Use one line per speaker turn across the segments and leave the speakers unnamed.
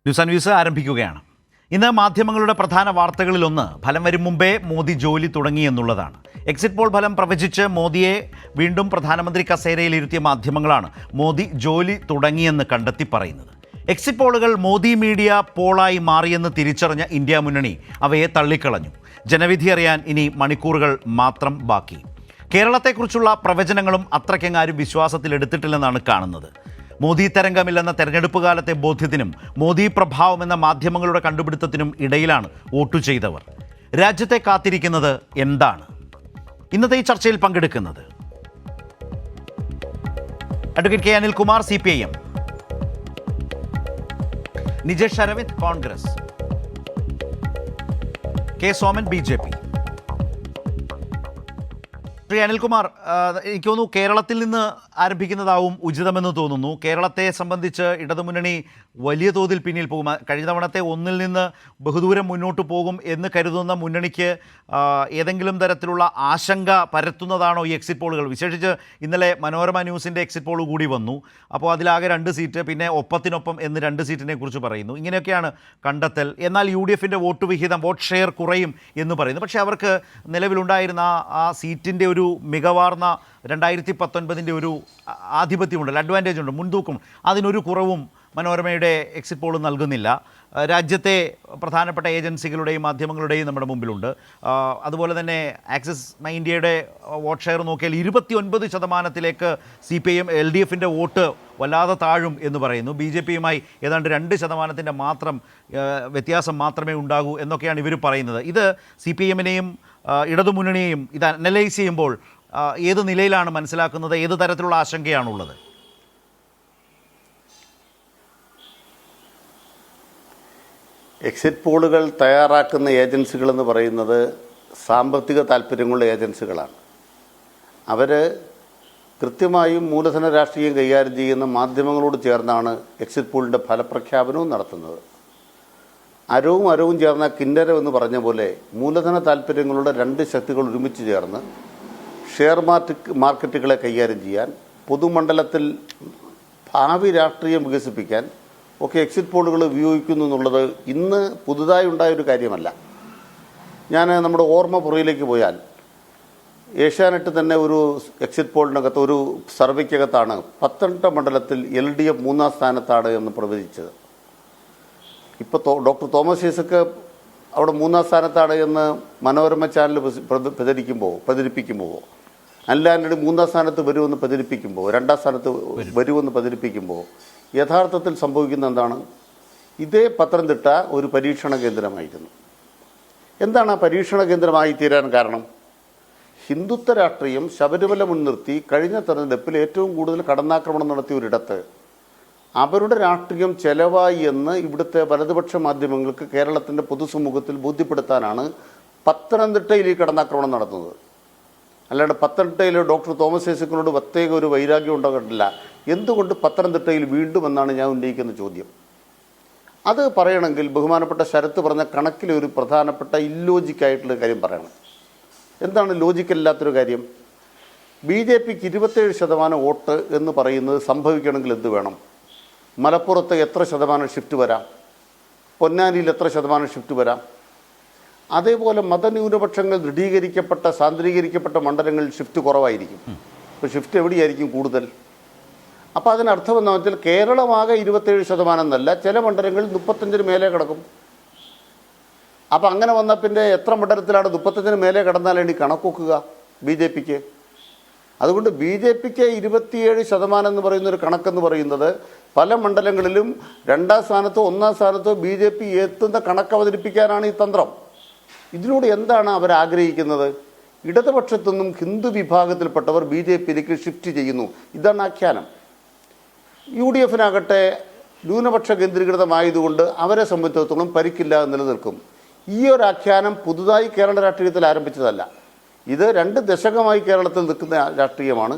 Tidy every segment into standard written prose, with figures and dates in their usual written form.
News and views ആരംഭിക്കുകയാണ്. ഇന്ന് മാധ്യമങ്ങളുടെ പ്രധാന വാർത്തകളിലൊന്ന് ഫലം വരും മുമ്പേ മോദി ജോലി തുടങ്ങി എന്നുള്ളതാണ്. എക്സിറ്റ് പോൾ ഫലം പ്രവചിച്ച് മോദിയെ വീണ്ടും പ്രധാനമന്ത്രി കസേരയിൽ ഇരുത്തിയ മാധ്യമങ്ങളാണ് മോദി ജോലി തുടങ്ങിയെന്ന് കണ്ടെത്തി പറയുന്നത്. എക്സിറ്റ് പോളുകൾ മോദി മീഡിയ പോളായി മാറിയെന്ന് തിരിച്ചറിഞ്ഞ ഇന്ത്യ മുന്നണി അവയെ തള്ളിക്കളഞ്ഞു. ജനവിധി അറിയാൻ ഇനി മണിക്കൂറുകൾ മാത്രം ബാക്കി. കേരളത്തെക്കുറിച്ചുള്ള പ്രവചനങ്ങളും അത്രയ്ക്കെങ്ങാരും വിശ്വാസത്തിലെടുത്തിട്ടില്ലെന്നാണ് കാണുന്നത്. മോദി തരംഗമില്ലെന്ന തെരഞ്ഞെടുപ്പ് കാലത്തെ ബോധ്യത്തിനും മോദി പ്രഭാവം എന്ന മാധ്യമങ്ങളുടെ കണ്ടുപിടുത്തത്തിനും ഇടയിലാണ് വോട്ടു ചെയ്തവർ. രാജ്യത്തെ കാത്തിരിക്കുന്നത് എന്താണ്? ഇന്നത്തെ ഈ ചർച്ചയിൽ പങ്കെടുക്കുന്നത് advocate K Anilkumar, CPIM, Nijesh Aravind, Congress, K Soman, BJP. Shri Anilkumar, എനിക്ക് തോന്നുന്നു കേരളത്തിൽ നിന്ന് ആരംഭിക്കുന്നതാവും ഉചിതമെന്ന് തോന്നുന്നു. കേരളത്തെ സംബന്ധിച്ച് ഇടതുമുന്നണി വലിയ തോതിൽ പിന്നിൽ പോകും. കഴിഞ്ഞ തവണത്തെ ഒന്നിൽ നിന്ന് ബഹുദൂരം മുന്നോട്ട് പോകും എന്ന് കരുതുന്ന മുന്നണിക്ക് ഏതെങ്കിലും തരത്തിലുള്ള ആശങ്ക പരത്തുന്നതാണോ ഈ എക്സിറ്റ് പോളുകൾ? വിശേഷിച്ച് ഇന്നലെ മനോരമ ന്യൂസിൻ്റെ എക്സിറ്റ് പോൾ കൂടി വന്നു. അപ്പോൾ അതിലാകെ 2 സീറ്റ്, പിന്നെ ഒപ്പത്തിനൊപ്പം എന്ന് 2 സീറ്റിനെ കുറിച്ച് പറയുന്നു. ഇങ്ങനെയൊക്കെയാണ് കണ്ടെത്തൽ. എന്നാൽ UDFൻ്റെ വോട്ട് വിഹിതം, വോട്ട് ഷെയർ കുറയും എന്ന് പറയുന്നു. പക്ഷേ അവർക്ക് നിലവിലുണ്ടായിരുന്ന ആ സീറ്റിൻ്റെ ഒരു മികവാർന്ന 2019 ഒരു ആധിപത്യമുണ്ടല്ലോ, അഡ്വാൻറ്റേജ് ഉണ്ട്, മുൻതൂക്കം. അതിനൊരു കുറവും മനോരമയുടെ എക്സിറ്റ് പോൾ നൽകുന്നില്ല. രാജ്യത്തെ പ്രധാനപ്പെട്ട ഏജൻസികളുടെയും മാധ്യമങ്ങളുടെയും നമ്മുടെ മുമ്പിലുണ്ട്. അതുപോലെ തന്നെ ആക്സിസ് ഇന്ത്യയുടെ വോട്ട് ഷെയർ നോക്കിയാൽ 29% CPIM LDFൻ്റെ വോട്ട് വല്ലാതെ താഴും എന്ന് പറയുന്നു. BJPയുമായി ഏതാണ്ട് 2% മാത്രം വ്യത്യാസം മാത്രമേ ഉണ്ടാകൂ എന്നൊക്കെയാണ് ഇവർ പറയുന്നത്. ഇത് CPIMനെയും ഇടതുമുന്നണിയെയും ഇത് അനലൈസ് ചെയ്യുമ്പോൾ ഏത് നിലയിലാണ് മനസ്സിലാക്കുന്നത്? ഏത് തരത്തിലുള്ള ആശങ്കയാണുള്ളത്?
എക്സിറ്റ് പോളുകൾ തയ്യാറാക്കുന്ന ഏജൻസികളെന്ന് പറയുന്നത് സാമ്പത്തിക താല്പര്യങ്ങളുള്ള ഏജൻസികളാണ്. അവർ കൃത്യമായും മൂലധന രാഷ്ട്രീയം കൈകാര്യം ചെയ്യുന്ന മാധ്യമങ്ങളോട് ചേർന്നാണ് എക്സിറ്റ് പോളിൻ്റെ ഫലപ്രഖ്യാപനവും നടത്തുന്നത്. അരവും ചേർന്ന കിന്നരം എന്ന് പറഞ്ഞ പോലെ മൂലധന താല്പര്യങ്ങളുടെ 2 ശക്തികൾ ഒരുമിച്ച് ചേർന്ന് ഷെയർ മാർക്കറ്റുകളെ കൈകാര്യം ചെയ്യാൻ, പൊതുമണ്ഡലത്തിൽ ഭാവി രാഷ്ട്രീയം വികസിപ്പിക്കാൻ ഒക്കെ എക്സിറ്റ് പോളുകൾ ഉപയോഗിക്കുന്നു എന്നുള്ളത് ഇന്ന് പുതുതായി ഉണ്ടായൊരു കാര്യമല്ല. ഞാൻ നമ്മുടെ ഓർമ്മ പുറയിലേക്ക് പോയാൽ ഏഷ്യാനെറ്റ് തന്നെ ഒരു എക്സിറ്റ് പോളിനകത്ത്, ഒരു സർവേക്കകത്താണ് പത്തനംതിട്ട മണ്ഡലത്തിൽ LDF 3-ാം സ്ഥാനത്താണ് എന്ന് പ്രവചിച്ചത്. ഇപ്പോൾ ഡോക്ടർ തോമസ് ഐസക്ക് അവിടെ 3-ാം സ്ഥാനത്താണ് എന്ന് മനോരമ ചാനൽ പ്രചരിപ്പിക്കുമ്പോൾ, അല്ലാണ്ട് 3-ാം സ്ഥാനത്ത് വരുമെന്ന് പ്രചരിപ്പിക്കുമ്പോൾ, 2-ാം സ്ഥാനത്ത് വരുമെന്ന് പ്രചരിപ്പിക്കുമ്പോൾ യഥാർത്ഥത്തിൽ സംഭവിക്കുന്ന എന്താണ്? ഇതേ പത്തനംതിട്ട ഒരു പരീക്ഷണ കേന്ദ്രമായിരുന്നു. എന്താണ് ആ പരീക്ഷണ കേന്ദ്രമായി തീരാൻ കാരണം? ഹിന്ദുത്വ രാഷ്ട്രീയം ശബരിമല മുൻനിർത്തി കഴിഞ്ഞ തെരഞ്ഞെടുപ്പിൽ ഏറ്റവും കൂടുതൽ കടന്നാക്രമണം നടത്തിയ ഒരിടത്ത് അവരുടെ രാഷ്ട്രീയം ചെലവായി എന്ന് ഇവിടുത്തെ വലതുപക്ഷ മാധ്യമങ്ങൾക്ക് കേരളത്തിൻ്റെ പൊതുസമൂഹത്തിൽ ബോധ്യപ്പെടുത്താനാണ് പത്തനംതിട്ടയിൽ ഈ കടന്നാക്രമണം നടത്തുന്നത്. അല്ലാണ്ട് പത്തനംതിട്ടയിൽ ഡോക്ടർ തോമസ് ഐസക്കിനോട് പ്രത്യേക ഒരു വൈരാഗ്യം ഉണ്ടാകില്ല. എന്തുകൊണ്ട് പത്തനംതിട്ടയിൽ വീണ്ടും എന്നാണ് ഞാൻ ഉന്നയിക്കുന്ന ചോദ്യം. അത് പറയണമെങ്കിൽ ബഹുമാനപ്പെട്ട ശരത്ത് പറഞ്ഞ കണക്കിലെ ഒരു പ്രധാനപ്പെട്ട ഇല്ലോജിക്കായിട്ടുള്ള കാര്യം പറയണം. എന്താണ് ലോജിക്കല്ലാത്തൊരു കാര്യം? BJPക്ക് 27% വോട്ട് എന്ന് പറയുന്നത് സംഭവിക്കണമെങ്കിൽ എന്ത് വേണം? മലപ്പുറത്ത് എത്ര ശതമാനം ഷിഫ്റ്റ് വരാം? പൊന്നാനിയിൽ എത്ര ശതമാനം ഷിഫ്റ്റ് വരാം? അതേപോലെ മതന്യൂനപക്ഷങ്ങൾ ദൃഢീകരിക്കപ്പെട്ട സാന്ദ്രീകരിക്കപ്പെട്ട മണ്ഡലങ്ങളിൽ ഷിഫ്റ്റ് കുറവായിരിക്കും. ഇപ്പോൾ ഷിഫ്റ്റ് എവിടെയായിരിക്കും കൂടുതൽ? അപ്പോൾ അതിനർത്ഥം എന്ന് വെച്ചാൽ കേരളമാകെ 27% എന്നല്ല, ചില മണ്ഡലങ്ങളിൽ 35 മേലെ കിടക്കും. അപ്പോൾ അങ്ങനെ വന്നാൽ പിന്നെ എത്ര മണ്ഡലത്തിലാണ് 35 മേലെ കിടന്നാലാണ് ഈ കണക്കൊക്കുക BJPക്ക്? അതുകൊണ്ട് BJPക്ക് 27% എന്ന് പറയുന്നൊരു കണക്കെന്ന് പറയുന്നത് പല മണ്ഡലങ്ങളിലും 2-ാം സ്ഥാനത്തോ 1-ാം സ്ഥാനത്തോ BJP എത്തുന്ന കണക്ക് അവതരിപ്പിക്കാനാണ് ഈ തന്ത്രം. ഇതിലൂടെ എന്താണ് അവർ ആഗ്രഹിക്കുന്നത്? ഇടതുപക്ഷത്തു നിന്നും ഹിന്ദു വിഭാഗത്തിൽപ്പെട്ടവർ BJPയിലേക്ക് ഷിഫ്റ്റ് ചെയ്യുന്നു. ഇതാണ് ആഖ്യാനം. UDFനാകട്ടെ ന്യൂനപക്ഷ കേന്ദ്രീകൃതമായതുകൊണ്ട് അവരെ സംബന്ധിച്ചിടത്തോളം പരിക്കില്ലാതെ നിലനിൽക്കും. ഈ ഒരു ആഖ്യാനം പുതുതായി കേരള രാഷ്ട്രീയത്തിൽ ആരംഭിച്ചതല്ല. ഇത് 2 ദശകമായി കേരളത്തിൽ നിൽക്കുന്ന രാഷ്ട്രീയമാണ്.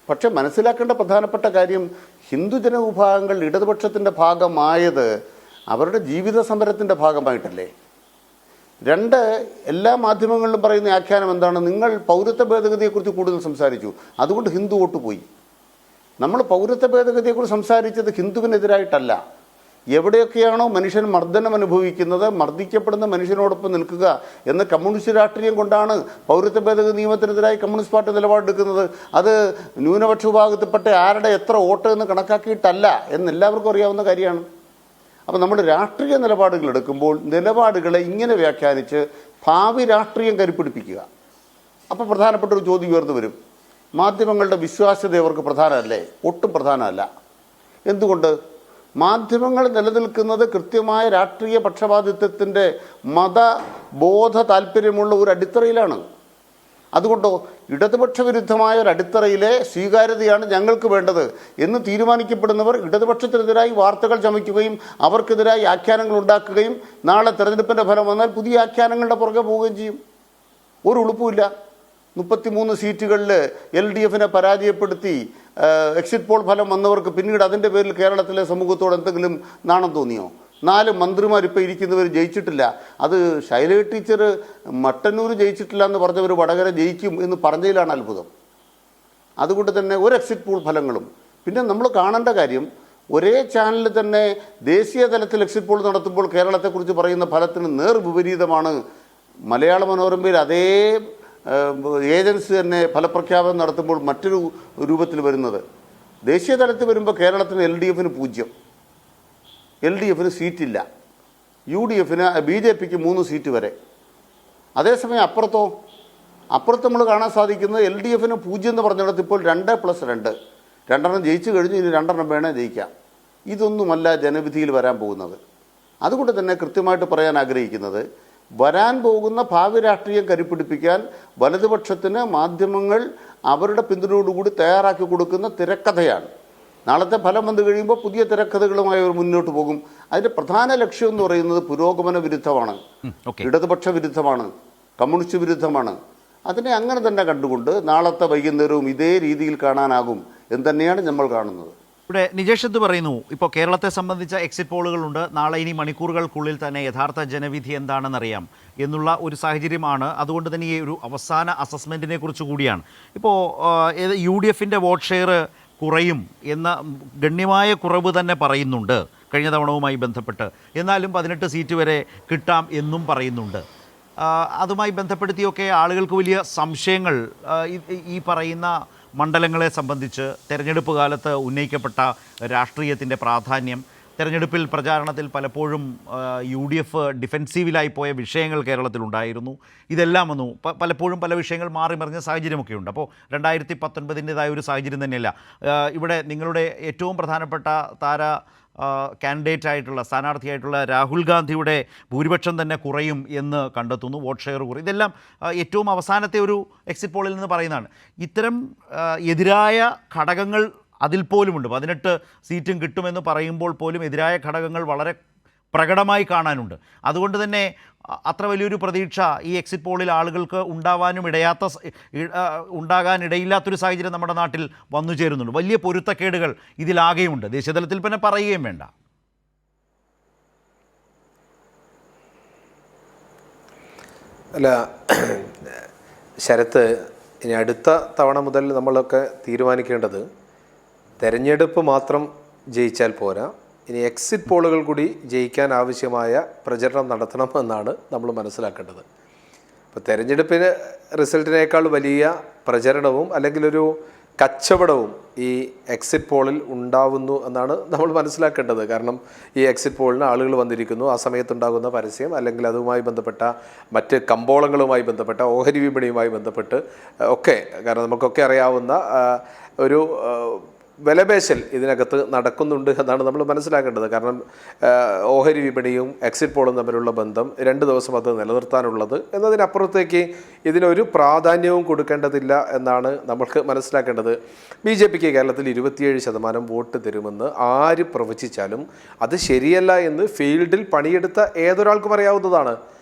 പക്ഷെ മനസ്സിലാക്കേണ്ട പ്രധാനപ്പെട്ട കാര്യം, ഹിന്ദുജന വിഭാഗങ്ങൾ ഇടതുപക്ഷത്തിൻ്റെ ഭാഗമായത് അവരുടെ ജീവിത സമരത്തിൻ്റെ ഭാഗമായിട്ടല്ലേ? 2, എല്ലാ മാധ്യമങ്ങളിലും പറയുന്ന ആഖ്യാനം എന്താണ്? നിങ്ങൾ പൗരത്വ ഭേദഗതിയെക്കുറിച്ച് കൂടുതൽ സംസാരിച്ചു, അതുകൊണ്ട് ഹിന്ദു വോട്ട് പോയി. നമ്മൾ പൗരത്വ ഭേദഗതിയെക്കുറിച്ച് സംസാരിച്ചത് ഹിന്ദുവിനെതിരായിട്ടല്ല. എവിടെയൊക്കെയാണോ മനുഷ്യൻ മർദ്ദനം അനുഭവിക്കുന്നത്, മർദ്ദിക്കപ്പെടുന്ന മനുഷ്യനോടൊപ്പം നിൽക്കുക എന്ന കമ്മ്യൂണിസ്റ്റ് രാഷ്ട്രീയം കൊണ്ടാണ് പൗരത്വ ഭേദഗതി നിയമത്തിനെതിരായി കമ്മ്യൂണിസ്റ്റ് പാർട്ടി നിലപാടെടുക്കുന്നത്. അത് ന്യൂനപക്ഷ വിഭാഗത്തിൽപ്പെട്ട ആരുടെ എത്ര വോട്ട് എന്ന് കണക്കാക്കിയിട്ടല്ല എന്ന് എല്ലാവർക്കും അറിയാവുന്ന കാര്യമാണ്. അപ്പോൾ നമ്മൾ രാഷ്ട്രീയ നിലപാടുകൾ എടുക്കുമ്പോൾ നിലപാടുകളെ ഇങ്ങനെ വ്യാഖ്യാനിച്ച് ഭാവി രാഷ്ട്രീയം കരുപ്പിടിപ്പിക്കുക. അപ്പോൾ പ്രധാനപ്പെട്ട ഒരു ചോദ്യം ഉയർന്നു വരും. മാധ്യമങ്ങളുടെ വിശ്വാസ്യത അവർക്ക് പ്രധാനമല്ലേ? ഒട്ടും പ്രധാനമല്ല. എന്തുകൊണ്ട്? മാധ്യമങ്ങൾ നിലനിൽക്കുന്നത് കൃത്യമായ രാഷ്ട്രീയ പക്ഷപാതിത്വത്തിൻ്റെ മതബോധ താല്പര്യമുള്ള ഒരു അടിത്തറയിലാണ്. അതുകൊണ്ടോ ഇടതുപക്ഷ വിരുദ്ധമായ ഒരു അടിത്തറയിലെ സ്വീകാര്യതയാണ് ഞങ്ങൾക്ക് വേണ്ടത് എന്ന് തീരുമാനിക്കപ്പെടുന്നവർ ഇടതുപക്ഷത്തിനെതിരായി വാർത്തകൾ ചമയ്ക്കുകയും അവർക്കെതിരായി ആഖ്യാനങ്ങൾ ഉണ്ടാക്കുകയും നാളെ തെരഞ്ഞെടുപ്പിൻ്റെ ഫലം വന്നാൽ പുതിയ ആഖ്യാനങ്ങളുടെ പുറകെ പോവുകയും ചെയ്യും. ഒരു ഉളുപ്പുമില്ല. 33 സീറ്റുകളിൽ LDFനെ പരാജയപ്പെടുത്തി എക്സിറ്റ് പോൾ ഫലം വന്നവർക്ക് പിന്നീട് അതിൻ്റെ പേരിൽ കേരളത്തിലെ സമൂഹത്തോട് എന്തെങ്കിലും നാണം തോന്നിയോ? 4 മന്ത്രിമാർ ഇപ്പോൾ ഇരിക്കുന്നവർ ജയിച്ചിട്ടില്ല. അത് ശൈല ടീച്ചർ മട്ടന്നൂർ ജയിച്ചിട്ടില്ല എന്ന് പറഞ്ഞവർ വടകര ജയിക്കും എന്ന് പറഞ്ഞതിലാണ് അത്ഭുതം. അതുകൊണ്ട് തന്നെ ഒരു എക്സിറ്റ് പോൾ ഫലങ്ങളും പിന്നെ നമ്മൾ കാണേണ്ട കാര്യം, ഒരേ ചാനലിൽ തന്നെ ദേശീയ തലത്തിൽ എക്സിറ്റ് പോൾ നടത്തുമ്പോൾ കേരളത്തെക്കുറിച്ച് പറയുന്ന ഫലത്തിന് നേർ വിപരീതമാണ് മലയാള മനോരമയിൽ അതേ ഏജൻസി തന്നെ ഫലപ്രഖ്യാപനം നടത്തുമ്പോൾ മറ്റൊരു രൂപത്തിൽ വരുന്നത്. ദേശീയ തലത്തിൽ വരുമ്പോൾ കേരളത്തിന് LDFന് 0, LDFന് സീറ്റില്ല, UDFന് BJPക്ക് 3 സീറ്റ് വരെ. അതേസമയം അപ്പുറത്ത് നമ്മൾ കാണാൻ സാധിക്കുന്നത് LDFന് 0 എന്ന് പറഞ്ഞിടത്ത് ഇപ്പോൾ 2+2, 2 ജയിച്ചു കഴിഞ്ഞ് ഇനി 2 വേണേൽ ജയിക്കാം. ഇതൊന്നുമല്ല ജനവിധിയിൽ വരാൻ പോകുന്നത്. അതുകൊണ്ട് തന്നെ കൃത്യമായിട്ട് പറയാൻ ആഗ്രഹിക്കുന്നത്, വരാൻ പോകുന്ന ഭാവി രാഷ്ട്രീയം കരുപ്പിടിപ്പിക്കാൻ വലതുപക്ഷത്തിന് മാധ്യമങ്ങൾ അവരുടെ പിന്തുണയോടുകൂടി തയ്യാറാക്കി കൊടുക്കുന്ന തിരക്കഥയാണ്. നാളത്തെ ഫലം വന്നു കഴിയുമ്പോൾ പുതിയ തിരക്കഥകളുമായി അവർ മുന്നോട്ട് പോകും. അതിൻ്റെ പ്രധാന ലക്ഷ്യം എന്ന് പറയുന്നത് പുരോഗമന വിരുദ്ധമാണ്, ഇടതുപക്ഷ വിരുദ്ധമാണ്, കമ്മ്യൂണിസ്റ്റ് വിരുദ്ധമാണ്. അതിനെ അങ്ങനെ തന്നെ കണ്ടുകൊണ്ട് നാളത്തെ വൈകുന്നേരവും ഇതേ രീതിയിൽ കാണാനാകും എന്ന് തന്നെയാണ് നമ്മൾ കാണുന്നത്.
ഇവിടെ നിജേഷ് എന്ത് പറയുന്നു? ഇപ്പോൾ കേരളത്തെ സംബന്ധിച്ച എക്സിറ്റ് പോളുകളുണ്ട്. നാളെ ഇനി മണിക്കൂറുകൾക്കുള്ളിൽ തന്നെ യഥാർത്ഥ ജനവിധി എന്താണെന്നറിയാം എന്നുള്ള ഒരു സാഹചര്യമാണ്. അതുകൊണ്ട് തന്നെ ഈ ഒരു അവസാന അസസ്മെൻറ്റിനെ കുറിച്ച് കൂടിയാണ്. ഇപ്പോൾ UDFൻ്റെ വോട്ട് ഷെയർ കുറയും എന്ന ഗണ്യമായ കുറവ് തന്നെ പറയുന്നുണ്ട് കഴിഞ്ഞ തവണവുമായി ബന്ധപ്പെട്ട്. എന്നാലും 18 സീറ്റ് വരെ കിട്ടാം എന്നും പറയുന്നുണ്ട്. അതുമായി ബന്ധപ്പെടുത്തിയൊക്കെ ആളുകൾക്ക് വലിയ സംശയങ്ങൾ ഈ പറയുന്ന മണ്ഡലങ്ങളെ സംബന്ധിച്ച് തെരഞ്ഞെടുപ്പ് കാലത്ത് ഉന്നയിക്കപ്പെട്ട രാഷ്ട്രീയത്തിൻ്റെ പ്രാധാന്യം, തെരഞ്ഞെടുപ്പിൽ പ്രചാരണത്തിൽ പലപ്പോഴും UDF ഡിഫെൻസീവിലായി പോയ വിഷയങ്ങൾ കേരളത്തിലുണ്ടായിരുന്നു. ഇതെല്ലാം വന്നു. പലപ്പോഴും പല വിഷയങ്ങൾ മാറി മറിഞ്ഞ സാഹചര്യമൊക്കെയുണ്ട്. അപ്പോൾ 2019-ൻ്റെതായ ഒരു സാഹചര്യം തന്നെയല്ല. ഇവിടെ നിങ്ങളുടെ ഏറ്റവും പ്രധാനപ്പെട്ട കാൻഡിഡേറ്റായിട്ടുള്ള സ്ഥാനാർത്ഥിയായിട്ടുള്ള രാഹുൽ ഗാന്ധിയുടെ ഭൂരിപക്ഷം തന്നെ കുറയും എന്ന് കണ്ടെത്തുന്നു, വോട്ട് ഷെയർ കുറയും. ഇതെല്ലാം ഏറ്റവും അവസാനത്തെ ഒരു എക്സിറ്റ് പോളിൽ നിന്ന് പറയുന്നതാണ്. ഇത്തരം എതിരായ ഘടകങ്ങൾ അതിൽ പോലുമുണ്ട്. 18 സീറ്റും കിട്ടുമെന്ന് പറയുമ്പോൾ പോലും എതിരായ ഘടകങ്ങൾ വളരെ പ്രകടമായി കാണാനുണ്ട്. അതുകൊണ്ട് തന്നെ അത്ര വലിയൊരു പ്രതീക്ഷ ഈ എക്സിറ്റ് പോളിൽ ആളുകൾക്ക് ഉണ്ടാകാനിടയില്ലാത്തൊരു സാഹചര്യം നമ്മുടെ നാട്ടിൽ വന്നു ചേരുന്നുണ്ട്. വലിയ പൊരുത്തക്കേടുകൾ ഇതിലാകെയുണ്ട്. ദേശീയതലത്തിൽ പിന്നെ പറയുകയും വേണ്ട.
അല്ല ശരത്ത്, ഇനി അടുത്ത തവണ മുതൽ നമ്മളൊക്കെ തീരുമാനിക്കേണ്ടത് തെരഞ്ഞെടുപ്പ് മാത്രം ജയിച്ചാൽ പോരാ, ഇനി എക്സിറ്റ് പോളുകൾ കൂടി ജയിക്കാൻ ആവശ്യമായ പ്രചരണം നടത്തണം എന്നാണ് നമ്മൾ മനസ്സിലാക്കേണ്ടത്. ഇപ്പോൾ തെരഞ്ഞെടുപ്പിന് റിസൾട്ടിനേക്കാൾ വലിയ പ്രചരണവും അല്ലെങ്കിൽ ഒരു കച്ചവടവും ഈ എക്സിറ്റ് പോളിൽ ഉണ്ടാവുന്നു എന്നാണ് നമ്മൾ മനസ്സിലാക്കേണ്ടത്. കാരണം ഈ എക്സിറ്റ് പോളിന് ആളുകൾ വന്നിരിക്കുന്നു, ആ സമയത്തുണ്ടാകുന്ന പരസ്യം അല്ലെങ്കിൽ അതുമായി ബന്ധപ്പെട്ട മറ്റ് കമ്പോളങ്ങളുമായി ബന്ധപ്പെട്ട ഓഹരി വിപണിയുമായി ബന്ധപ്പെട്ട് ഒക്കെ, കാരണം നമുക്കൊക്കെ അറിയാവുന്ന ഒരു വിലപേശൽ ഇതിനകത്ത് നടക്കുന്നുണ്ട് എന്നാണ് നമ്മൾ മനസ്സിലാക്കേണ്ടത്. കാരണം ഓഹരി വിപണിയും എക്സിറ്റ് പോളും തമ്മിലുള്ള ബന്ധം 2 ദിവസം അത് നിലനിർത്താനുള്ളത് എന്നതിനപ്പുറത്തേക്ക് ഇതിനൊരു പ്രാധാന്യവും കൊടുക്കേണ്ടതില്ല എന്നാണ് നമ്മൾക്ക് മനസ്സിലാക്കേണ്ടത്. BJPക്ക് കേരളത്തിൽ 27% വോട്ട് തരുമെന്ന് ആര് പ്രവചിച്ചാലും അത് ശരിയല്ല എന്ന് ഫീൽഡിൽ പണിയെടുത്ത ഏതൊരാൾക്കും അറിയാവുന്നതാണ്.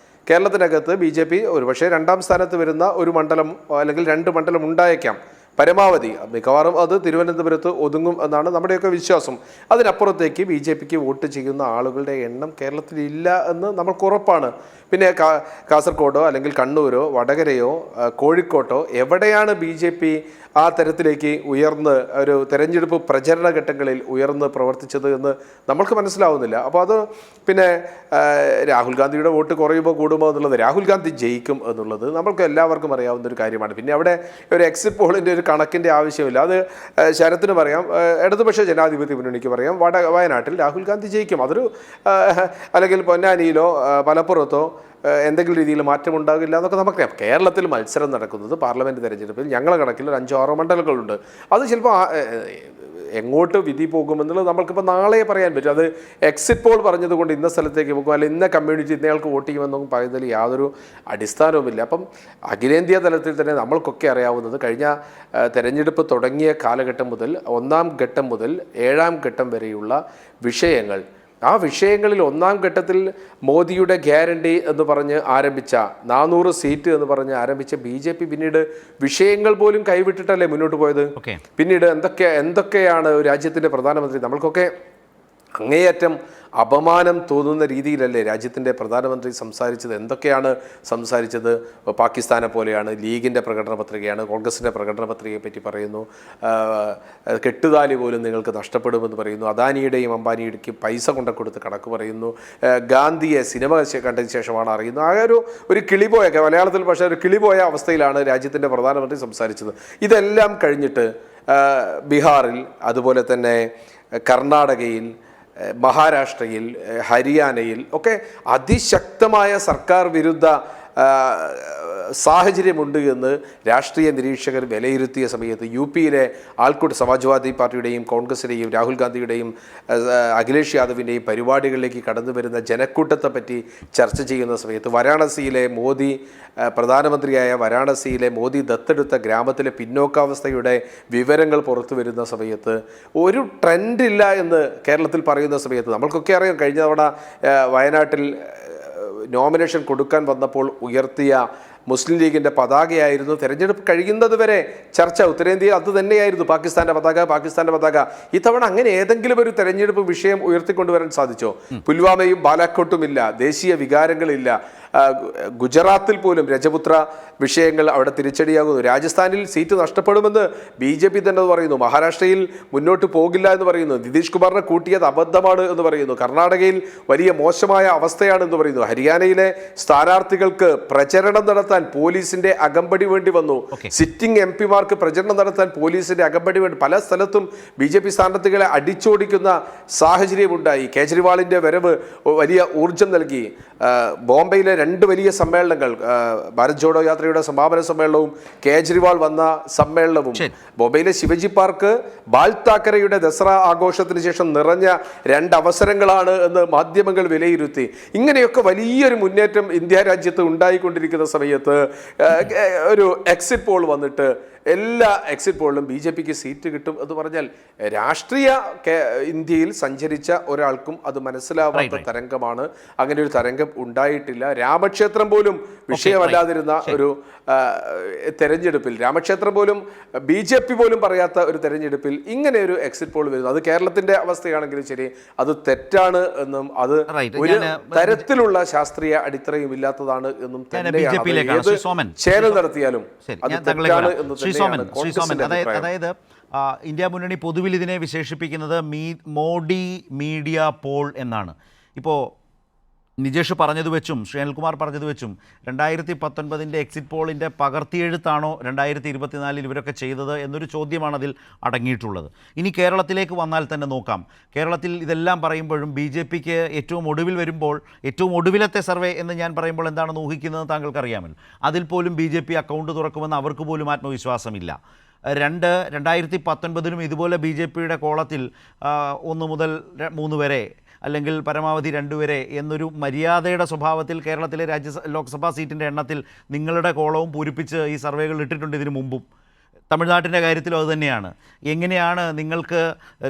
കേരളത്തിനകത്ത് BJP ഒരുപക്ഷെ 2ാം സ്ഥാനത്ത് വരുന്ന ഒരു മണ്ഡലം അല്ലെങ്കിൽ 2 മണ്ഡലം ഉണ്ടായേക്കാം. പരമാവധി മിക്കവാറും അത് തിരുവനന്തപുരത്ത് ഒതുങ്ങും എന്നാണ് നമ്മുടെയൊക്കെ വിശ്വാസം. അതിനപ്പുറത്തേക്ക് BJPക്ക് വോട്ട് ചെയ്യുന്ന ആളുകളുടെ എണ്ണം കേരളത്തിൽ ഇല്ല എന്ന് നമ്മൾക്ക് ഉറപ്പാണ്. പിന്നെ കാസർഗോഡോ അല്ലെങ്കിൽ കണ്ണൂരോ വടകരയോ കോഴിക്കോട്ടോ എവിടെയാണ് BJP ആ തരത്തിലേക്ക് ഉയർന്ന് ഒരു തെരഞ്ഞെടുപ്പ് പ്രചരണ ഘട്ടങ്ങളിൽ ഉയർന്ന് പ്രവർത്തിച്ചത് എന്ന് നമ്മൾക്ക് മനസ്സിലാവുന്നില്ല. അപ്പോൾ അത് പിന്നെ രാഹുൽ ഗാന്ധിയുടെ വോട്ട് കുറയുമ്പോൾ കൂടുമോ എന്നുള്ളത്, രാഹുൽ ഗാന്ധി ജയിക്കും എന്നുള്ളത് നമ്മൾക്ക് എല്ലാവർക്കും അറിയാവുന്ന ഒരു കാര്യമാണ്. പിന്നെ അവിടെ ഒരു എക്സിറ്റ് പോളിൻ്റെ ഒരു കണക്കിൻ്റെ ആവശ്യമില്ല. അത് ശരത്തിന് പറയാം, ഇടതുപക്ഷ ജനാധിപത്യ മുന്നണിക്ക് പറയാം, വയനാട്ടിൽ രാഹുൽ ഗാന്ധി ജയിക്കും. അതൊരു അല്ലെങ്കിൽ പൊന്നാനിയിലോ മലപ്പുറത്തോ എന്തെങ്കിലും രീതിയിൽ മാറ്റമുണ്ടാകില്ല എന്നൊക്കെ നമുക്കറിയാം. കേരളത്തിൽ മത്സരം നടക്കുന്നത് പാർലമെൻറ്റ് തെരഞ്ഞെടുപ്പിൽ ഞങ്ങളുടെ കണക്കിൽ ഒരു 5-6 മണ്ഡലങ്ങളുണ്ട്. അത് ചിലപ്പോൾ എങ്ങോട്ട് വിധി പോകുമെന്നുള്ളത് നമ്മൾക്കിപ്പോൾ നാളെ പറയാൻ പറ്റും. അത് എക്സിറ്റ് പോൾ പറഞ്ഞതുകൊണ്ട് ഇന്ന സ്ഥലത്തേക്ക് പോകും, അല്ലെങ്കിൽ ഇന്ന കമ്മ്യൂണിറ്റി ഇന്നയാൾക്ക് വോട്ട് ചെയ്യുമെന്നൊന്നും പറയുന്നതിൽ യാതൊരു അടിസ്ഥാനവുമില്ല. അപ്പം അഖിലേന്ത്യാ തലത്തിൽ തന്നെ നമ്മൾക്കൊക്കെ അറിയാവുന്നത് കഴിഞ്ഞ തെരഞ്ഞെടുപ്പ് തുടങ്ങിയ കാലഘട്ടം മുതൽ 1ാം ഘട്ടം മുതൽ 7ാം ഘട്ടം വരെയുള്ള വിഷയങ്ങൾ, ആ വിഷയങ്ങളിൽ 1ാം ഘട്ടത്തിൽ മോദിയുടെ ഗ്യാരണ്ടി എന്ന് പറഞ്ഞ് ആരംഭിച്ച 400 സീറ്റ് എന്ന് പറഞ്ഞ് ആരംഭിച്ച BJP പിന്നീട് വിഷയങ്ങൾ പോലും കൈവിട്ടിട്ടല്ലേ മുന്നോട്ട് പോയത്. പിന്നീട് എന്തൊക്കെയാണ് രാജ്യത്തിൻ്റെ പ്രധാനമന്ത്രി, നമ്മൾക്കൊക്കെ അങ്ങേയറ്റം അപമാനം തോന്നുന്ന രീതിയിലല്ലേ രാജ്യത്തിൻ്റെ പ്രധാനമന്ത്രി സംസാരിച്ചത്. എന്തൊക്കെയാണ് സംസാരിച്ചത്? പാകിസ്ഥാനെ പോലെയാണ്, ലീഗിൻ്റെ പ്രകടന പത്രികയാണ്, കോൺഗ്രസിൻ്റെ പ്രകടന പത്രികയെ പറ്റി പറയുന്നു, കെട്ടുതാലി പോലും നിങ്ങൾക്ക് നഷ്ടപ്പെടുമെന്ന് പറയുന്നു, അദാനിയുടെയും അംബാനിയുടെയും പൈസ കൊടുത്ത് കണക്ക് പറയുന്നു, ഗാന്ധിയെ സിനിമ കണ്ടതിന് ശേഷമാണ് അറിയുന്നത്. ആ ഒരു കിളിപോയൊക്കെ മലയാളത്തിൽ പക്ഷേ ഒരു കിളിപോയ അവസ്ഥയിലാണ് രാജ്യത്തിൻ്റെ പ്രധാനമന്ത്രി സംസാരിച്ചത്. ഇതെല്ലാം കഴിഞ്ഞിട്ട് ബീഹാറിൽ, അതുപോലെ തന്നെ കർണാടകയിൽ, മഹാരാഷ്ട്രയിൽ, ഹരിയാനയിൽ ഒക്കെ അതിശക്തമായ സർക്കാർ വിരുദ്ധ സാഹചര്യമുണ്ട് എന്ന് രാഷ്ട്രീയ നിരീക്ഷകർ വിലയിരുത്തിയ സമയത്ത് UPയിലെ ആൾക്കൂട്ട് സമാജ്വാദി പാർട്ടിയുടെയും കോൺഗ്രസിൻ്റെയും രാഹുൽ ഗാന്ധിയുടെയും അഖിലേഷ് യാദവിൻ്റെയും പരിപാടികളിലേക്ക് കടന്നു വരുന്ന ജനക്കൂട്ടത്തെ പറ്റി ചർച്ച ചെയ്യുന്ന സമയത്ത് വാരാണസിയിലെ മോദി പ്രധാനമന്ത്രിയായ വാരാണസിയിലെ മോദി ദത്തെടുത്ത ഗ്രാമത്തിലെ പിന്നോക്കാവസ്ഥയുടെ വിവരങ്ങൾ പുറത്തു വരുന്ന സമയത്ത് ഒരു ട്രെൻഡില്ല എന്ന് കേരളത്തിൽ പറയുന്ന സമയത്ത് നമ്മൾക്കൊക്കെ അറിയാം, കഴിഞ്ഞ തവണ വയനാട്ടിൽ നോമിനേഷൻ കൊടുക്കാൻ വന്നപ്പോൾ ഉയർത്തിയ മുസ്ലിം ലീഗിൻ്റെ പതാകയായിരുന്നു തെരഞ്ഞെടുപ്പ് കഴിയുന്നത് വരെ ചർച്ച. ഉത്തരേന്ത്യയിൽ അത് തന്നെയായിരുന്നു പാകിസ്ഥാൻ്റെ പതാക. ഇത്തവണ അങ്ങനെ ഏതെങ്കിലും ഒരു തെരഞ്ഞെടുപ്പ് വിഷയം ഉയർത്തിക്കൊണ്ടുവരാൻ സാധിച്ചോ? പുൽവാമയും ബാലാക്കോട്ടുമില്ല, ദേശീയ വികാരങ്ങളില്ല. ഗുജറാത്തിൽ പോലും രജപുത്ര വിഷയങ്ങൾ അവിടെ തിരിച്ചടിയാകുന്നു. രാജസ്ഥാനിൽ സീറ്റ് നഷ്ടപ്പെടുമെന്ന് BJP തന്നെ പറയുന്നു. മഹാരാഷ്ട്രയിൽ മുന്നോട്ട് പോകില്ല എന്ന് പറയുന്നു. നിതീഷ് കുമാറിനെ കൂട്ടിയത് അബദ്ധമാണ് എന്ന് പറയുന്നു. കർണാടകയിൽ വലിയ മോശമായ അവസ്ഥയാണ് എന്ന് പറയുന്നു. ഹരിയാനയിലെ സ്ഥാനാർത്ഥികൾക്ക് പ്രചരണം നടത്താൻ പോലീസിന്റെ അകമ്പടി വേണ്ടി വന്നു. സിറ്റിംഗ് MP-മാർക്ക് പ്രചരണം നടത്താൻ പോലീസിന്റെ അകമ്പടി വേണ്ടി പല സ്ഥലത്തും BJP സ്ഥാനാർത്ഥികളെ അടിച്ചോടിക്കുന്ന സാഹചര്യമുണ്ടായി. കേജ്രിവാളിന്റെ വരവ് വലിയ ഊർജം നൽകി. ബോംബെയിലെ 2 വലിയ സമ്മേളനങ്ങൾ, ഭാരത് ജോഡോ യാത്രയുടെ സമാപന സമ്മേളനവും കേജ്രിവാൾ വന്ന സമ്മേളനവും, ബോംബെയിലെ ശിവജി പാർക്ക് ബാൽ താക്കറെയുടെ ദസറ ആഘോഷത്തിന് ശേഷം നിറഞ്ഞ 2 അവസരങ്ങളാണ് എന്ന് മാധ്യമങ്ങൾ വിലയിരുത്തി. ഇങ്ങനെയൊക്കെ വലിയൊരു മുന്നേറ്റം ഇന്ത്യ രാജ്യത്ത് ഉണ്ടായിക്കൊണ്ടിരിക്കുന്ന സമയത്ത് ഒരു എക്സിറ്റ് പോൾ വന്നിട്ട് എല്ലാ എക്സിറ്റ് പോളിലും BJPക്ക് സീറ്റ് കിട്ടും എന്ന് പറഞ്ഞാൽ രാഷ്ട്രീയ ഇന്ത്യയിൽ സഞ്ചരിച്ച ഒരാൾക്കും അത് മനസ്സിലാവാത്ത തരംഗമാണ്. അങ്ങനെ ഒരു തരംഗം ഉണ്ടായിട്ടില്ല. രാമക്ഷേത്രം പോലും വിഷയമല്ലാതിരുന്ന ഒരു തെരഞ്ഞെടുപ്പിൽ, രാമക്ഷേത്രം പോലും BJP പോലും പറയാത്ത ഒരു തെരഞ്ഞെടുപ്പിൽ ഇങ്ങനെ ഒരു എക്സിറ്റ് പോൾ വരുന്നു. അത് കേരളത്തിന്റെ അവസ്ഥയാണെങ്കിലും ശരി, അത് തെറ്റാണ് എന്നും അത് ഒരു തരത്തിലുള്ള ശാസ്ത്രീയ അടിത്തറയും ഇല്ലാത്തതാണ് എന്നും തന്നെയാണ് ചേനൽ നടത്തിയാലും അത് തെറ്റാണ് എന്ന്.
അതായത് ഇന്ത്യ മുന്നണി പൊതുവിൽ ഇതിനെ വിശേഷിപ്പിക്കുന്നത് മോഡി മീഡിയ പോൾ എന്നാണ്. ഇപ്പോൾ നിജേഷ് പറഞ്ഞത് വെച്ചും ശ്രീനിൽകുമാർ പറഞ്ഞത് വെച്ചും 2019 എക്സിറ്റ് പോളിൻ്റെ പകർത്തിയെഴുത്താണോ 2024 ഇവരൊക്കെ ചെയ്തത് എന്നൊരു ചോദ്യമാണ് അതിൽ അടങ്ങിയിട്ടുള്ളത്. ഇനി കേരളത്തിലേക്ക് വന്നാൽ തന്നെ നോക്കാം. കേരളത്തിൽ ഇതെല്ലാം പറയുമ്പോഴും BJPക്ക് ഏറ്റവും ഒടുവിൽ വരുമ്പോൾ, ഏറ്റവും ഒടുവിലത്തെ സർവേ എന്ന് ഞാൻ പറയുമ്പോൾ എന്താണെന്ന് ഊഹിക്കുന്നത് താങ്കൾക്കറിയാമല്ലോ. അതിൽ പോലും BJP അക്കൗണ്ട് തുറക്കുമെന്ന് അവർക്ക് പോലും ആത്മവിശ്വാസമില്ല. 2019 ഇതുപോലെ BJPയുടെ കോളത്തിൽ 1 മുതൽ 3 വരെ അല്ലെങ്കിൽ പരമാവധി 2 വരെ എന്നൊരു മര്യാദയുടെ സ്വഭാവത്തിൽ കേരളത്തിലെ ലോക്സഭാ സീറ്റിൻ്റെ എണ്ണത്തിൽ നിങ്ങളുടെ കോളവും പൂരിപ്പിച്ച് ഈ സർവേകൾ ഇട്ടിട്ടുണ്ട് ഇതിനു മുമ്പും. തമിഴ്നാട്ടിൻ്റെ കാര്യത്തിലും അതുതന്നെയാണ്. എങ്ങനെയാണ് നിങ്ങൾക്ക്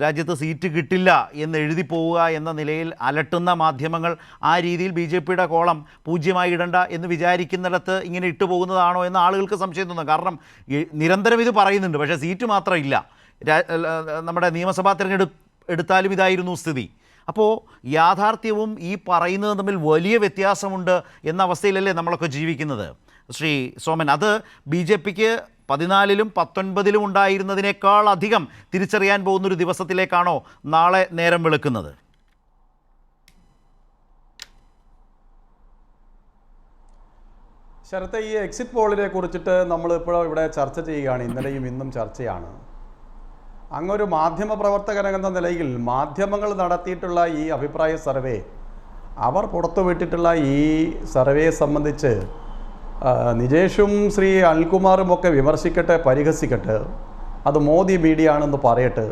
രാജ്യത്ത് സീറ്റ് കിട്ടില്ല എന്ന് എഴുതി പോവുക എന്ന നിലയിൽ അലട്ടുന്ന മാധ്യമങ്ങൾ ആ രീതിയിൽ BJP-യുടെ കോളം പൂജ്യമായി ഇടണ്ട എന്ന് വിചാരിക്കുന്നിടത്ത് ഇങ്ങനെ ഇട്ടു പോകുന്നതാണോ എന്ന് ആളുകൾക്ക് സംശയം തോന്നുന്നു. കാരണം നിരന്തരം ഇത് പറയുന്നുണ്ട്, പക്ഷേ സീറ്റ് മാത്രം ഇല്ല. നമ്മുടെ നിയമസഭാ എടുത്താലും ഇതായിരുന്നു സ്ഥിതി. അപ്പോൾ യാഥാർത്ഥ്യവും ഈ പറയുന്നത് തമ്മിൽ വലിയ വ്യത്യാസമുണ്ട് എന്ന അവസ്ഥയിലല്ലേ നമ്മളൊക്കെ ജീവിക്കുന്നത് ശ്രീ സോമൻ? അത് BJP-ക്ക് 14-ലും 19-ലും ഉണ്ടായിരുന്നതിനേക്കാൾ അധികം തിരിച്ചറിയാൻ പോകുന്നൊരു ദിവസത്തിലേക്കാണോ നാളെ നേരം വെളുക്കുന്നത്?
ശരത്തെ, ഈ എക്സിറ്റ് പോളിനെ കുറിച്ചിട്ട് നമ്മളിപ്പോഴും ഇവിടെ ചർച്ച ചെയ്യുകയാണ്. ഇന്നലെയും ഇന്നും ചർച്ചയാണ്. അങ്ങൊരു മാധ്യമ പ്രവർത്തകനെന്ന നിലയിൽ മാധ്യമങ്ങൾ നടത്തിയിട്ടുള്ള ഈ അഭിപ്രായ സർവേ, അവർ പുറത്തുവിട്ടിട്ടുള്ള ഈ സർവേയെ സംബന്ധിച്ച് നിജേഷും ശ്രീ അനിൽകുമാറും ഒക്കെ വിമർശിക്കട്ടെ, പരിഹസിക്കട്ടെ, അത് മോദി മീഡിയ ആണെന്ന് പറയട്ടെ.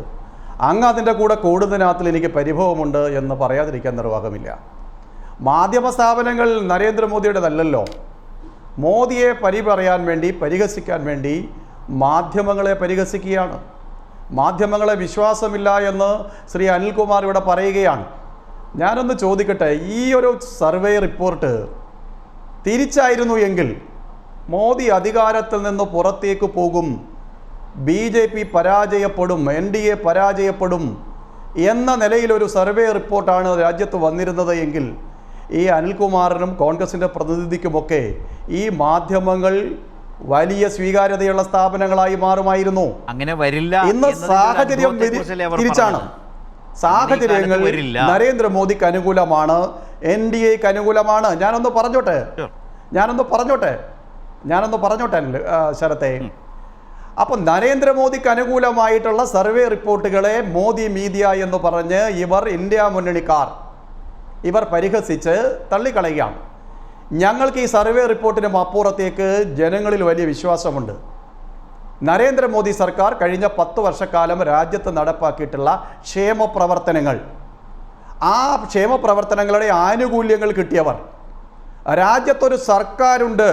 അങ്ങ് അതിൻ്റെ കൂടെ കൂടുന്നതിനകത്തിൽ എനിക്ക് പരിഭവമുണ്ട് എന്ന് പറയാതിരിക്കാൻ നിർവാഹമില്ല. മാധ്യമ സ്ഥാപനങ്ങൾ നരേന്ദ്രമോദിയുടേതല്ലല്ലോ. മോദിയെ പറയാൻ വേണ്ടി, പരിഹസിക്കാൻ വേണ്ടി മാധ്യമങ്ങളെ പരിഹസിക്കുകയാണ്. മാധ്യമങ്ങളെ വിശ്വാസമില്ല എന്ന് ശ്രീ അനിൽകുമാർ ഇവിടെ പറയുകയാണ്. ഞാനൊന്ന് ചോദിക്കട്ടെ, ഈ ഒരു സർവേ റിപ്പോർട്ട് തിരിച്ചായിരുന്നു എങ്കിൽ മോദി അധികാരത്തിൽ നിന്ന് പുറത്തേക്ക് പോകും, BJP പരാജയപ്പെടും, NDA പരാജയപ്പെടും എന്ന നിലയിലൊരു സർവേ റിപ്പോർട്ടാണ് രാജ്യത്ത് വന്നിരുന്നത് എങ്കിൽ ഈ അനിൽകുമാറിനും കോൺഗ്രസിൻ്റെ പ്രതിനിധിക്കുമൊക്കെ ഈ മാധ്യമങ്ങൾ വലിയ സ്വീകാര്യതയുള്ള സ്ഥാപനങ്ങളായി മാറുമായിരുന്നു.
അങ്ങനെ വരില്ല.
ഇന്ന് സാഹചര്യം തിരിച്ചാണ്. സാഹചര്യങ്ങൾ നരേന്ദ്രമോദിക്ക് അനുകൂലമാണ്, NDAക്ക് അനുകൂലമാണ്. ഞാനൊന്ന് പറഞ്ഞോട്ടെ ശരത്തെ. അപ്പം നരേന്ദ്രമോദിക്ക് അനുകൂലമായിട്ടുള്ള സർവേ റിപ്പോർട്ടുകളെ മോദി മീഡിയ എന്ന് പറഞ്ഞ് ഇന്ത്യ മുന്നണിക്കാർ ഇവർ പരിഹസിച്ച് തള്ളിക്കളയുകയാണ്. ഞങ്ങൾക്ക് ഈ സർവേ റിപ്പോർട്ടിനും അപ്പുറത്തേക്ക് ജനങ്ങളിൽ വലിയ വിശ്വാസമുണ്ട്. നരേന്ദ്രമോദി സർക്കാർ കഴിഞ്ഞ 10 വർഷക്കാലം രാജ്യത്ത് നടപ്പാക്കിയിട്ടുള്ള ക്ഷേമ പ്രവർത്തനങ്ങൾ, ആ ക്ഷേമ പ്രവർത്തനങ്ങളുടെ ആനുകൂല്യങ്ങൾ കിട്ടിയവർ, രാജ്യത്തൊരു സർക്കാരുണ്ട്,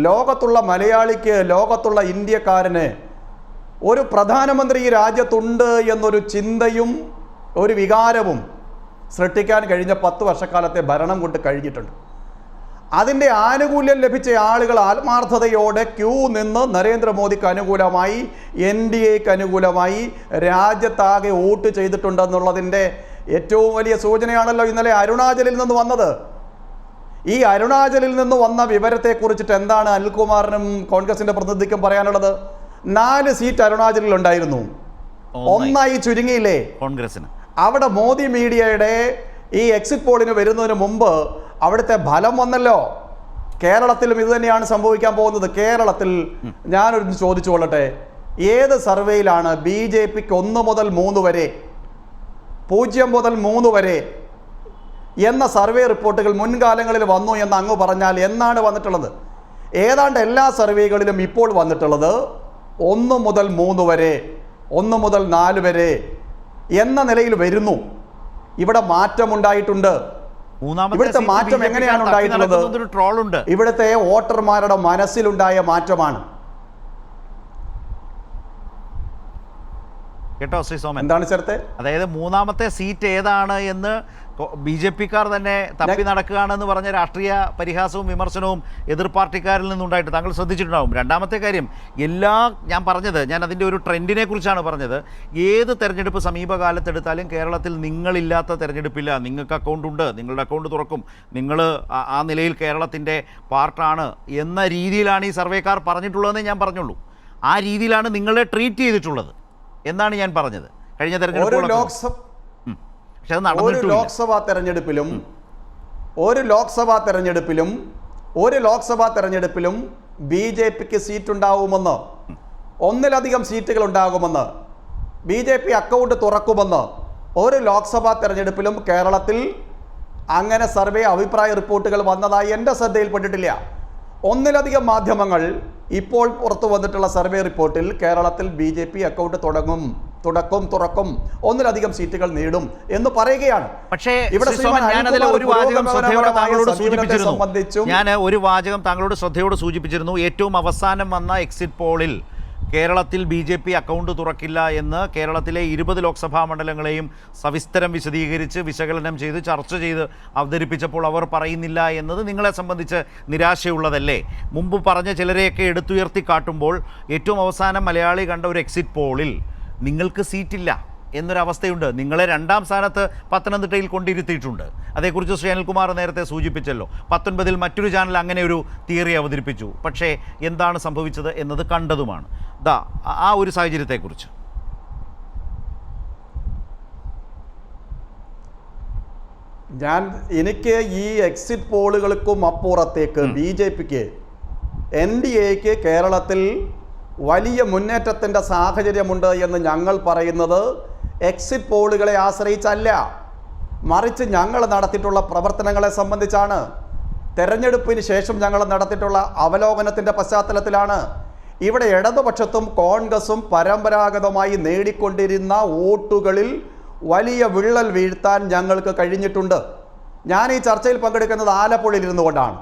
ലോകത്തുള്ള മലയാളിക്ക്, ലോകത്തുള്ള ഇന്ത്യക്കാരന് ഒരു പ്രധാനമന്ത്രി ഈ രാജ്യത്തുണ്ട് എന്നൊരു ചിന്തയും ഒരു വികാരവും സൃഷ്ടിക്കാൻ കഴിഞ്ഞ 10 വർഷക്കാലത്തെ ഭരണം കൊണ്ട് കഴിഞ്ഞിട്ടുണ്ട്. അതിൻ്റെ ആനുകൂല്യം ലഭിച്ച ആളുകൾ ആത്മാർത്ഥതയോടെ ക്യൂ നിന്ന് നരേന്ദ്രമോദിക്ക് അനുകൂലമായി, NDAക്ക് അനുകൂലമായി രാജ്യത്താകെ വോട്ട് ചെയ്തിട്ടുണ്ടെന്നുള്ളതിൻ്റെ ഏറ്റവും വലിയ സൂചനയാണല്ലോ ഇന്നലെ അരുണാചലിൽ നിന്ന് വന്നത്. ഈ അരുണാചലിൽ നിന്ന് വന്ന വിവരത്തെക്കുറിച്ചിട്ട് എന്താണ് അനിൽകുമാറിനും കോൺഗ്രസിൻ്റെ പ്രതിനിധിക്കും പറയാനുള്ളത്? 4 സീറ്റ് അരുണാചലിൽ ഉണ്ടായിരുന്നു, 1 ചുരുങ്ങിയില്ലേ കോൺഗ്രസിന്. അവിടെ മോദി മീഡിയയുടെ ഈ എക്സിറ്റ് പോളിന് വരുന്നതിന് മുമ്പ് അവിടുത്തെ ഫലം വന്നല്ലോ. കേരളത്തിലും ഇത് തന്നെയാണ് സംഭവിക്കാൻ പോകുന്നത്. കേരളത്തിൽ ഞാനൊരു ചോദിച്ചു കൊള്ളട്ടെ, ഏത് സർവേയിലാണ് BJPക്ക് 1 മുതൽ 3 വരെ, 0 മുതൽ 3 വരെ എന്ന സർവേ റിപ്പോർട്ടുകൾ മുൻകാലങ്ങളിൽ വന്നു എന്ന് അങ്ങ് പറഞ്ഞാൽ എന്നാണ് വന്നിട്ടുള്ളത്? ഏതാണ്ട് എല്ലാ സർവേകളിലും ഇപ്പോൾ വന്നിട്ടുള്ളത് 1 മുതൽ 3 വരെ, 1 മുതൽ 4 വരെ എന്ന നിലയിൽ വരുന്നു. ഇവിടെ മാറ്റമുണ്ടായിട്ടുണ്ട്. ഇവിടുത്തെ മാറ്റം എങ്ങനെയാണ് ഉണ്ടായിട്ടുള്ളത്? ഇവിടുത്തെ വോട്ടർമാരുടെ മനസ്സിലുണ്ടായ മാറ്റമാണ്.
കേട്ടോ ശ്രീ സോമൻ,
എന്താണ് ചേർത്തെ?
അതായത് 3ാമത്തെ സീറ്റ് ഏതാണ് എന്ന് BJP-ക്കാർ തന്നെ തപ്പി നടക്കുകയാണെന്ന് പറഞ്ഞ രാഷ്ട്രീയ പരിഹാസവും വിമർശനവും എതിർ പാർട്ടിക്കാരിൽ നിന്നുണ്ടായിട്ട് താങ്കൾ ശ്രദ്ധിച്ചിട്ടുണ്ടാവും. 2ാമത്തെ കാര്യം, ഞാൻ അതിൻ്റെ ഒരു ട്രെൻഡിനെ കുറിച്ചാണ് പറഞ്ഞത്. ഏത് തെരഞ്ഞെടുപ്പ് സമീപകാലത്തെടുത്താലും കേരളത്തിൽ നിങ്ങളില്ലാത്ത തെരഞ്ഞെടുപ്പില്ല. നിങ്ങൾക്ക് അക്കൗണ്ട് ഉണ്ട്, നിങ്ങളുടെ അക്കൗണ്ട് തുറക്കും, നിങ്ങൾ ആ നിലയിൽ കേരളത്തിൻ്റെ പാർട്ടാണ് എന്ന രീതിയിലാണ് ഈ സർവേക്കാർ പറഞ്ഞിട്ടുള്ളതെന്നേ ഞാൻ പറഞ്ഞുള്ളൂ. ആ രീതിയിലാണ് നിങ്ങളെ ട്രീറ്റ് ചെയ്തിട്ടുള്ളത് എന്നാണ് ഞാൻ പറഞ്ഞത്. കഴിഞ്ഞ തെരഞ്ഞെടുപ്പ്
ഒരു ലോക്സഭാ തെരഞ്ഞെടുപ്പിലും BJPക്ക് സീറ്റ് ഉണ്ടാവുമെന്ന്, 1-ലധികം സീറ്റുകൾ ഉണ്ടാകുമെന്ന്, BJP അക്കൗണ്ട് തുറക്കുമെന്ന് ഒരു ലോക്സഭാ തെരഞ്ഞെടുപ്പിലും കേരളത്തിൽ അങ്ങനെ സർവേ അഭിപ്രായ റിപ്പോർട്ടുകൾ വന്നതായി എൻ്റെ ശ്രദ്ധയിൽപ്പെട്ടിട്ടില്ല. 1-ലധികം മാധ്യമങ്ങൾ ഇപ്പോൾ പുറത്തു വന്നിട്ടുള്ള സർവേ റിപ്പോർട്ടിൽ കേരളത്തിൽ BJP അക്കൗണ്ട് തുറക്കും, 1-ലധികം സീറ്റുകൾ നേടും എന്ന് പറയുകയാണ്.
പക്ഷേ ഇവിടെ ഒരു വാചകം താങ്കളോട് ശ്രദ്ധയോട് സൂചിപ്പിച്ചിരുന്നു. ഏറ്റവും അവസാനം വന്ന എക്സിറ്റ് പോളിൽ കേരളത്തിൽ BJP അക്കൗണ്ട് തുറക്കില്ല എന്ന് കേരളത്തിലെ 20 ലോക്സഭാ മണ്ഡലങ്ങളെയും സവിസ്തരം വിശദീകരിച്ച് വിശകലനം ചെയ്ത് ചർച്ച ചെയ്ത് അവതരിപ്പിച്ചപ്പോൾ അവർ പറയുന്നില്ല എന്നത് നിങ്ങളെ സംബന്ധിച്ച് നിരാശയുള്ളതല്ലേ? മുമ്പ് പറഞ്ഞ ചിലരെയൊക്കെ എടുത്തുയർത്തി കാട്ടുമ്പോൾ ഏറ്റവും അവസാനം മലയാളി കണ്ട ഒരു എക്സിറ്റ് പോളിൽ നിങ്ങൾക്ക് സീറ്റില്ല എന്നൊരവസ്ഥയുണ്ട്. നിങ്ങളെ 2ാം സ്ഥാനത്ത് പത്തനംതിട്ടയിൽ കൊണ്ടിരുത്തിയിട്ടുണ്ട്. അതേക്കുറിച്ച് ശ്രീ അനിൽകുമാർ നേരത്തെ സൂചിപ്പിച്ചല്ലോ. 19-ൽ മറ്റൊരു ചാനൽ അങ്ങനെ ഒരു തിയറി അവതരിപ്പിച്ചു. പക്ഷേ എന്താണ് സംഭവിച്ചത് എന്നത് കണ്ടതുമാണ്. ആ ഒരു സാഹചര്യത്തെക്കുറിച്ച്
എനിക്ക് ഈ എക്സിറ്റ് പോളുകൾക്കും അപ്പുറത്തേക്ക് BJPക്ക് NDAക്ക് കേരളത്തിൽ വലിയ മുന്നേറ്റത്തിൻ്റെ സാഹചര്യമുണ്ട് എന്ന് ഞങ്ങൾ പറയുന്നത് എക്സിറ്റ് പോളുകളെ ആശ്രയിച്ചല്ല, മറിച്ച് ഞങ്ങൾ നടത്തിയിട്ടുള്ള പ്രവർത്തനങ്ങളെ സംബന്ധിച്ചാണ്. തെരഞ്ഞെടുപ്പിന് ശേഷം ഞങ്ങൾ നടത്തിയിട്ടുള്ള അവലോകനത്തിൻ്റെ പശ്ചാത്തലത്തിലാണ്. ഇവിടെ ഇടതുപക്ഷത്തും കോൺഗ്രസും പരമ്പരാഗതമായി നേടിക്കൊണ്ടിരുന്ന വോട്ടുകളിൽ വലിയ വിള്ളൽ വീഴ്ത്താൻ ഞങ്ങൾക്ക് കഴിഞ്ഞിട്ടുണ്ട്. ഞാൻ ഈ ചർച്ചയിൽ പങ്കെടുക്കുന്നത് ആലപ്പുഴയിൽ ഇരുന്നു കൊണ്ടാണ്.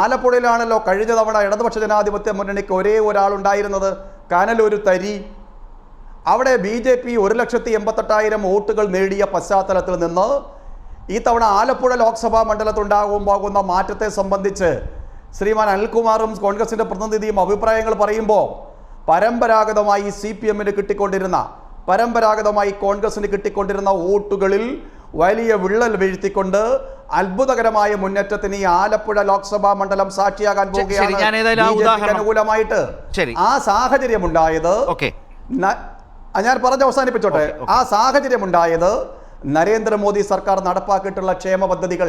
ആലപ്പുഴയിലാണല്ലോ കഴിഞ്ഞ തവണ ഇടതുപക്ഷ ജനാധിപത്യ മുന്നണിക്ക് ഒരേ ഒരാളുണ്ടായിരുന്നത്, കനലൊരു തരി. അവിടെ BJP 1,88,000 വോട്ടുകൾ നേടിയ പശ്ചാത്തലത്തിൽ നിന്ന് ഈ തവണ ആലപ്പുഴ ലോക്സഭാ മണ്ഡലത്തുണ്ടാകുന്ന മാറ്റത്തെ സംബന്ധിച്ച് ശ്രീമാൻ അനിൽകുമാറും കോൺഗ്രസിൻ്റെ പ്രതിനിധിയും അഭിപ്രായങ്ങൾ പറയുമ്പോൾ പരമ്പരാഗതമായി CPMന് കിട്ടിക്കൊണ്ടിരുന്ന, പരമ്പരാഗതമായി കോൺഗ്രസിന് കിട്ടിക്കൊണ്ടിരുന്ന വോട്ടുകളിൽ വലിയ വിള്ളൽ വീഴ്ത്തിക്കൊണ്ട് അത്ഭുതകരമായ മുന്നേറ്റത്തിന് ഈ ആലപ്പുഴ ലോക്സഭാ മണ്ഡലം സാക്ഷിയാകാൻ പോവുകയാണ് അനുകൂലമായിട്ട്. ആ സാഹചര്യം ഉണ്ടായത്, ഞാൻ പറഞ്ഞ് അവസാനിപ്പിച്ചോട്ടെ, ആ സാഹചര്യം ഉണ്ടായത് നരേന്ദ്രമോദി സർക്കാർ നടപ്പാക്കിയിട്ടുള്ള ക്ഷേമ പദ്ധതികൾ,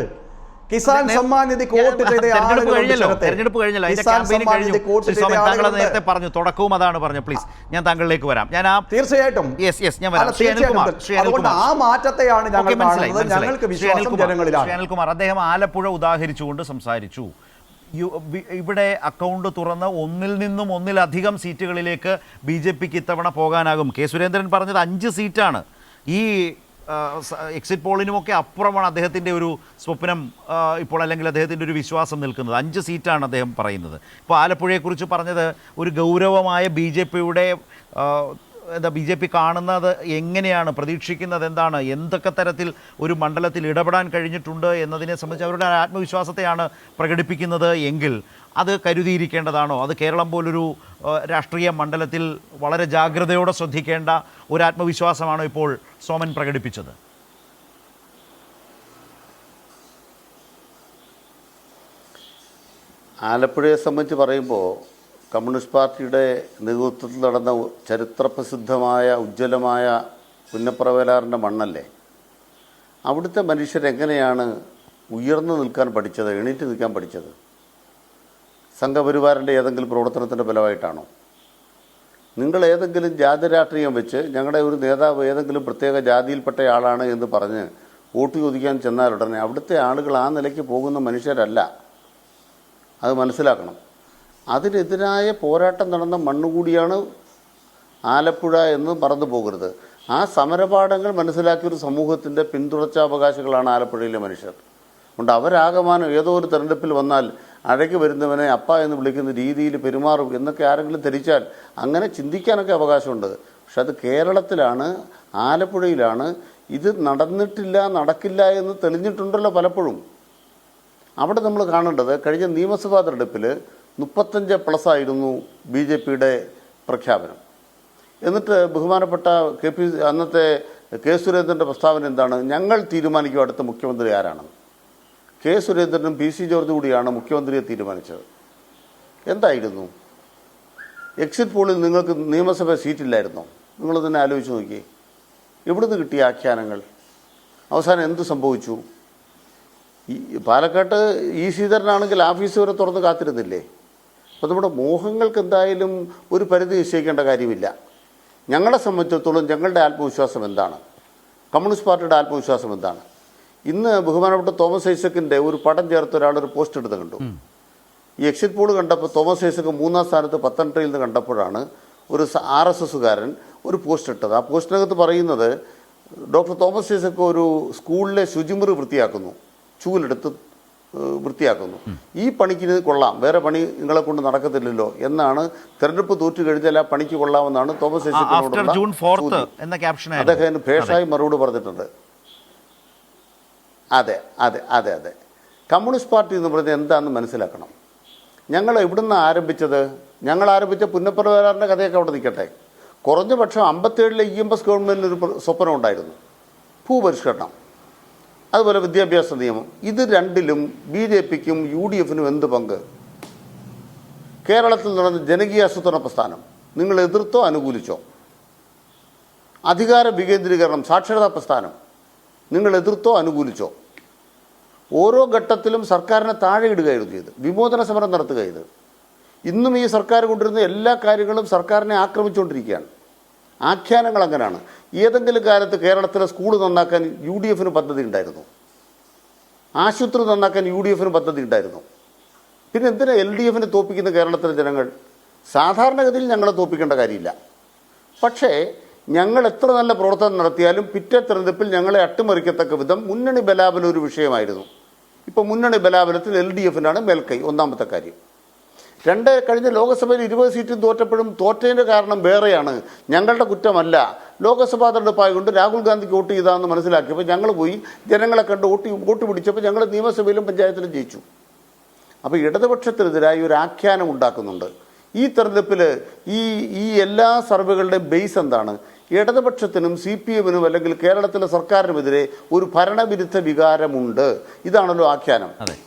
കിസാൻ സമ്മാൻ നിധി കോട്ട് ചെയ്ത
നേരത്തെ പറഞ്ഞു, തുടക്കവും അതാണ് പറഞ്ഞു. പ്ലീസ്, ഞാൻ താങ്കളിലേക്ക് വരാം. ഞാൻ
തീർച്ചയായിട്ടും ആ മാറ്റത്തെയാണ് ഞങ്ങൾക്ക് വിശ്വാസം ജനങ്ങളിലാണ്.
അനിൽകുമാർ അദ്ദേഹം ആലപ്പുഴ ഉദാഹരിച്ചുകൊണ്ട് സംസാരിച്ചു. ഇവിടെ അക്കൗണ്ട് തുറന്ന് ഒന്നിലധികം സീറ്റുകളിലേക്ക് BJPക്ക് ഇത്തവണ പോകാനാകും. കെ സുരേന്ദ്രൻ പറഞ്ഞത് 5 സീറ്റാണ്. ഈ എക്സിറ്റ് പോളിനുമൊക്കെ അപ്പുറമാണ് അദ്ദേഹത്തിൻ്റെ ഒരു സ്വപ്നം ഇപ്പോൾ, അല്ലെങ്കിൽ അദ്ദേഹത്തിൻ്റെ ഒരു വിശ്വാസം നിൽക്കുന്നത്. 5 സീറ്റാണ് അദ്ദേഹം പറയുന്നത്. ഇപ്പോൾ ആലപ്പുഴയെക്കുറിച്ച് പറഞ്ഞത് ഒരു ഗൗരവമായ BJPയുടെ BJP കാണുന്നത് എങ്ങനെയാണ്, പ്രതീക്ഷിക്കുന്നത് എന്താണ്, എന്തൊക്കെ തരത്തിൽ ഒരു മണ്ഡലത്തിൽ ഇടപെടാൻ കഴിഞ്ഞിട്ടുണ്ട് എന്നതിനെ സംബന്ധിച്ച് അവരുടെ ആത്മവിശ്വാസത്തെയാണ് പ്രകടിപ്പിക്കുന്നത് എങ്കിൽ അത് കരുതിയിരിക്കേണ്ടതാണോ? അത് കേരളം പോലൊരു രാഷ്ട്രീയ മണ്ഡലത്തിൽ വളരെ ജാഗ്രതയോടെ ശ്രദ്ധിക്കേണ്ട ഒരു ആത്മവിശ്വാസമാണോ ഇപ്പോൾ സോമൻ പ്രകടിപ്പിച്ചത്?
ആലപ്പുഴയെ സംബന്ധിച്ച് പറയുമ്പോൾ കമ്മ്യൂണിസ്റ്റ് പാർട്ടിയുടെ നേതൃത്വത്തിൽ നടന്ന ചരിത്രപ്രസിദ്ധമായ ഉജ്ജ്വലമായ പുന്നപ്രവേലാറിൻ്റെ മണ്ണല്ലേ. അവിടുത്തെ മനുഷ്യരെങ്ങനെയാണ് ഉയർന്നു നിൽക്കാൻ പഠിച്ചത്, എണീറ്റ് നിൽക്കാൻ പഠിച്ചത്? സംഘപരിവാറിൻ്റെ ഏതെങ്കിലും പ്രവർത്തനത്തിൻ്റെ ഫലമായിട്ടാണോ? നിങ്ങൾ ഏതെങ്കിലും ജാതി രാഷ്ട്രീയം വെച്ച് ഞങ്ങളുടെ ഒരു നേതാവ് ഏതെങ്കിലും പ്രത്യേക ജാതിയിൽപ്പെട്ട ആളാണ് എന്ന് പറഞ്ഞ് വോട്ട് ചോദിക്കാൻ ചെന്നാലുടനെ അവിടുത്തെ ആളുകൾ ആ നിലയ്ക്ക് പോകുന്ന മനുഷ്യരല്ല. അത് മനസ്സിലാക്കണം. അതിനെതിരായ പോരാട്ടം നടന്ന മണ്ണുകൂടിയാണ് ആലപ്പുഴ എന്ന് മറന്നു പോകരുത്. ആ സമരപാഠങ്ങൾ മനസ്സിലാക്കിയൊരു സമൂഹത്തിൻ്റെ പിന്തുടർച്ചാവകാശികളാണ് ആലപ്പുഴയിലെ മനുഷ്യർ. അതുകൊണ്ട് അവരാകമാനം ഏതോ ഒരു തെരഞ്ഞെടുപ്പിൽ വന്നാൽ അഴകി വരുന്നവനെ അപ്പ എന്ന് വിളിക്കുന്ന രീതിയിൽ പെരുമാറും എന്നൊക്കെ ആരെങ്കിലും ധരിച്ചാൽ അങ്ങനെ ചിന്തിക്കാനൊക്കെ അവകാശമുണ്ട്. പക്ഷെ അത് കേരളത്തിലാണ്, ആലപ്പുഴയിലാണ്. ഇത് നടന്നിട്ടില്ല, നടക്കില്ല എന്ന് തെളിഞ്ഞിട്ടുണ്ടല്ലോ പലപ്പോഴും. അവിടെ നമ്മൾ കാണേണ്ടത് കഴിഞ്ഞ നിയമസഭാ തെരഞ്ഞെടുപ്പിൽ 35+ ആയിരുന്നു BJPയുടെ പ്രഖ്യാപനം. എന്നിട്ട് ബഹുമാനപ്പെട്ട അന്നത്തെ കെ സുരേന്ദ്രൻ്റെ പ്രസ്താവന എന്താണ്? ഞങ്ങൾ തീരുമാനിക്കും അടുത്ത മുഖ്യമന്ത്രി ആരാണെന്ന്. കെ സുരേന്ദ്രനും PC ജോർജ് കൂടിയാണ് മുഖ്യമന്ത്രിയെ തീരുമാനിച്ചത്. എന്തായിരുന്നു? എക്സിറ്റ് പോളിൽ നിങ്ങൾക്ക് നിയമസഭ സീറ്റില്ലായിരുന്നോ? നിങ്ങൾ തന്നെ ആലോചിച്ച് നോക്കി. എവിടുന്ന് കിട്ടിയ ആഖ്യാനങ്ങൾ? അവസാനം എന്ത് സംഭവിച്ചു? പാലക്കാട്ട് ശ്രീധരനാണെങ്കിൽ ആഫീസ് വരെ തുറന്ന് കാത്തിരുന്നില്ലേ? അപ്പോൾ നമ്മുടെ മോഹങ്ങൾക്ക് എന്തായാലും ഒരു പരിധി നിശ്ചയിക്കേണ്ട കാര്യമില്ല. ഞങ്ങളെ സംബന്ധിച്ചിടത്തോളം ഞങ്ങളുടെ ആത്മവിശ്വാസം എന്താണ്, കമ്മ്യൂണിസ്റ്റ് പാർട്ടിയുടെ ആത്മവിശ്വാസം എന്താണ്? ഇന്ന് ബഹുമാനപ്പെട്ട തോമസ് ഐസക്കിൻ്റെ ഒരു പടം ചേർത്ത് ഒരാളൊരു പോസ്റ്റ് എടുത്ത് കണ്ടു. ഈ എക്സിറ്റ് പോൾ കണ്ടപ്പോൾ തോമസ് ഐസക്ക് 3-ാം സ്ഥാനത്ത് പത്തനംതിട്ടയിൽ നിന്ന് കണ്ടപ്പോഴാണ് ഒരു RSSകാരൻ ഒരു പോസ്റ്റ് ഇട്ടത്. ആ പോസ്റ്റിനകത്ത് പറയുന്നത് ഡോക്ടർ തോമസ് ഐസക്ക് ഒരു സ്കൂളിലെ ശുചിമുറി വൃത്തിയാക്കുന്നു, ചൂലെടുത്ത് വൃത്തിയാക്കുന്നു. ഈ പണിക്ക് ഇത് കൊള്ളാം, വേറെ പണി നിങ്ങളെ കൊണ്ട് നടക്കത്തില്ലല്ലോ എന്നാണ് തെരഞ്ഞെടുപ്പ് തോറ്റു കഴിഞ്ഞാൽ ആ പണിക്ക് കൊള്ളാമെന്നാണ് തോമസ് ഐസക്കിനോടുള്ള
ജൂൺ 4 എന്ന ക്യാപ്ഷൻ
അദ്ദേഹം ഭേഷായി മറുപടി പറഞ്ഞിട്ടുണ്ട്. അതെ അതെ അതെ അതെ കമ്മ്യൂണിസ്റ്റ് പാർട്ടി എന്ന് പറയുന്നത് എന്താണെന്ന് മനസ്സിലാക്കണം. ഞങ്ങൾ എവിടുന്ന് ആരംഭിച്ചത്? ഞങ്ങൾ ആരംഭിച്ച പുന്നപ്രകാരൻ്റെ കഥയൊക്കെ അവിടെ നിൽക്കട്ടെ. കുറഞ്ഞ പക്ഷം 57-ലെ EMS ഗവൺമെൻറ്റിന് ഒരു സ്വപ്നം ഉണ്ടായിരുന്നു, ഭൂപരിഷ്കരണം, അതുപോലെ വിദ്യാഭ്യാസ നിയമം. ഇത് രണ്ടിലും BJPക്കും UDFനും എന്ത് പങ്ക്? കേരളത്തിൽ നടന്ന ജനകീയാസൂത്രണ പ്രസ്ഥാനം നിങ്ങൾ എതിർത്തോ അനുകൂലിച്ചോ? അധികാര വികേന്ദ്രീകരണം, സാക്ഷരതാ പ്രസ്ഥാനം നിങ്ങൾ എതിർത്തോ അനുകൂലിച്ചോ? ഓരോ ഘട്ടത്തിലും സർക്കാരിനെ താഴെ ഇടുകയായിരുന്നു ചെയ്ത്, വിമോചന സമരം നടത്തുക ചെയ്ത്. ഇന്നും ഈ സർക്കാർ കൊണ്ടിരുന്ന എല്ലാ കാര്യങ്ങളും സർക്കാരിനെ ആക്രമിച്ചുകൊണ്ടിരിക്കുകയാണ്. ആഖ്യാനങ്ങൾ അങ്ങനെയാണ്. ഏതെങ്കിലും കാലത്ത് കേരളത്തിലെ സ്കൂൾ നന്നാക്കാൻ UDFന് പദ്ധതി ഉണ്ടായിരുന്നു, ആശുപത്രി നന്നാക്കാൻ UDFന് പദ്ധതി ഉണ്ടായിരുന്നു. പിന്നെ എന്തിനാ LDFനെ തോൽപ്പിക്കുന്ന കേരളത്തിലെ ജനങ്ങൾ? സാധാരണഗതിയിൽ ഞങ്ങളെ തോൽപ്പിക്കേണ്ട കാര്യമില്ല. പക്ഷേ ഞങ്ങൾ എത്ര നല്ല പ്രവർത്തനം നടത്തിയാലും പിറ്റേ തെരഞ്ഞെടുപ്പിൽ ഞങ്ങളെ അട്ടിമറിക്കത്തക്ക വിധം മുന്നണി ബലാബലം ഒരു വിഷയമായിരുന്നു. ഇപ്പോൾ മുന്നണി ബലാബലത്തിൽ LDFനാണ് മേൽക്കൈ, ഒന്നാമത്തെ കാര്യം. കഴിഞ്ഞ ലോക്സഭയിൽ 20 സീറ്റും തോറ്റപ്പോഴും തോറ്റതിൻ്റെ കാരണം വേറെയാണ്, ഞങ്ങളുടെ കുറ്റമല്ല. ലോക്സഭാ തെരഞ്ഞെടുപ്പായതുകൊണ്ട് രാഹുൽ ഗാന്ധിക്ക് വോട്ട് ചെയ്താണെന്ന് മനസ്സിലാക്കിയപ്പോൾ ഞങ്ങൾ പോയി ജനങ്ങളെ കണ്ട് വോട്ട് പിടിച്ചപ്പോൾ ഞങ്ങൾ നിയമസഭയിലും പഞ്ചായത്തിലും ജയിച്ചു. അപ്പോൾ ഇടതുപക്ഷത്തിനെതിരായി ഒരു ആഖ്യാനം ഉണ്ടാക്കുന്നുണ്ട്. ഈ തെരഞ്ഞെടുപ്പിൽ ഈ എല്ലാ സർവേകളുടെയും ബേസ് എന്താണ്? ഇടതുപക്ഷത്തിനും CPMനും അല്ലെങ്കിൽ കേരളത്തിലെ സർക്കാരിനുമെതിരെ ഒരു ഭരണവിരുദ്ധ വികാരമുണ്ട്. ഇതാണല്ലോ ആഖ്യാനം.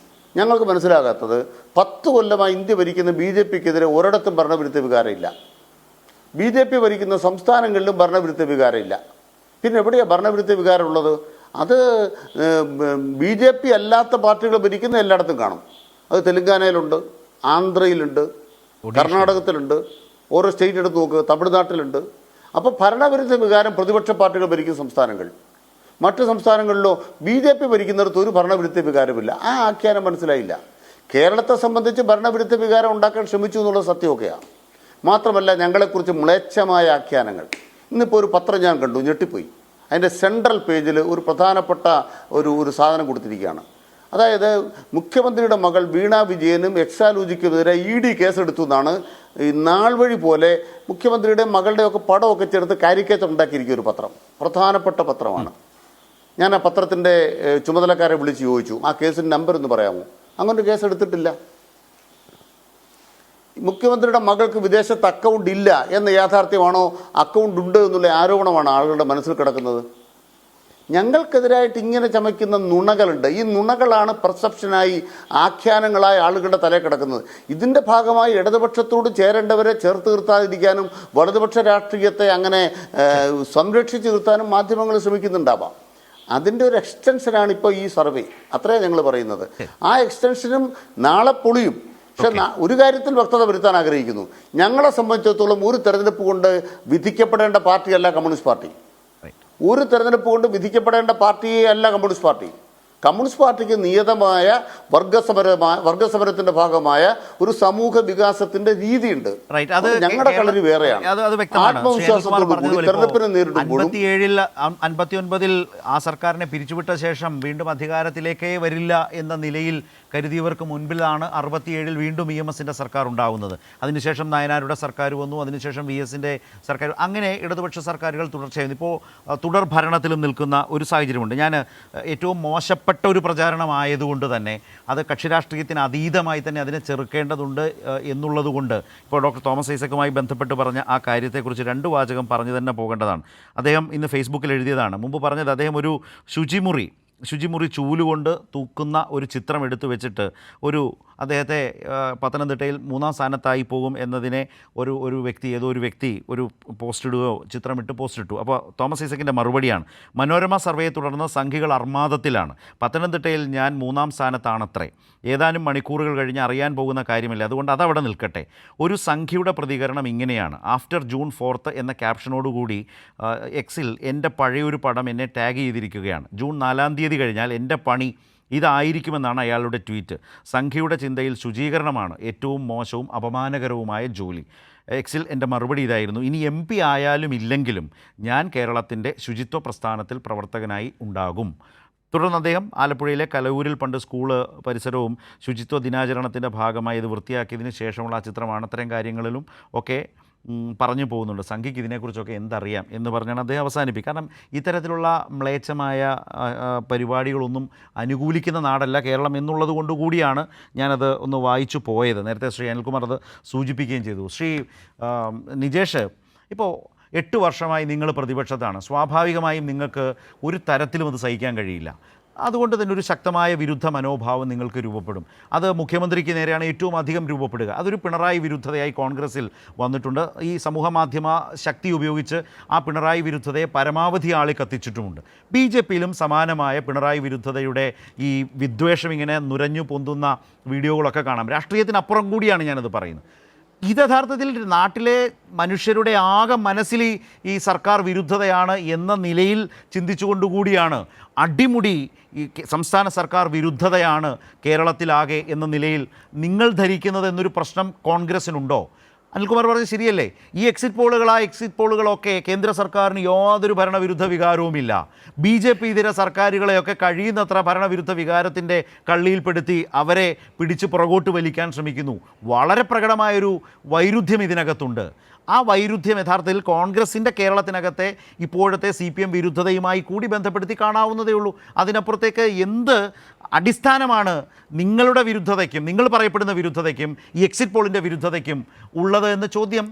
ഞങ്ങൾക്ക് മനസ്സിലാകാത്തത് 10 കൊല്ലമായി ഇന്ത്യ ഭരിക്കുന്ന BJPക്കെതിരെ ഒരിടത്തും ഭരണവിരുദ്ധ വികാരമില്ല. BJP ഭരിക്കുന്ന സംസ്ഥാനങ്ങളിലും ഭരണവിരുദ്ധ വികാരമില്ല. പിന്നെ എവിടെയാണ് ഭരണവിരുദ്ധ വികാരമുള്ളത്? അത് BJP അല്ലാത്ത പാർട്ടികൾ ഭരിക്കുന്ന എല്ലായിടത്തും കാണും. അത് തെലങ്കാനയിലുണ്ട്, ആന്ധ്രയിലുണ്ട്, കർണാടകത്തിലുണ്ട്, ഓരോ സ്റ്റേറ്റ് എടുത്ത് നോക്കുക, തമിഴ്നാട്ടിലുണ്ട്. അപ്പോൾ ഭരണവിരുദ്ധ വികാരം പ്രതിപക്ഷ പാർട്ടികൾ ഭരിക്കുന്ന സംസ്ഥാനങ്ങൾ. മറ്റ് സംസ്ഥാനങ്ങളിലോ BJP ഭരിക്കുന്നിടത്ത് ഒരു ഭരണവിരുദ്ധ വികാരമില്ല. ആ ആഖ്യാനം മനസ്സിലായില്ല. കേരളത്തെ സംബന്ധിച്ച് ഭരണവിരുദ്ധ വികാരം ഉണ്ടാക്കാൻ ശ്രമിച്ചു എന്നുള്ളത് സത്യമൊക്കെയാണ്. മാത്രമല്ല ഞങ്ങളെക്കുറിച്ച് മ്ലേച്ഛമായ ആഖ്യാനങ്ങൾ. ഇന്നിപ്പോൾ ഒരു പത്രം ഞാൻ കണ്ടു, ഞെട്ടിപ്പോയി. അതിൻ്റെ സെൻട്രൽ പേജിൽ ഒരു പ്രധാനപ്പെട്ട ഒരു സാധനം കൊടുത്തിരിക്കുകയാണ്. അതായത് മുഖ്യമന്ത്രിയുടെ മകൾ വീണ വിജയനും എക്സാലോജിക്കുമെതിരെ ED കേസെടുത്തു എന്നാണ് ഈ നാൾ വഴി പോലെ മുഖ്യമന്ത്രിയുടെ മകളുടെയൊക്കെ പടമൊക്കെ ചേർത്ത് കാരിക്കേച്ചർ ഉണ്ടാക്കിയിരിക്കുക ഒരു പത്രം. പ്രധാനപ്പെട്ട പത്രമാണ്. ഞാൻ ആ പത്രത്തിൻ്റെ ചുമതലക്കാരെ വിളിച്ച് ചോദിച്ചു, ആ കേസിൻ്റെ നമ്പർ ഒന്ന് പറയാമോ? അങ്ങനെ കേസ് എടുത്തിട്ടില്ല. മുഖ്യമന്ത്രിയുടെ മകൾക്ക് വിദേശത്ത് അക്കൗണ്ട് ഇല്ല എന്ന യാഥാർത്ഥ്യമാണോ, അക്കൗണ്ട് ഉണ്ട് എന്നുള്ള ആരോപണമാണ് ആളുകളുടെ മനസ്സിൽ കിടക്കുന്നത്? ഞങ്ങൾക്കെതിരായിട്ട് ഇങ്ങനെ ചമയ്ക്കുന്ന നുണകളുണ്ട്. ഈ നുണകളാണ് പെർസെപ്ഷനായി, ആഖ്യാനങ്ങളായി ആളുകളുടെ തലയിൽ കിടക്കുന്നത്. ഇതിൻ്റെ ഭാഗമായി ഇടതുപക്ഷത്തോട് ചേരേണ്ടവരെ ചേർത്ത് നിർത്താതിരിക്കാനും വലതുപക്ഷ രാഷ്ട്രീയത്തെ അങ്ങനെ സംരക്ഷിച്ച് നിർത്താനും മാധ്യമങ്ങൾ ശ്രമിക്കുന്നുണ്ടാവാം. അതിൻ്റെ ഒരു എക്സ്റ്റൻഷനാണ് ഇപ്പോൾ ഈ സർവേ. അത്രയാണ് ഞങ്ങൾ പറയുന്നത്. ആ എക്സ്റ്റൻഷനും നാളെ പൊളിയും. പക്ഷെ ഒരു കാര്യത്തിൽ വ്യക്തത വരുത്താൻ ആഗ്രഹിക്കുന്നു. ഞങ്ങളെ സംബന്ധിച്ചിടത്തോളം ഒരു തെരഞ്ഞെടുപ്പ് കൊണ്ട് വിധിക്കപ്പെടേണ്ട പാർട്ടിയല്ല കമ്മ്യൂണിസ്റ്റ് പാർട്ടി. ഒരു തെരഞ്ഞെടുപ്പ് കൊണ്ട് വിധിക്കപ്പെടേണ്ട പാർട്ടിയെ അല്ല കമ്മ്യൂണിസ്റ്റ് പാർട്ടി. കമ്മ്യൂണിസ്റ്റ് പാർട്ടിക്ക് നിയതമായ വർഗസമരത്തിന്റെ ഭാഗമായ ഒരു സമൂഹ വികാസത്തിന്റെ രീതിയുണ്ട്. ഞങ്ങളുടെ കളരി വേറെയാണ്. ആത്മവിശ്വാസത്തോടുകൂടി തെരഞ്ഞെടുപ്പിനെ നേരിടുമ്പോഴും
59 ആ സർക്കാരിനെ പിരിച്ചുവിട്ട ശേഷം വീണ്ടും അധികാരത്തിലേക്കേ വരില്ല എന്ന നിലയിൽ കരുതിയവർക്ക് മുൻപിലാണ് 67 വീണ്ടും EMSന്റെ സർക്കാർ ഉണ്ടാകുന്നത്. അതിനുശേഷം നയനാരുടെ സർക്കാർ വന്നു, അതിനുശേഷം VSന്റെ സർക്കാർ, അങ്ങനെ ഇടതുപക്ഷ സർക്കാരുകൾ തുടർച്ചയായിരുന്നു. ഇപ്പോൾ തുടർ ഭരണത്തിലും നിൽക്കുന്ന ഒരു സാഹചര്യമുണ്ട്. ഞാൻ ഏറ്റവും മോശപ്പെട്ട ഒരു പ്രചാരണമായതുകൊണ്ട് തന്നെ അത് കക്ഷി രാഷ്ട്രീയത്തിന് അതീതമായി തന്നെ അതിനെ ചെറുക്കേണ്ടതുണ്ട് എന്നുള്ളതുകൊണ്ട് ഇപ്പോൾ ഡോക്ടർ തോമസ് ഐസക്കുമായി ബന്ധപ്പെട്ട് പറഞ്ഞ ആ കാര്യത്തെക്കുറിച്ച് 2 വാചകം പറഞ്ഞു തന്നെ പോകേണ്ടതാണ്. അദ്ദേഹം ഇന്ന് ഫേസ്ബുക്കിൽ എഴുതിയതാണ്. മുമ്പ് പറഞ്ഞത് അദ്ദേഹം ഒരു ശുചിമുറി ചൂലുകൊണ്ട് തൂക്കുന്ന ഒരു ചിത്രം എടുത്തു വെച്ചിട്ട് അദ്ദേഹത്തെ പത്തനംതിട്ടയിൽ 3-ാം സ്ഥാനത്തായി പോകും എന്നതിനെ ഒരു വ്യക്തി ഒരു പോസ്റ്റ് ഇടുകയോ ചിത്രമിട്ട് പോസ്റ്റ് ഇട്ടു. അപ്പോൾ തോമസ് ഐസക്കിൻ്റെ മറുപടിയാണ്, മനോരമ സർവേയെ തുടർന്ന് സംഘികൾ അർമാദത്തിലാണ്. പത്തനംതിട്ടയിൽ ഞാൻ 3-ാം സ്ഥാനത്താണത്രേ. ഏതാനും മണിക്കൂറുകൾ കഴിഞ്ഞ് അറിയാൻ പോകുന്ന കാര്യമില്ല, അതുകൊണ്ട് അതവിടെ നിൽക്കട്ടെ. ഒരു സംഖ്യയുടെ പ്രതികരണം ഇങ്ങനെയാണ്: ആഫ്റ്റർ ജൂൺ 4 എന്ന ക്യാപ്ഷനോടുകൂടി എക്സിൽ എൻ്റെ പഴയൊരു പടം എന്നെ ടാഗ് ചെയ്തിരിക്കുകയാണ്. ജൂൺ 4-ാം തീയതി കഴിഞ്ഞാൽ എൻ്റെ പണി ഇതായിരിക്കുമെന്നാണ് അയാളുടെ ട്വീറ്റ്. സംഖ്യയുടെ ചിന്തയിൽ ശുചീകരണമാണ് ഏറ്റവും മോശവും അപമാനകരവുമായ ജോലി. എക്സിൽ എൻ്റെ മറുപടി ഇതായിരുന്നു: ഇനി MP ആയാലും ഇല്ലെങ്കിലും ഞാൻ കേരളത്തിൻ്റെ ശുചിത്വ പ്രസ്ഥാനത്തിൽ പ്രവർത്തകനായി ഉണ്ടാകും. തുടർന്ന് അദ്ദേഹം ആലപ്പുഴയിലെ കലൂരിൽ പണ്ട് സ്കൂള് പരിസരവും ശുചിത്വ ദിനാചരണത്തിൻ്റെ ഭാഗമായി ഇത് വൃത്തിയാക്കിയതിന് ശേഷമുള്ള ആ ചിത്രമാണ്. അത്തരം കാര്യങ്ങളിലും ഒക്കെ പറഞ്ഞു പോകുന്നുണ്ട്. സംഘിക്ക് ഇതിനെക്കുറിച്ചൊക്കെ എന്തറിയാം എന്ന് പറഞ്ഞാണ് അദ്ദേഹം അവസാനിപ്പിക്കും. കാരണം ഇത്തരത്തിലുള്ള മ്ലേച്ഛമായ പരിപാടികളൊന്നും അനുകൂലിക്കുന്ന നാടല്ല കേരളം എന്നുള്ളത് കൊണ്ട് കൂടിയാണ് ഞാനത് ഒന്ന് വായിച്ചു പോയത്. നേരത്തെ ശ്രീ അനിൽകുമാർ അത് സൂചിപ്പിക്കുകയും ചെയ്തു. ശ്രീ നിജേഷ്, ഇപ്പോൾ 8 വർഷമായി നിങ്ങൾ പ്രതിപക്ഷത്താണ്. സ്വാഭാവികമായും നിങ്ങൾക്ക് ഒരു തരത്തിലും അത് സഹിക്കാൻ കഴിയില്ല. അതുകൊണ്ട് തന്നെ ഒരു ശക്തമായ വിരുദ്ധ മനോഭാവം നിങ്ങൾക്ക് രൂപപ്പെടും. അത് മുഖ്യമന്ത്രിക്ക് നേരെയാണ് ഏറ്റവും അധികം രൂപപ്പെടുക. അതൊരു പിണറായി വിരുദ്ധതയായി കോൺഗ്രസിൽ വന്നിട്ടുണ്ട്. ഈ സമൂഹ മാധ്യമ ശക്തി ഉപയോഗിച്ച് ആ പിണറായി വിരുദ്ധതയെ പരമാവധി ആളി കത്തിച്ചിട്ടുമുണ്ട്. BJPയിലും സമാനമായ പിണറായി വിരുദ്ധതയുടെ ഈ വിദ്വേഷം ഇങ്ങനെ നുരഞ്ഞു പൊന്തുന്ന വീഡിയോകളൊക്കെ കാണാം. രാഷ്ട്രീയത്തിനപ്പുറം കൂടിയാണ് ഞാനത് പറയുന്നത്. ഇത് യഥാർത്ഥത്തിൽ നാട്ടിലെ മനുഷ്യരുടെ ആകെ മനസ്സിൽ ഈ സർക്കാർ വിരുദ്ധതയാണ് എന്ന നിലയിൽ ചിന്തിച്ചുകൊണ്ടുകൂടിയാണ് അടിമുടി ഈ സംസ്ഥാന സർക്കാർ വിരുദ്ധതയാണ് കേരളത്തിലാകെ എന്ന നിലയിൽ നിങ്ങൾ ധരിക്കുന്നത് എന്നൊരു പ്രശ്നം കോൺഗ്രസിനുണ്ടോ? അനിൽകുമാർ പറഞ്ഞത് ശരിയല്ലേ? ഈ എക്സിറ്റ് പോളുകളൊക്കെ കേന്ദ്ര സർക്കാരിന് യാതൊരു ഭരണവിരുദ്ധ വികാരവുമില്ല. BJP ഇതര സർക്കാരുകളെയൊക്കെ കഴിയുന്നത്ര ഭരണവിരുദ്ധ വികാരത്തിൻ്റെ കള്ളിയിൽപ്പെടുത്തി അവരെ പിടിച്ച് പുറകോട്ട് വലിക്കാൻ ശ്രമിക്കുന്നു. വളരെ പ്രകടമായൊരു വൈരുദ്ധ്യം ഇതിനകത്തുണ്ട്. ആ വൈരുദ്ധ്യം യഥാർത്ഥത്തിൽ കോൺഗ്രസിൻ്റെ കേരളത്തിനകത്തെ ഇപ്പോഴത്തെ CPM വിരുദ്ധതയുമായി കൂടി ബന്ധപ്പെടുത്തി കാണാവുന്നതേ ഉള്ളൂ. അതിനപ്പുറത്തേക്ക് എന്ത് അടിസ്ഥാനമാണ് നിങ്ങളുടെ വിരുദ്ധതയ്ക്കും നിങ്ങൾ പറയപ്പെടുന്ന വിരുദ്ധതയ്ക്കും ഈ എക്സിറ്റ് പോളിൻ്റെ വിരുദ്ധതയ്ക്കും ഉള്ളത് എന്ന ചോദ്യം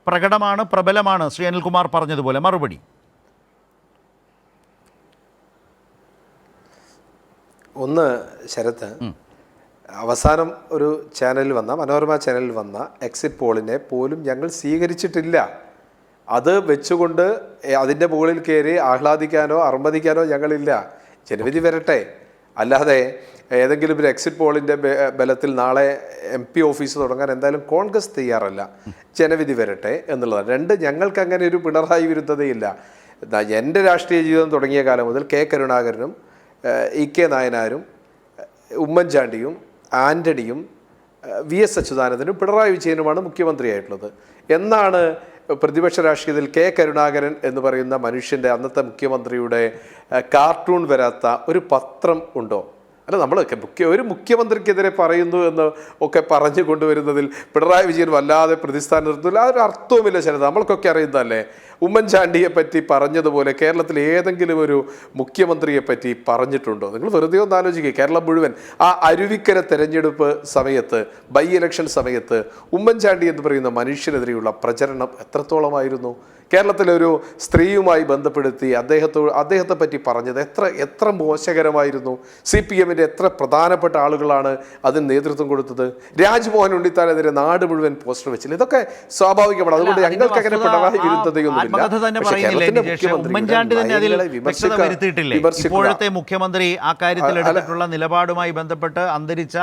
പ്രകടമാണ്, പ്രബലമാണ്. ശ്രീ അനിൽകുമാർ പറഞ്ഞതുപോലെ മറുപടി.
ഒന്ന് ശരത്ത്, അവസാനം ഒരു ചാനലിൽ വന്ന മനോരമ ചാനലിൽ വന്ന എക്സിറ്റ് പോളിനെ പോലും ഞങ്ങൾ സ്വീകരിച്ചിട്ടില്ല. അത് വെച്ചുകൊണ്ട് അതിൻ്റെ മുകളിൽ കയറി ആഹ്ലാദിക്കാനോ അർമ്മദിക്കാനോ ഞങ്ങളില്ല. ജനവിധി വരട്ടെ. അല്ലാതെ ഏതെങ്കിലും ഒരു എക്സിറ്റ് പോളിൻ്റെ ബലത്തിൽ നാളെ MP ഓഫീസ് തുടങ്ങാൻ എന്തായാലും കോൺഗ്രസ് തയ്യാറല്ല. ജനവിധി വരട്ടെ എന്നുള്ളതാണ്. 2, ഞങ്ങൾക്ക് അങ്ങനെ ഒരു പിണറായി വിരുദ്ധതയില്ല. എൻ്റെ രാഷ്ട്രീയ ജീവിതം തുടങ്ങിയ കാലം മുതൽ K കരുണാകരനും EK നായനാരും ഉമ്മൻചാണ്ടിയും ആൻ്റണിയും VS അച്യുതാനന്ദനും പിണറായി വിജയനുമാണ് മുഖ്യമന്ത്രിയായിട്ടുള്ളത്. എന്നാണ് പ്രതിപക്ഷ രാഷ്ട്രീയത്തിൽ K കരുണാകരൻ എന്ന് പറയുന്ന മനുഷ്യൻ്റെ, അന്നത്തെ മുഖ്യമന്ത്രിയുടെ കാർട്ടൂൺ വരാത്ത ഒരു പത്രം ഉണ്ടോ? അല്ല, നമ്മൾ ഒരു മുഖ്യമന്ത്രിക്കെതിരെ പറയുന്നു എന്ന് ഒക്കെ പറഞ്ഞു കൊണ്ടുവരുന്നതിൽ പിണറായി വിജയൻ വല്ലാതെ പ്രതിസ്ഥാനം നിർത്തുന്നില്ല. അതൊരു അർത്ഥവുമില്ല. ശരത്, നമ്മൾക്കൊക്കെ അറിയുന്നതല്ലേ? ഉമ്മൻചാണ്ടിയെ പറ്റി പറഞ്ഞതുപോലെ കേരളത്തിൽ ഏതെങ്കിലും ഒരു മുഖ്യമന്ത്രിയെ പറ്റി പറഞ്ഞിട്ടുണ്ടോ? നിങ്ങൾ വെറുതെ ഒന്ന് ആലോചിക്കുക. കേരളം മുഴുവൻ ആ അരുവിക്കര തെരഞ്ഞെടുപ്പ് സമയത്ത്, ബൈ ഇലക്ഷൻ സമയത്ത് ഉമ്മൻചാണ്ടി എന്ന് പറയുന്ന മനുഷ്യനെതിരെയുള്ള പ്രചരണം എത്രത്തോളമായിരുന്നു? കേരളത്തിലെ ഒരു സ്ത്രീയുമായി ബന്ധപ്പെടുത്തി അദ്ദേഹത്തെ പറ്റി പറഞ്ഞത് എത്ര മോശകരമായിരുന്നു. CPMൻ്റെ എത്ര പ്രധാനപ്പെട്ട ആളുകളാണ് അതിന് നേതൃത്വം കൊടുത്തത്. രാജ്മോഹൻ ഉണ്ണിത്താനെതിരെ നാട് മുഴുവൻ പോസ്റ്റർ വെച്ചില്ല. ഇതൊക്കെ സ്വാഭാവികമാണ്. അതുകൊണ്ട് ഞങ്ങൾക്ക് അങ്ങനെ പിണറായി വിരുദ്ധതയൊന്നുമില്ല.
ഇപ്പോഴത്തെ മുഖ്യമന്ത്രി ആ കാര്യത്തിൽ എടുത്തിട്ടുള്ള നിലപാടുമായി ബന്ധപ്പെട്ട് അന്തരിച്ച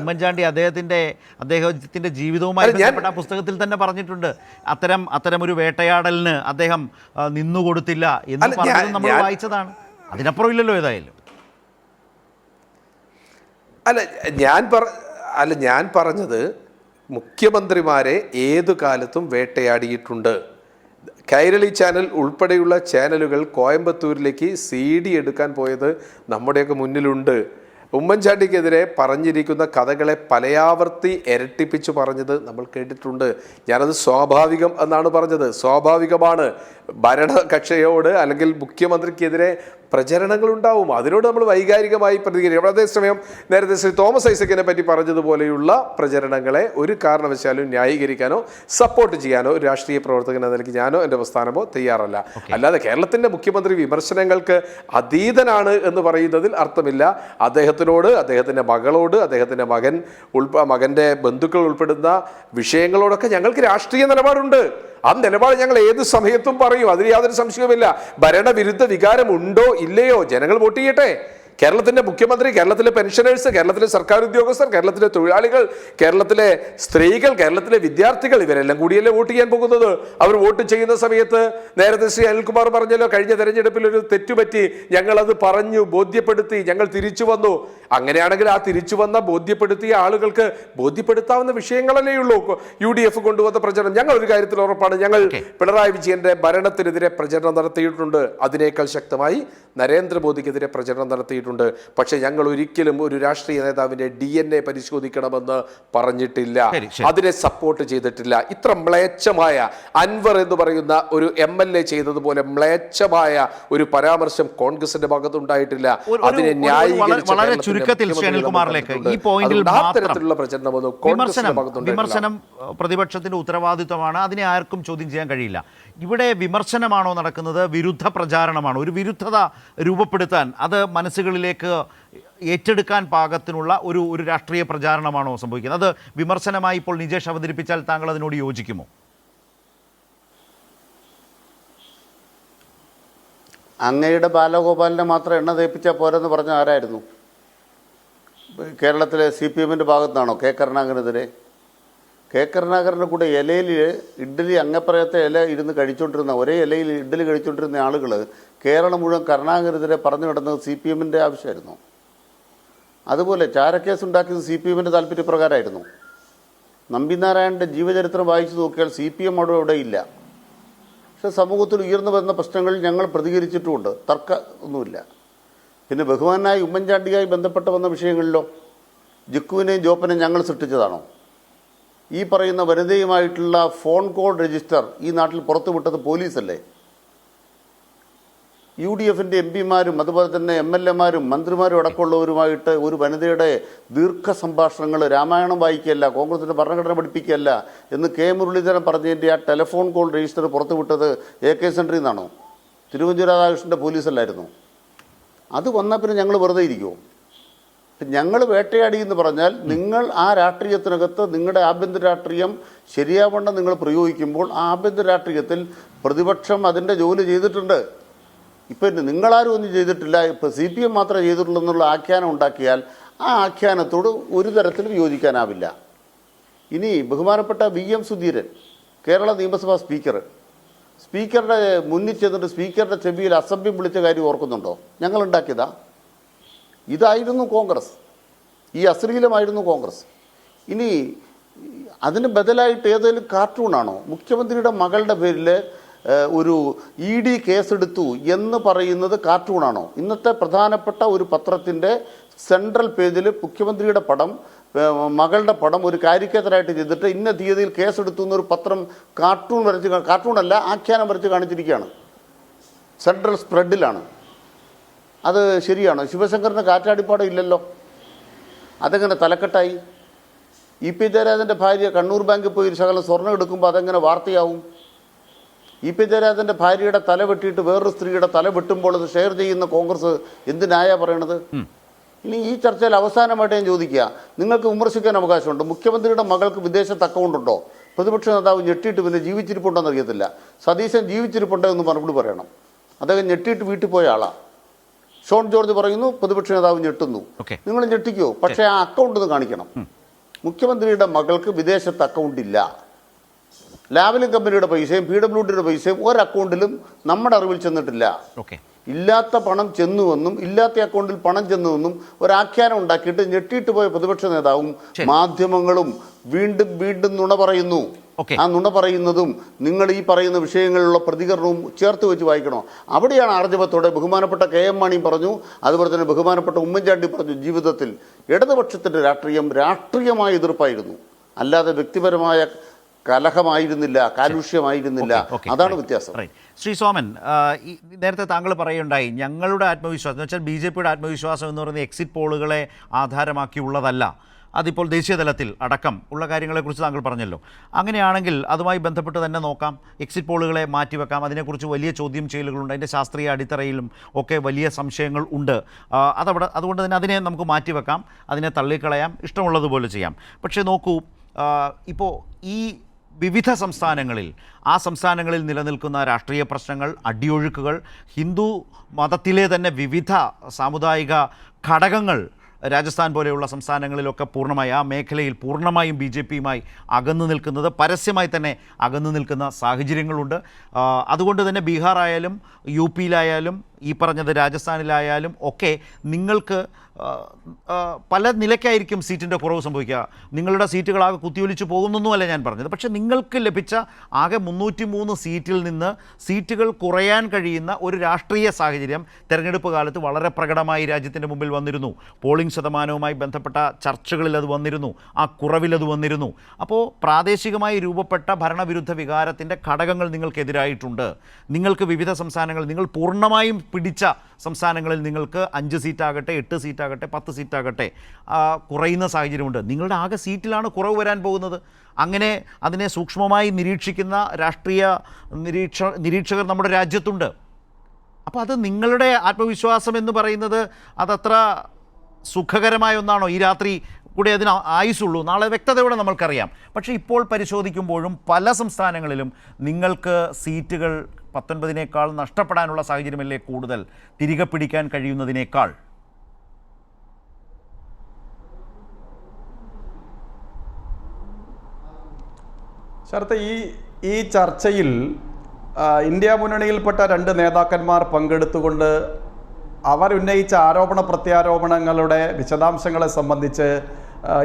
ഉമ്മൻചാണ്ടി അദ്ദേഹത്തിന്റെ ജീവിതവുമായി ബന്ധപ്പെട്ട പുസ്തകത്തിൽ തന്നെ പറഞ്ഞിട്ടുണ്ട്. അത്തരം ഒരു വേട്ടയാടലിന് അദ്ദേഹം നിന്നുകൊടുത്തില്ല എന്ന് പറഞ്ഞത് നമ്മൾ വായിച്ചതാണ്. അതിനപ്പുറം ഇല്ലല്ലോ ഏതായാലും.
ഞാൻ പറഞ്ഞത് മുഖ്യമന്ത്രിമാരെ ഏതു കാലത്തും വേട്ടയാടിയിട്ടുണ്ട്. കൈരളി ചാനൽ ഉൾപ്പെടെയുള്ള ചാനലുകൾ കോയമ്പത്തൂരിലേക്ക് CD എടുക്കാൻ പോയത് നമ്മുടെയൊക്കെ മുന്നിലുണ്ട്. ഉമ്മൻചാണ്ടിക്കെതിരെ പറഞ്ഞിരിക്കുന്ന കഥകളെ പലയാവർത്തി ഇരട്ടിപ്പിച്ചു പറഞ്ഞത് നമ്മൾ കേട്ടിട്ടുണ്ട്. ഞാനത് സ്വാഭാവികം എന്നാണ് പറഞ്ഞത്. സ്വാഭാവികമാണ്. ഭരണകക്ഷിയോട് അല്ലെങ്കിൽ മുഖ്യമന്ത്രിക്കെതിരെ പ്രചരണങ്ങൾ ഉണ്ടാവും. അതിനോട് നമ്മൾ വൈകാരികമായി പ്രതികരിക്കും. അതേസമയം നേരത്തെ ശ്രീ തോമസ് ഐസക്കിനെ പറ്റി പറഞ്ഞതുപോലെയുള്ള പ്രചരണങ്ങളെ ഒരു കാരണവശാലും ന്യായീകരിക്കാനോ സപ്പോർട്ട് ചെയ്യാനോ ഒരു രാഷ്ട്രീയ പ്രവർത്തകൻ എന്ന നിലയ്ക്ക് ഞാനോ എൻ്റെ പ്രസ്ഥാനമോ തയ്യാറല്ല. അല്ലാതെ കേരളത്തിൻ്റെ മുഖ്യമന്ത്രി വിമർശനങ്ങൾക്ക് അതീതനാണ് എന്ന് പറയുന്നതിൽ അർത്ഥമില്ല. അദ്ദേഹത്തിനോട്, അദ്ദേഹത്തിൻ്റെ മകളോട്, അദ്ദേഹത്തിൻ്റെ മകൻ്റെ ബന്ധുക്കൾ ഉൾപ്പെടുന്ന വിഷയങ്ങളോടൊക്കെ ഞങ്ങൾക്ക് രാഷ്ട്രീയ നിലപാടുണ്ട്. ആ നിലപാട് ഞങ്ങൾ ഏത് സമയത്തും പറയും. അതിൽ യാതൊരു സംശയവുമില്ല. ഭരണവിരുദ്ധ വികാരം ഉണ്ടോ ഇല്ലയോ ജനങ്ങൾ വോട്ട് ചെയ്യട്ടെ. കേരളത്തിൻ്റെ മുഖ്യമന്ത്രി, കേരളത്തിലെ പെൻഷനേഴ്സ്, കേരളത്തിലെ സർക്കാർ ഉദ്യോഗസ്ഥർ, കേരളത്തിലെ തൊഴിലാളികൾ, കേരളത്തിലെ സ്ത്രീകൾ, കേരളത്തിലെ വിദ്യാർത്ഥികൾ, ഇവരെല്ലാം കൂടിയല്ലേ വോട്ട് ചെയ്യാൻ പോകുന്നത്. അവർ വോട്ട് ചെയ്യുന്ന സമയത്ത് നേരത്തെ ശ്രീ അനിൽകുമാർ പറഞ്ഞല്ലോ, കഴിഞ്ഞ തെരഞ്ഞെടുപ്പിൽ ഒരു തെറ്റുപറ്റി, ഞങ്ങളത് പറഞ്ഞു, ബോധ്യപ്പെടുത്തി, ഞങ്ങൾ തിരിച്ചു വന്നു. അങ്ങനെയാണെങ്കിൽ ആ തിരിച്ചു വന്ന ബോധ്യപ്പെടുത്തിയ ആളുകൾക്ക് ബോധ്യപ്പെടുത്താവുന്ന വിഷയങ്ങളല്ലേ ഉള്ളൂ. UDF കൊണ്ടുവന്ന പ്രചരണം, ഞങ്ങൾ ഒരു കാര്യത്തിൽ ഉറപ്പാണ്, ഞങ്ങൾ പിണറായി വിജയന്റെ ഭരണത്തിനെതിരെ പ്രചരണം നടത്തിയിട്ടുണ്ട്. അതിനേക്കാൾ ശക്തമായി നരേന്ദ്രമോദിക്കെതിരെ പ്രചരണം നടത്തിയിട്ടുണ്ട്. പറഞ്ഞിട്ടുണ്ട്. പക്ഷേ ഞങ്ങൾ ഒരിക്കലും ഒരു രാഷ്ട്രീയ നേതാവിൻ്റെ DNA പരിശോധിക്കണമെന്ന് പറഞ്ഞിട്ടില്ല, അതിനെ സപ്പോർട്ട് ചെയ്തിട്ടില്ല. ഇത്ര മ്ലേച്ഛമായ അൻവർ എന്ന് പറയുന്ന ഒരു MLA ചെയ്തതുപോലെ മ്ലേച്ഛമായ ഒരു പരാമർശം കോൺഗ്രസിന്റെ ഭാഗത്തുണ്ടായിട്ടില്ല. അതിനെ
വളരെ ചുരുക്കത്തിൽ അനിൽകുമാറിലേക്ക് ഈ പോയിന്റിൽ
തരത്തിലുള്ള പ്രചരണമൊന്നും കോൺഗ്രസിന്റെ ഭാഗത്തുണ്ടായിട്ടില്ല.
വിമർശനം പ്രതിപക്ഷത്തിന്റെ ഉത്തരവാദിത്വമാണ്, അതിനെ ആർക്കും ചോദ്യം ചെയ്യാൻ കഴിയില്ല. ഇവിടെ വിമർശനമാണോ നടക്കുന്നത്, വിരുദ്ധ പ്രചാരണമാണോ? ഒരു വിരുദ്ധത രൂപപ്പെടുത്താൻ, അത് മനസ്സുകളിലേക്ക് ഏറ്റെടുക്കാൻ പാകത്തിനുള്ള ഒരു രാഷ്ട്രീയ പ്രചാരണമാണോ സംഭവിക്കുന്നത്? അത് വിമർശനമായി ഇപ്പോൾ നിജേഷ് അവതരിപ്പിച്ചാൽ താങ്കൾ അതിനോട് യോജിക്കുമോ?
അങ്ങയുടെ ബാലഗോപാലിനെ മാത്രം എണ്ണ തേപ്പിച്ചാൽ പോരെന്ന് പറഞ്ഞ ആരായിരുന്നു? കേരളത്തിലെ CPM-ൻ്റെ ഭാഗത്താണോ കെ കരുണാകരനെതിരെ? കെ കരുണാകരൻ്റെ കൂടെ ഇലയിൽ ഇഡ്ഡലി അങ്ങപ്പുറത്തെ ഇല ഇരുന്ന് കഴിച്ചുകൊണ്ടിരുന്ന, ഒരേ ഇലയിൽ ഇഡ്ഡലി കഴിച്ചുകൊണ്ടിരുന്ന ആളുകൾ കേരളം മുഴുവൻ കരുണാകരനെതിരെ പറഞ്ഞു കിടന്നത് CPM-ൻ്റെ ആവശ്യമായിരുന്നു. അതുപോലെ ചാരക്കേസ് ഉണ്ടാക്കിയത് CPM-ൻ്റെ താല്പര്യപ്രകാരമായിരുന്നു. നമ്പിനാരായണൻ്റെ ജീവചരിത്രം വായിച്ചു നോക്കിയാൽ CPM അവിടെ ഇല്ല. പക്ഷേ സമൂഹത്തിൽ ഉയർന്നു വരുന്ന പ്രശ്നങ്ങളിൽ ഞങ്ങൾ പ്രതികരിച്ചിട്ടുമുണ്ട്, തർക്കം ഒന്നുമില്ല. പിന്നെ ബഹുമാനായി ഉമ്മൻചാണ്ടിയായി ബന്ധപ്പെട്ട് വന്ന വിഷയങ്ങളിലോ ജിക്കുവിനെയും ജോപ്പനെയും ഞങ്ങൾ സൃഷ്ടിച്ചതാണോ? ഈ പറയുന്ന വനിതയുമായിട്ടുള്ള ഫോൺ കോൾ രജിസ്റ്റർ ഈ നാട്ടിൽ പുറത്തുവിട്ടത് പോലീസല്ലേ? UDF-ൻ്റെ MP-മാരും അതുപോലെ തന്നെ MLA-മാരും മന്ത്രിമാരും അടക്കമുള്ളവരുമായിട്ട് ഒരു വനിതയുടെ ദീർഘ സംഭാഷണങ്ങൾ, രാമായണം വായിക്കുകയല്ല, കോൺഗ്രസിൻ്റെ ഭരണഘടന പഠിപ്പിക്കുകയല്ല എന്ന് കെ മുരളീധരൻ പറഞ്ഞതിൻ്റെ ആ ടെലിഫോൺ കോൾ രജിസ്റ്റർ പുറത്തുവിട്ടത് AK സെൻറ്ററിൽ നിന്നാണോ? തിരുവഞ്ചൂർ രാധാകൃഷ്ണൻ്റെ പോലീസല്ലായിരുന്നു? അത് വന്നാൽ പിന്നെ ഞങ്ങൾ വെറുതെ ഇരിക്കുമോ? ഞങ്ങൾ വേട്ടയാടി എന്ന് പറഞ്ഞാൽ നിങ്ങൾ ആ രാഷ്ട്രീയത്തിനകത്ത് നിങ്ങളുടെ ആഭ്യന്തര രാഷ്ട്രീയം ശരിയാവണ്ണം നിങ്ങൾ പ്രയോഗിക്കുമ്പോൾ ആ ആഭ്യന്തര രാഷ്ട്രീയത്തിൽ പ്രതിപക്ഷം അതിൻ്റെ ജോലി ചെയ്തിട്ടുണ്ട്. ഇപ്പം നിങ്ങളാരും ഒന്നും ചെയ്തിട്ടില്ല, ഇപ്പോൾ CPM മാത്രമേ ചെയ്തിട്ടുള്ളൂ എന്നുള്ള ആഖ്യാനം ഉണ്ടാക്കിയാൽ ആ ആഖ്യാനത്തോട് ഒരു തരത്തിലും യോജിക്കാനാവില്ല. ഇനി ബഹുമാനപ്പെട്ട VM സുധീരൻ, കേരള നിയമസഭാ സ്പീക്കറുടെ മുന്നിൽ ചെന്നിട്ട് സ്പീക്കറുടെ ചെവിയിൽ അസഭ്യം വിളിച്ച കാര്യം ഓർക്കുന്നുണ്ടോ? ഞങ്ങൾ ഉണ്ടാക്കിയതാ? ഇതായിരുന്നു കോൺഗ്രസ്, ഈ അശ്ലീലമായിരുന്നു കോൺഗ്രസ്. ഇനി അതിന് ബദലായിട്ട് ഏതെങ്കിലും കാർട്ടൂണാണോ? മുഖ്യമന്ത്രിയുടെ മകളുടെ പേരിൽ ഒരു ED കേസെടുത്തു എന്ന് പറയുന്നത് കാർട്ടൂണാണോ? ഇന്നത്തെ പ്രധാനപ്പെട്ട ഒരു പത്രത്തിൻ്റെ സെൻട്രൽ പേജിൽ മുഖ്യമന്ത്രിയുടെ പടം, മകളുടെ പടം ഒരു കാരിക്കേച്ചറായിട്ട് ചെയ്തിട്ട് ഇന്ന തീയതിയിൽ കേസെടുത്തു എന്നൊരു പത്രം കാർട്ടൂണല്ല ആഖ്യാനം വരച്ച് കാണിച്ചിരിക്കുകയാണ്. സെൻട്രൽ സ്പ്രെഡിലാണ്. അത് ശരിയാണോ? ശിവശങ്കറിന് കാറ്റാടിപ്പാടം ഇല്ലല്ലോ, അതെങ്ങനെ തലക്കെട്ടായി? EP ജയരാജൻ്റെ ഭാര്യ കണ്ണൂർ ബാങ്കിൽ പോയി ഒരു ശകലം സ്വർണ്ണം എടുക്കുമ്പോൾ അതെങ്ങനെ വാർത്തയാവും? EP ജയരാജൻ്റെ ഭാര്യയുടെ തല വെട്ടിയിട്ട് വേറൊരു സ്ത്രീയുടെ തല വെട്ടുമ്പോൾ അത് ഷെയർ ചെയ്യുന്ന കോൺഗ്രസ് എന്തിനായാ പറയണത്? ഇനി ഈ ചർച്ചയിൽ അവസാനമായിട്ട് ഞാൻ ചോദിക്കുക, നിങ്ങൾക്ക് വിമർശിക്കാൻ അവകാശമുണ്ട്. മുഖ്യമന്ത്രിയുടെ മകൾക്ക് വിദേശത്ത് അക്കൗണ്ടുണ്ടോ? പ്രതിപക്ഷ നേതാവ് ഞെട്ടിയിട്ട് പിന്നെ ജീവിച്ചിരിപ്പുണ്ടോയെന്ന് അറിയത്തില്ല. സതീശൻ ജീവിച്ചിരിപ്പുണ്ടോ എന്ന് മറുപടി പറയണം. അദ്ദേഹം ഞെട്ടിയിട്ട് വീട്ടിൽ പോയ ആളാണ്. ഷോൺ ജോർജ് പറയുന്നു പ്രതിപക്ഷ നേതാവ് ഞെട്ടുന്നു. നിങ്ങൾ ഞെട്ടിക്കോ? പക്ഷേ ആ അക്കൗണ്ട് ഒന്ന് കാണിക്കണം. മുഖ്യമന്ത്രിയുടെ മകൾക്ക് വിദേശത്ത് അക്കൗണ്ട് ഇല്ല. ലാവലിൻ കമ്പനിയുടെ പൈസയും PWDയുടെ പൈസയും ഒരക്കൗണ്ടിലും നമ്മുടെ അറിവിൽ ചെന്നിട്ടില്ല. ഇല്ലാത്ത പണം ചെന്നുവെന്നും ഇല്ലാത്ത അക്കൗണ്ടിൽ പണം ചെന്നുവെന്നും ഒരാഖ്യാനം ഉണ്ടാക്കിയിട്ട് ഞെട്ടിയിട്ട് പോയ പ്രതിപക്ഷ നേതാവും മാധ്യമങ്ങളും വീണ്ടും വീണ്ടും നുണ പറയുന്നു. ആ നുണ പറയുന്നതും നിങ്ങൾ ഈ പറയുന്ന വിഷയങ്ങളിലുള്ള പ്രതികരണവും ചേർത്ത് വെച്ച് വായിക്കണോ? അവിടെയാണ് ആർജവത്തോടെ ബഹുമാനപ്പെട്ട KM മാണിയും പറഞ്ഞു, അതുപോലെ തന്നെ ബഹുമാനപ്പെട്ട ഉമ്മൻചാണ്ടി പറഞ്ഞു, ജീവിതത്തിൽ ഇടതുപക്ഷത്തിൻ്റെ രാഷ്ട്രീയമായ എതിർപ്പായിരുന്നു, അല്ലാതെ വ്യക്തിപരമായ കലഹമായിരുന്നില്ല, കാലുഷ്യമായിരുന്നില്ല. അതാണ് വ്യത്യാസം.
ശ്രീ സോമൻ, നേരത്തെ താങ്കൾ പറയുണ്ടായി ഞങ്ങളുടെ ആത്മവിശ്വാസം എന്ന് വെച്ചാൽ BJPയുടെ ആത്മവിശ്വാസം എന്ന് പറയുന്നത് എക്സിറ്റ് പോളുകളെ ആധാരമാക്കിയുള്ളതല്ല, അതിപ്പോൾ ദേശീയ തലത്തിൽ അടക്കം ഉള്ള കാര്യങ്ങളെക്കുറിച്ച് താങ്കൾ പറഞ്ഞല്ലോ. അങ്ങനെയാണെങ്കിൽ അതുമായി ബന്ധപ്പെട്ട് തന്നെ നോക്കാം, എക്സിറ്റ് പോളുകളെ മാറ്റിവെക്കാം. അതിനെക്കുറിച്ച് വലിയ ചോദ്യം ചെയ്യലുകളുണ്ട്, അതിൻ്റെ ശാസ്ത്രീയ അടിത്തറയിലും ഒക്കെ വലിയ സംശയങ്ങൾ ഉണ്ട്. അതുകൊണ്ട് തന്നെ അതിനെ നമുക്ക് മാറ്റിവെക്കാം, അതിനെ തള്ളിക്കളയാം, ഇഷ്ടമുള്ളതുപോലെ ചെയ്യാം. പക്ഷേ നോക്കൂ, ഇപ്പോൾ ഈ വിവിധ സംസ്ഥാനങ്ങളിൽ, ആ സംസ്ഥാനങ്ങളിൽ നിലനിൽക്കുന്ന രാഷ്ട്രീയ പ്രശ്നങ്ങൾ, അടിയൊഴുക്കുകൾ, ഹിന്ദു മതത്തിലെ തന്നെ വിവിധ സാമുദായിക ഘടകങ്ങൾ രാജസ്ഥാൻ പോലെയുള്ള സംസ്ഥാനങ്ങളിലൊക്കെ പൂർണ്ണമായി ആ മേഖലയിൽ പൂർണ്ണമായും BJPയുമായി അകന്നു നിൽക്കുന്നത്, പരസ്യമായി തന്നെ അകന്നു നിൽക്കുന്ന സാഹചര്യങ്ങളുണ്ട്. അതുകൊണ്ട് തന്നെ ബീഹാർ ആയാലും UPയിലായാലും ഈ പറഞ്ഞത് രാജസ്ഥാനിലായാലും ഒക്കെ നിങ്ങൾക്ക് പല നിലയ്ക്കായിരിക്കും സീറ്റിൻ്റെ കുറവ് സംഭവിക്കുക. നിങ്ങളുടെ സീറ്റുകളാകെ കുത്തിയൊലിച്ച് പോകുന്നൊന്നുമല്ല ഞാൻ പറഞ്ഞത്. പക്ഷേ നിങ്ങൾക്ക് ലഭിച്ച ആകെ 303 സീറ്റിൽ നിന്ന് സീറ്റുകൾ കുറയാൻ കഴിയുന്ന ഒരു രാഷ്ട്രീയ സാഹചര്യം തെരഞ്ഞെടുപ്പ് കാലത്ത് വളരെ പ്രകടമായി രാജ്യത്തിൻ്റെ മുമ്പിൽ വന്നിരുന്നു. പോളിംഗ് ശതമാനവുമായി ബന്ധപ്പെട്ട ചർച്ചകളിൽ അത് വന്നിരുന്നു, ആ കുറവിലത് വന്നിരുന്നു. അപ്പോൾ പ്രാദേശികമായി രൂപപ്പെട്ട ഭരണവിരുദ്ധ വികാരത്തിൻ്റെ ഘടകങ്ങൾ നിങ്ങൾക്കെതിരായിട്ടുണ്ട്. നിങ്ങൾക്ക് വിവിധ സംസ്ഥാനങ്ങൾ, നിങ്ങൾ പൂർണ്ണമായും പിടിച്ച സംസ്ഥാനങ്ങളിൽ നിങ്ങൾക്ക് 5 സീറ്റാകട്ടെ, 8 സീറ്റാകട്ടെ, 10 സീറ്റാകട്ടെ കുറയുന്ന സാഹചര്യമുണ്ട്. നിങ്ങളുടെ ആകെ സീറ്റിലാണ് കുറവ് വരാൻ പോകുന്നത്. അങ്ങനെ അതിനെ സൂക്ഷ്മമായി നിരീക്ഷിക്കുന്ന രാഷ്ട്രീയ നിരീക്ഷകർ നമ്മുടെ രാജ്യത്തുണ്ട്. അപ്പോൾ അത് നിങ്ങളുടെ ആത്മവിശ്വാസം എന്ന് പറയുന്നത് അതത്ര സുഖകരമായ ഒന്നാണോ? ഈ രാത്രി കൂടെ അതിന് ആയുസുള്ളൂ, നാളെ വ്യക്തതയോടെ നമ്മൾക്കറിയാം. പക്ഷേ ഇപ്പോൾ പരിശോധിക്കുമ്പോഴും പല സംസ്ഥാനങ്ങളിലും നിങ്ങൾക്ക് സീറ്റുകൾ 19-നേക്കാൾ നഷ്ടപ്പെടാനുള്ള സാഹചര്യമല്ലേ കൂടുതൽ, തിരികെ പിടിക്കാൻ കഴിയുന്നതിനേക്കാൾ?
ശരത്ത്, ഈ ചർച്ചയിൽ ഇന്ത്യ മുന്നണിയിൽപ്പെട്ട 2 നേതാക്കന്മാർ പങ്കെടുത്തുകൊണ്ട് അവർ ഉന്നയിച്ച ആരോപണ പ്രത്യാരോപണങ്ങളുടെ വിശദാംശങ്ങളെ സംബന്ധിച്ച്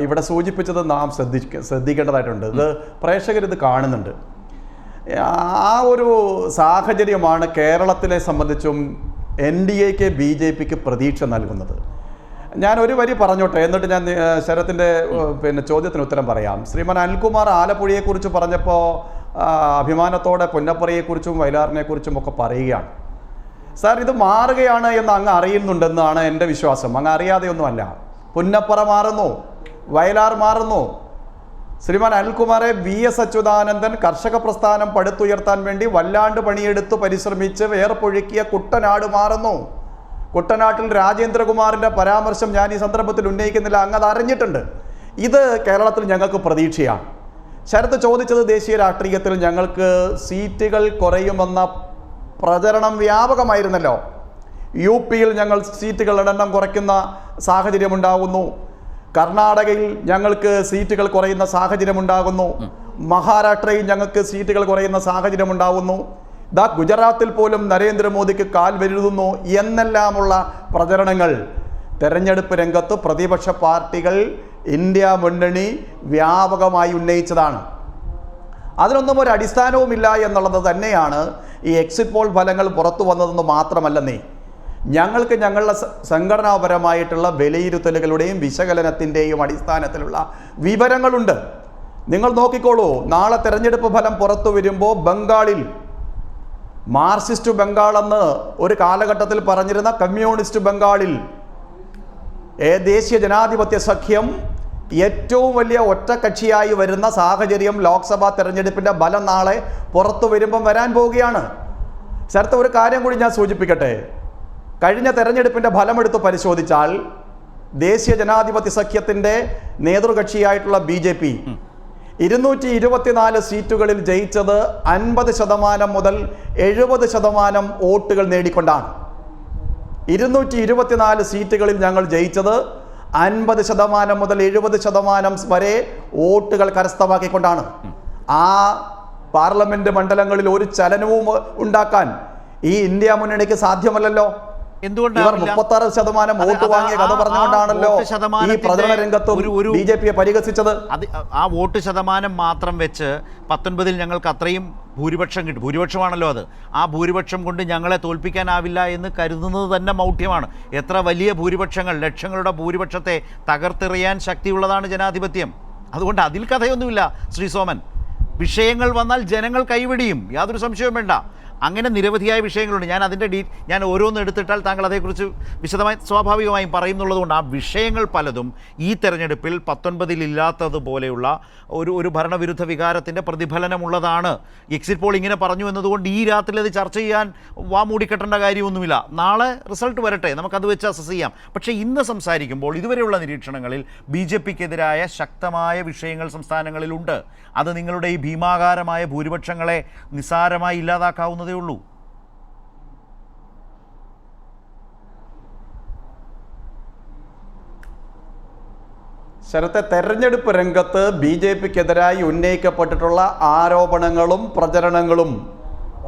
ഇവിടെ സൂചിപ്പിച്ചത് നാം ശ്രദ്ധിക്കേണ്ടതായിട്ടുണ്ട്. ഇത് പ്രേക്ഷകരിത് കാണുന്നുണ്ട്. ആ ഒരു സാഹചര്യമാണ് കേരളത്തിലെ സംബന്ധിച്ചും NDAക്ക് BJPക്ക് പ്രതീക്ഷ നൽകുന്നത്. ഞാൻ ഒരു വരി പറഞ്ഞോട്ടെ, എന്നിട്ട് ഞാൻ ശരത്തിൻ്റെ ചോദ്യത്തിന് ഉത്തരം പറയാം. ശ്രീമാൻ അനിൽകുമാർ ആലപ്പുഴയെക്കുറിച്ച് പറഞ്ഞപ്പോൾ അഭിമാനത്തോടെ പുന്നപ്പറയെക്കുറിച്ചും വയലാറിനെക്കുറിച്ചും ഒക്കെ പറയുകയാണ്. സാർ, ഇത് മാറുകയാണ് എന്ന് അങ്ങ് അറിയുന്നുണ്ടെന്നാണ് എൻ്റെ വിശ്വാസം. അങ്ങ് അറിയാതെയൊന്നുമല്ല. പുന്നപ്പറ മാറുന്നു, വയലാർ മാറുന്നു. ശ്രീമാൻ അനിൽകുമാറെ VS അച്യുതാനന്ദൻ കർഷക പ്രസ്ഥാനം പടുത്തുയർത്താൻ വേണ്ടി വല്ലാണ്ട് പണിയെടുത്ത് പരിശ്രമിച്ച് വേർപ്പൊഴുക്കിയ കുട്ടനാട് മാറുന്നു. കുട്ടനാട്ടിൽ രാജേന്ദ്രകുമാറിൻ്റെ പരാമർശം ഞാൻ ഈ സന്ദർഭത്തിൽ ഉന്നയിക്കുന്നില്ല, അങ്ങ് അത് അറിഞ്ഞിട്ടുണ്ട്. ഇത് കേരളത്തിൽ ഞങ്ങൾക്ക് പ്രതീക്ഷയാണ്. ശരത്ത് ചോദിച്ചത് ദേശീയ രാഷ്ട്രീയത്തിൽ ഞങ്ങൾക്ക് സീറ്റുകൾ കുറയുമെന്ന പ്രചരണം വ്യാപകമായിരുന്നല്ലോ. UPയിൽ ഞങ്ങൾ സീറ്റുകളുടെ എണ്ണം കുറയ്ക്കുന്ന സാഹചര്യമുണ്ടാകുന്നു, കർണാടകയിൽ ഞങ്ങൾക്ക് സീറ്റുകൾ കുറയുന്ന സാഹചര്യമുണ്ടാകുന്നു, മഹാരാഷ്ട്രയിൽ ഞങ്ങൾക്ക് സീറ്റുകൾ കുറയുന്ന സാഹചര്യമുണ്ടാകുന്നു, ഗുജറാത്തിൽ പോലും നരേന്ദ്രമോദിക്ക് കാൽ വരുതുന്നു എന്നെല്ലാമുള്ള പ്രചരണങ്ങൾ തെരഞ്ഞെടുപ്പ് രംഗത്ത് പ്രതിപക്ഷ പാർട്ടികൾ ഇന്ത്യ മുന്നണി വ്യാപകമായി ഉന്നയിച്ചതാണ്. അതിനൊന്നും ഒരു അടിസ്ഥാനവുമില്ല എന്നുള്ളത് തന്നെയാണ് ഈ എക്സിറ്റ് പോൾ ഫലങ്ങൾ പുറത്തു വന്നതെന്ന് മാത്രമല്ലെന്നേ. ഞങ്ങൾക്ക് ഞങ്ങളുടെ സംഘടനാപരമായിട്ടുള്ള വിലയിരുത്തലുകളുടെയും വിശകലനത്തിൻ്റെയും അടിസ്ഥാനത്തിലുള്ള വിവരങ്ങളുണ്ട്. നിങ്ങൾ നോക്കിക്കോളൂ. നാളെ തെരഞ്ഞെടുപ്പ് ഫലം പുറത്തു വരുമ്പോൾ ബംഗാളിൽ മാർക്സിസ്റ്റ് ബംഗാൾ എന്ന് ഒരു കാലഘട്ടത്തിൽ പറഞ്ഞിരുന്ന കമ്മ്യൂണിസ്റ്റ് ബംഗാളിൽ ദേശീയ ജനാധിപത്യ സഖ്യം ഏറ്റവും വലിയ ഒറ്റക്കക്ഷിയായി വരുന്ന സാഹചര്യം ലോക്സഭാ തെരഞ്ഞെടുപ്പിൻ്റെ ഫലം നാളെ പുറത്തു വരുമ്പം വരാൻ പോവുകയാണ്. ചേർത്ത് ഒരു കാര്യം കൂടി ഞാൻ സൂചിപ്പിക്കട്ടെ. കഴിഞ്ഞ തെരഞ്ഞെടുപ്പിൻ്റെ ഫലമെടുത്ത് പരിശോധിച്ചാൽ ദേശീയ ജനാധിപത്യ സഖ്യത്തിൻ്റെ നേതൃകക്ഷിയായിട്ടുള്ള BJP 224 സീറ്റുകളിൽ ജയിച്ചത് 50% മുതൽ 70% വോട്ടുകൾ നേടിക്കൊണ്ടാണ്. 224 സീറ്റുകളിൽ ഞങ്ങൾ ജയിച്ചത് 50% മുതൽ 70% വരെ വോട്ടുകൾ കരസ്ഥമാക്കിക്കൊണ്ടാണ്. ആ പാർലമെന്റ് മണ്ഡലങ്ങളിൽ ഒരു ചലനവും ഉണ്ടാക്കാൻ ഈ ഇന്ത്യ മുന്നണിക്ക് സാധ്യമല്ലല്ലോ. ഇവർ 36% വോട്ട് വാങ്ങിയ കഥ പറഞ്ഞുകൊണ്ടാണല്ലോ ഈ പ്രചരണ രംഗത്ത് BJPയെ പരിഹസിച്ചത്.
ആ വോട്ട് ശതമാനം മാത്രം വെച്ച് 19-ൽ ഞങ്ങൾക്ക് അത്രയും ഭൂരിപക്ഷം കിട്ടും. ഭൂരിപക്ഷമാണല്ലോ അത്. ആ ഭൂരിപക്ഷം കൊണ്ട് ഞങ്ങളെ തോൽപ്പിക്കാനാവില്ല എന്ന് കരുതുന്നത് തന്നെ മൗഢ്യമാണ്. എത്ര വലിയ ഭൂരിപക്ഷങ്ങൾ, ലക്ഷങ്ങളുടെ ഭൂരിപക്ഷത്തെ തകർത്തെറിയാൻ ശക്തിയുള്ളതാണ് ജനാധിപത്യം. അതുകൊണ്ട് അതിൽ കഥയൊന്നുമില്ല ശ്രീ സോമൻ. വിഷയങ്ങൾ വന്നാൽ ജനങ്ങൾ കൈവെടിയും, യാതൊരു സംശയവും വേണ്ട. അങ്ങനെ നിരവധിയായ വിഷയങ്ങളുണ്ട്. ഞാൻ ഓരോന്ന് എടുത്തിട്ടാൽ താങ്കൾ അതേക്കുറിച്ച് വിശദമായി സ്വാഭാവികമായും പറയുന്നുള്ളതുകൊണ്ട് ആ വിഷയങ്ങൾ പലതും ഈ തെരഞ്ഞെടുപ്പിൽ 19-ൽ ഇല്ലാത്തതുപോലെയുള്ള ഒരു ഭരണവിരുദ്ധ വികാരത്തിൻ്റെ പ്രതിഫലനമുള്ളതാണ്. എക്സിറ്റ് പോൾ ഇങ്ങനെ പറഞ്ഞു എന്നതുകൊണ്ട് ഈ രാത്രി അത് ചർച്ച ചെയ്യാൻ മൂടിക്കെട്ടേണ്ട കാര്യമൊന്നുമില്ല. നാളെ റിസൾട്ട് വരട്ടെ, നമുക്കത് വെച്ച് അസസ് ചെയ്യാം. പക്ഷേ ഇന്ന് സംസാരിക്കുമ്പോൾ ഇതുവരെയുള്ള നിരീക്ഷണങ്ങളിൽ BJPക്കെതിരായ ശക്തമായ വിഷയങ്ങൾ സംസ്ഥാനങ്ങളിലുണ്ട്. അത് നിങ്ങളുടെ ഈ ഭീമാകാരമായ ഭൂരിപക്ഷങ്ങളെ നിസ്സാരമായി ഇല്ലാതാക്കാവുന്നതേ ഉള്ളൂ.
ശരത്തെ, തെരഞ്ഞെടുപ്പ് രംഗത്ത് BJPക്കെതിരായി ഉന്നയിക്കപ്പെട്ടിട്ടുള്ള ആരോപണങ്ങളും പ്രചരണങ്ങളും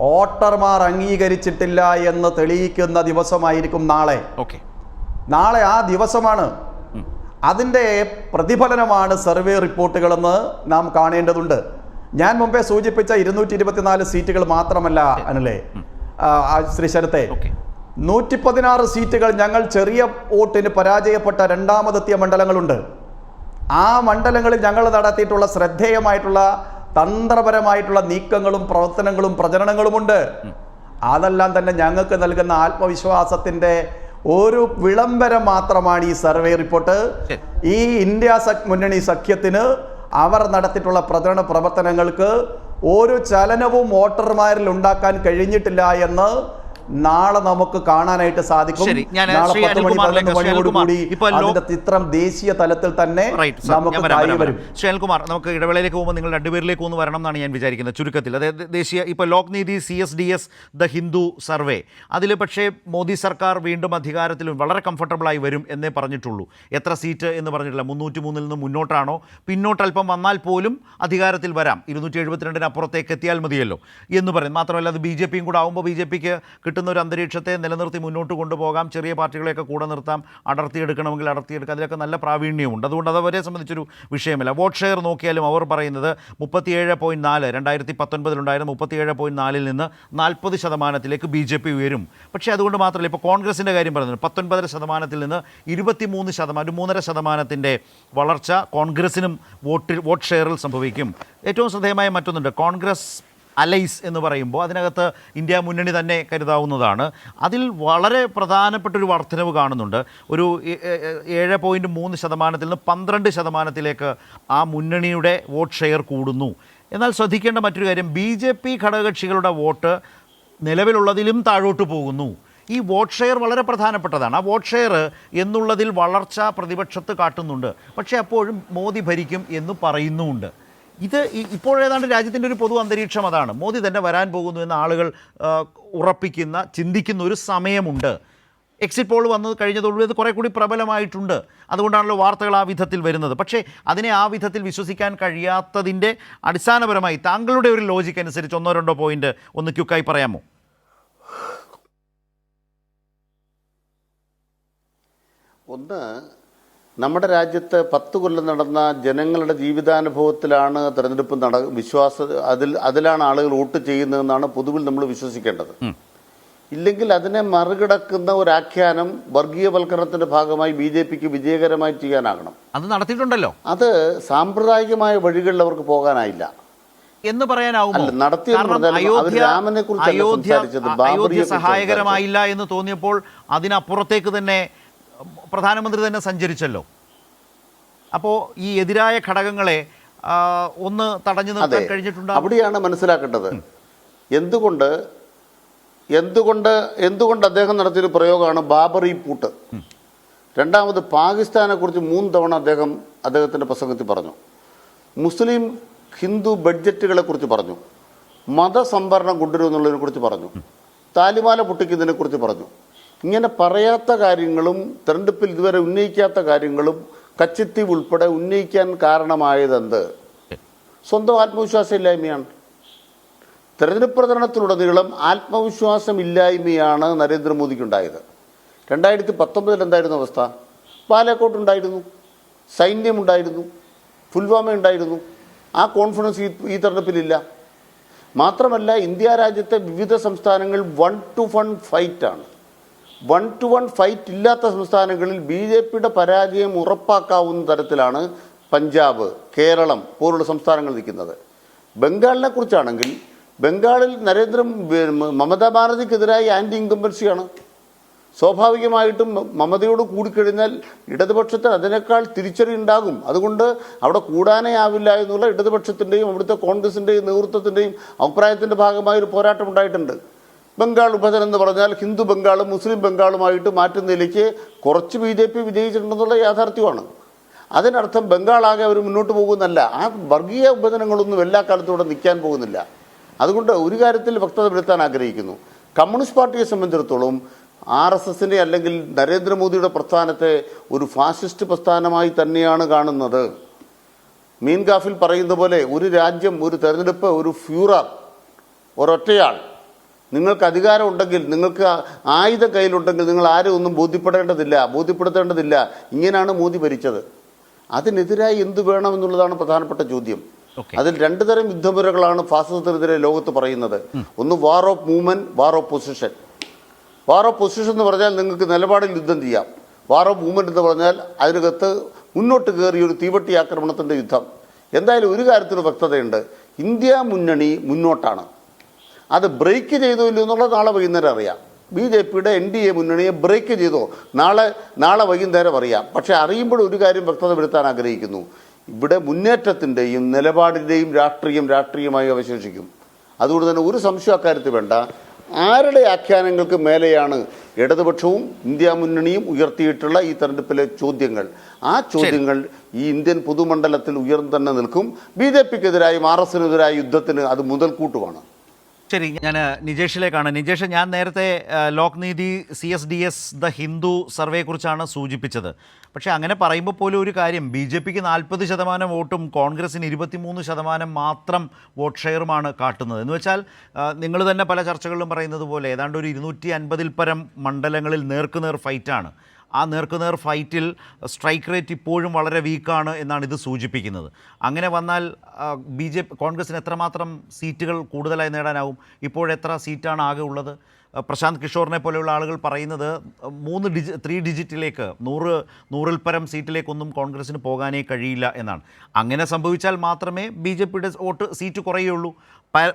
വോട്ടർമാർ അംഗീകരിച്ചിട്ടില്ല എന്ന് തെളിയിക്കുന്ന ദിവസമായിരിക്കും നാളെ.
ഓക്കെ,
നാളെ ആ ദിവസമാണ്. അതിൻ്റെ പ്രതിഫലനമാണ് സർവേ റിപ്പോർട്ടുകളെന്ന് നാം കാണേണ്ടതുണ്ട്. ഞാൻ മുമ്പേ സൂചിപ്പിച്ച 224 സീറ്റുകൾ മാത്രമല്ല അനിലേ, ശ്രീ ശരത്തെ, 116 സീറ്റുകൾ ഞങ്ങൾ ചെറിയ വോട്ടിന് പരാജയപ്പെട്ട രണ്ടാമതെത്തിയ മണ്ഡലങ്ങളുണ്ട്. ആ മണ്ഡലങ്ങളിൽ ഞങ്ങൾ നടത്തിയിട്ടുള്ള ശ്രദ്ധേയമായിട്ടുള്ള തന്ത്രപരമായിട്ടുള്ള നീക്കങ്ങളും പ്രവർത്തനങ്ങളും പ്രചരണങ്ങളുമുണ്ട്. അതെല്ലാം തന്നെ ഞങ്ങൾക്ക് നൽകുന്ന ആത്മവിശ്വാസത്തിൻ്റെ ഒരു വിളംബരം മാത്രമാണ് ഈ സർവേ റിപ്പോർട്ട്. ഈ ഇന്ത്യ മുന്നണി സഖ്യത്തിന് അവർ നടത്തിയിട്ടുള്ള പ്രചരണ പ്രവർത്തനങ്ങൾക്ക് ഒരു ചലനവും വോട്ടർമാരിൽ ഉണ്ടാക്കാൻ കഴിഞ്ഞിട്ടില്ല എന്ന് നാളെ നമുക്ക് കാണാനായിട്ട് സാധിക്കും. നാളെ 10 മണി 11 മണിയോടുകൂടി അതിന്റെ ചിത്രം ദേശീയ തലത്തിൽ തന്നെ നമുക്ക് വരും.
ശ്രീകുമാർ, നമുക്ക് ഇടവേളയിലേക്ക് പോകുമ്പോൾ നിങ്ങൾ രണ്ടുപേരിലേക്ക് ഒന്ന് വരണം എന്നാണ് ഞാൻ വിചാരിക്കുന്നത്. ചുരുക്കത്തിൽ, അതായത് ദേശീയ ഇപ്പോൾ ലോക് നീതി, CSDS, ദ ഹിന്ദു സർവേ, അതിൽ പക്ഷേ മോദി സർക്കാർ വീണ്ടും അധികാരത്തിൽ വളരെ കംഫർട്ടബിളായി വരും എന്നേ പറഞ്ഞിട്ടുള്ളൂ. എത്ര സീറ്റ് എന്ന് പറഞ്ഞിട്ടില്ല. 303-ൽ നിന്ന് മുന്നോട്ടാണോ, പിന്നോട്ട് അല്പം വന്നാൽ പോലും അധികാരത്തിൽ വരാം, 272-ന് അപ്പുറത്തേക്ക് എത്തിയാൽ മതിയല്ലോ എന്ന് പറയും. മാത്രമല്ല അത് BJP കൂടെ ആകുമ്പോൾ BJPക്ക് കിട്ടുന്ന ഒരു അന്തരീക്ഷത്തെ നിലനിർത്തി മുന്നോട്ട് കൊണ്ടുപോകാം. ചെറിയ പാർട്ടികളെയൊക്കെ കൂടെ നിർത്താം. അടർത്തിയെടുക്കണമെങ്കിൽ അടർത്തിയെടുക്കാം. അതിലൊക്കെ നല്ല പ്രാവീണ്യമുണ്ട്. അതുകൊണ്ട് അത് അവരെ സംബന്ധിച്ചൊരു വിഷയമല്ല. വോട്ട് ഷെയർ നോക്കിയാലും അവർ പറയുന്നത് 37.4, 2019 37.4-ൽ നിന്ന് 40% BJP ഉയരും. പക്ഷേ അതുകൊണ്ട് മാത്രമല്ല, ഇപ്പോൾ കോൺഗ്രസിൻ്റെ കാര്യം പറയുന്നത് 19% നിന്ന് 23%, 3.5% വളർച്ച കോൺഗ്രസിനും വോട്ട് ഷെയറിൽ സംഭവിക്കും. ഏറ്റവും ശ്രദ്ധേയമായ മറ്റൊന്നുണ്ട്. കോൺഗ്രസ് അലൈസ് എന്ന് പറയുമ്പോൾ അതിനകത്ത് ഇന്ത്യ മുന്നണി തന്നെ കരുതാവുന്നതാണ്. അതിൽ വളരെ പ്രധാനപ്പെട്ടൊരു വർധനവ് കാണുന്നുണ്ട്. ഒരു 7.3%-ൽ നിന്ന് 12%-ലേക്ക് ആ മുന്നണിയുടെ വോട്ട് ഷെയർ കൂടുന്നു. എന്നാൽ ശ്രദ്ധിക്കേണ്ട മറ്റൊരു കാര്യം, BJP ഘടകകക്ഷികളുടെ വോട്ട് നിലവിലുള്ളതിലും താഴോട്ട് പോകുന്നു. ഈ വോട്ട് ഷെയർ വളരെ പ്രധാനപ്പെട്ടതാണ്. ആ വോട്ട് ഷെയർ എന്നുള്ളതിൽ വളർച്ച പ്രതിപക്ഷത്ത് കാട്ടുന്നുണ്ട്. പക്ഷേ അപ്പോഴും മോദി ഭരിക്കും എന്ന് പറയുന്നുമുണ്ട്. ഇത് ഇപ്പോഴേതാണ്ട് രാജ്യത്തിൻ്റെ ഒരു പൊതു അന്തരീക്ഷം അതാണ്. മോദി തന്നെ വരാൻ പോകുന്നു എന്ന് ആളുകൾ ഉറപ്പിക്കുന്ന, ചിന്തിക്കുന്ന ഒരു സമയമുണ്ട്. എക്സിറ്റ് പോൾ വന്നത് കഴിഞ്ഞതോടുകൂടി അത് കുറേ കൂടി പ്രബലമായിട്ടുണ്ട്. അതുകൊണ്ടാണല്ലോ വാർത്തകൾ ആ വിധത്തിൽ വരുന്നത്. പക്ഷേ അതിനെ ആ വിധത്തിൽ വിശ്വസിക്കാൻ കഴിയാത്തതിൻ്റെ അടിസ്ഥാനപരമായി താങ്കളുടെ ഒരു ലോജിക്ക് അനുസരിച്ച് 1-2 പോയിന്റ് ഒന്ന് ക്യുക്കായി പറയാമോ?
ഒന്ന്, നമ്മുടെ രാജ്യത്ത് 10 കൊല്ലം നടന്ന ജനങ്ങളുടെ ജീവിതാനുഭവത്തിലാണ് തെരഞ്ഞെടുപ്പ് അതിലാണ് ആളുകൾ വോട്ട് ചെയ്യുന്നതെന്നാണ് പൊതുവിൽ നമ്മൾ വിശ്വസിക്കേണ്ടത്. ഇല്ലെങ്കിൽ അതിനെ മറികടക്കുന്ന ഒരു ആഖ്യാനം വർഗീയവൽക്കരണത്തിന്റെ ഭാഗമായി BJPക്ക് വിജയകരമായി ചെയ്യാനാകണം.
അത് നടത്തിയിട്ടുണ്ടല്ലോ.
അത് സാമ്പ്രദായികമായ വഴികളിൽ അവർക്ക് പോകാനായില്ല
എന്ന് പറയാനാവുമോ?
അയോധ്യ
സഹായകരമായില്ല എന്ന് തോന്നിയപ്പോൾ അതിനപ്പുറത്തേക്ക് തന്നെ പ്രധാനമന്ത്രി തന്നെ സഞ്ചരിച്ചല്ലോ. അപ്പോൾ ഈ എതിരായ ഘടകങ്ങളെ ഒന്ന് തടഞ്ഞു നിർത്താൻ കഴിഞ്ഞിട്ടുണ്ട്.
അവിടെയാണ് മനസ്സിലാക്കേണ്ടത്. എന്തുകൊണ്ട് അദ്ദേഹം നടത്തിയൊരു പ്രയോഗമാണ് ബാബറി പൂട്ട്. രണ്ടാമത്, പാകിസ്ഥാനെ കുറിച്ച് 3 തവണ അദ്ദേഹത്തിൻ്റെ പ്രസംഗത്തിൽ പറഞ്ഞു. മുസ്ലിം ഹിന്ദു ബഡ്ജറ്റുകളെ കുറിച്ച് പറഞ്ഞു. മതസംവരണം കൊണ്ടുവരുമെന്നുള്ളതിനെ കുറിച്ച് പറഞ്ഞു. താലിമാല പൊട്ടിക്കുന്നതിനെ കുറിച്ച് പറഞ്ഞു. ഇങ്ങനെ പറയാത്ത കാര്യങ്ങളും തെരഞ്ഞെടുപ്പിൽ ഇതുവരെ ഉന്നയിക്കാത്ത കാര്യങ്ങളും കച്ചിത്തീവ് ഉൾപ്പെടെ ഉന്നയിക്കാൻ കാരണമായതെന്ത്? സ്വന്തം ആത്മവിശ്വാസമില്ലായ്മയാണ്. തെരഞ്ഞെടുപ്പ് പ്രചരണത്തിലുടനീളം ആത്മവിശ്വാസമില്ലായ്മയാണ് നരേന്ദ്രമോദിക്കുണ്ടായത്. 2019 എന്തായിരുന്നു അവസ്ഥ? ബാലാക്കോട്ടുണ്ടായിരുന്നു, സൈന്യമുണ്ടായിരുന്നു, പുൽവാമ ഉണ്ടായിരുന്നു. ആ കോൺഫിഡൻസ് ഈ തെരഞ്ഞെടുപ്പിലില്ല. മാത്രമല്ല, ഇന്ത്യ രാജ്യത്തെ വിവിധ സംസ്ഥാനങ്ങൾ 1-to-1 ഫൈറ്റാണ്. 1-to-1 ഫൈറ്റ് ഇല്ലാത്ത സംസ്ഥാനങ്ങളിൽ BJPയുടെ പരാജയം ഉറപ്പാക്കാവുന്ന തരത്തിലാണ് പഞ്ചാബ്, കേരളം പോലുള്ള സംസ്ഥാനങ്ങൾ നിൽക്കുന്നത്. ബംഗാളിനെ കുറിച്ചാണെങ്കിൽ ബംഗാളിൽ മമതാ ബാനർജിക്കെതിരായി ആൻറ്റി ഇൻകംബൻസിയാണ്. സ്വാഭാവികമായിട്ടും മമതയോട് കൂടിക്കഴിഞ്ഞാൽ ഇടതുപക്ഷത്തിന് അതിനേക്കാൾ തിരിച്ചറിയുണ്ടാകും. അതുകൊണ്ട് അവിടെ കൂടാനേ ആവില്ല എന്നുള്ള ഇടതുപക്ഷത്തിൻ്റെയും അവിടുത്തെ കോൺഗ്രസിൻ്റെയും നേതൃത്വത്തിൻ്റെയും അഭിപ്രായത്തിൻ്റെ ഭാഗമായ ഒരു പോരാട്ടം ഉണ്ടായിട്ടുണ്ട്. ബംഗാൾ വിഭജനം എന്ന് പറഞ്ഞാൽ ഹിന്ദു ബംഗാളും മുസ്ലിം ബംഗാളുമായിട്ട് മാറ്റുന്നതിലേക്ക് കുറച്ച് BJP വിജയിച്ചിട്ടുണ്ടെന്നുള്ള യാഥാർത്ഥ്യമാണ്. അതിനർത്ഥം ബംഗാളാകെ അവർ മുന്നോട്ട് പോകുന്നല്ല. ആ വർഗീയ വിഭജനങ്ങളൊന്നും എല്ലാ കാലത്തും ഇവിടെ നിൽക്കാൻ പോകുന്നില്ല. അതുകൊണ്ട് ഒരു കാര്യത്തിൽ വ്യക്തത വരുത്താൻ ആഗ്രഹിക്കുന്നു. കമ്മ്യൂണിസ്റ്റ് പാർട്ടിയെ സംബന്ധിച്ചിടത്തോളം RSSന്റെ അല്ലെങ്കിൽ നരേന്ദ്രമോദിയുടെ പ്രസ്ഥാനത്തെ ഒരു ഫാസിസ്റ്റ് പ്രസ്ഥാനമായി തന്നെയാണ് കാണുന്നത്. മീൻഗാഫിൽ പറയുന്ന പോലെ ഒരു രാജ്യം, ഒരു തെരഞ്ഞെടുപ്പ്, ഒരു ഫ്യൂറർ, ഒരൊറ്റയാൾ നിങ്ങൾക്ക് അധികാരം ഉണ്ടെങ്കിൽ, നിങ്ങൾക്ക് ആയുധം കയ്യിലുണ്ടെങ്കിൽ നിങ്ങൾ ആരും ഒന്നും ബോധ്യപ്പെടുത്തേണ്ടതില്ല. ഇങ്ങനെയാണ് മോദി ഭരിച്ചത്. അതിനെതിരായി എന്ത് വേണമെന്നുള്ളതാണ് പ്രധാനപ്പെട്ട ചോദ്യം. അതിൽ രണ്ട് തരം യുദ്ധമുറകളാണ് ഫാസിസത്തിനെതിരെ ലോകത്ത് പറയുന്നത്. ഒന്ന് war of movement, war of position. War of position എന്ന് പറഞ്ഞാൽ നിങ്ങൾക്ക് നിലപാടിൽ യുദ്ധം ചെയ്യാം. വാർ ഓഫ് മൂവ്മെന്റ് എന്ന് പറഞ്ഞാൽ അതിനകത്ത് മുന്നോട്ട് കയറിയ ഒരു തീവട്ടി ആക്രമണത്തിൻ്റെ യുദ്ധം. എന്തായാലും ഒരു കാര്യത്തിൽ വ്യക്തതയുണ്ട്, ഇന്ത്യ മുന്നണി മുന്നോട്ടാണ്. അത് ബ്രേക്ക് ചെയ്തോ ഇല്ലയോ എന്നുള്ളത് നാളെ വൈകുന്നേരം അറിയാം. BJPയുടെ NDA മുന്നണിയെ ബ്രേക്ക് ചെയ്തോ നാളെ വൈകുന്നേരം അറിയാം. പക്ഷേ അറിയുമ്പോൾ ഒരു കാര്യം വ്യക്തത വരുത്താൻ ആഗ്രഹിക്കുന്നു, ഇവിടെ മുന്നേറ്റത്തിൻ്റെയും നിലപാടിൻ്റെയും രാഷ്ട്രീയമായി അവശേഷിക്കും. അതുകൊണ്ട് തന്നെ ഒരു സംശയം അക്കാര്യത്തിൽ വേണ്ട. ആരുടെ ആഖ്യാനങ്ങൾക്ക് മേലെയാണ് ഇടതുപക്ഷവും ഇന്ത്യ മുന്നണിയും ഉയർത്തിയിട്ടുള്ള ഈ തെരഞ്ഞെടുപ്പിലെ ചോദ്യങ്ങൾ? ആ ചോദ്യങ്ങൾ ഈ ഇന്ത്യൻ പൊതുമണ്ഡലത്തിൽ ഉയർന്നു തന്നെ നിൽക്കും. BJPക്കെതിരായും RSനെതിരായ യുദ്ധത്തിന് അത് മുതൽക്കൂട്ടുമാണ്.
ശരി, ഞാൻ നിജേഷിലേക്കാണ്. നിജേഷ്, ഞാൻ നേരത്തെ ലോക്നീതി CSDS ദ ഹിന്ദു സർവേയെക്കുറിച്ചാണ് സൂചിപ്പിച്ചത്. പക്ഷേ അങ്ങനെ പറയുമ്പോൾ പോലും ഒരു കാര്യം, BJPക്ക് 40% വോട്ടും കോൺഗ്രസിന് 23% മാത്രം വോട്ട് ഷെയറുമാണ് കാട്ടുന്നത്. എന്ന് വെച്ചാൽ നിങ്ങൾ തന്നെ പല ചർച്ചകളിലും പറയുന്നത് പോലെ ഏതാണ്ട് ഒരു 250-ൽ പരം മണ്ഡലങ്ങളിൽ നേർക്കുനേർ ഫൈറ്റാണ്. ആ നേർക്കുനേർ ഫൈറ്റിൽ സ്ട്രൈക്ക് റേറ്റ് ഇപ്പോഴും വളരെ വീക്കാണ് എന്നാണ് ഇത് സൂചിപ്പിക്കുന്നത്. അങ്ങനെ വന്നാൽ കോൺഗ്രസിന് എത്രമാത്രം സീറ്റുകൾ കൂടുതലായി നേടാനാവും? ഇപ്പോഴെത്ര സീറ്റാണ് ആകെ ഉള്ളത്? പ്രശാന്ത് കിഷോറിനെ പോലെയുള്ള ആളുകൾ പറയുന്നത് 3 ഡിജിറ്റിലേക്ക് 100-ൽ പരം സീറ്റിലേക്കൊന്നും കോൺഗ്രസിന് പോകാനേ കഴിയില്ല എന്നാണ്. അങ്ങനെ സംഭവിച്ചാൽ മാത്രമേ BJPയുടെ സീറ്റ് കുറയുകയുള്ളൂ.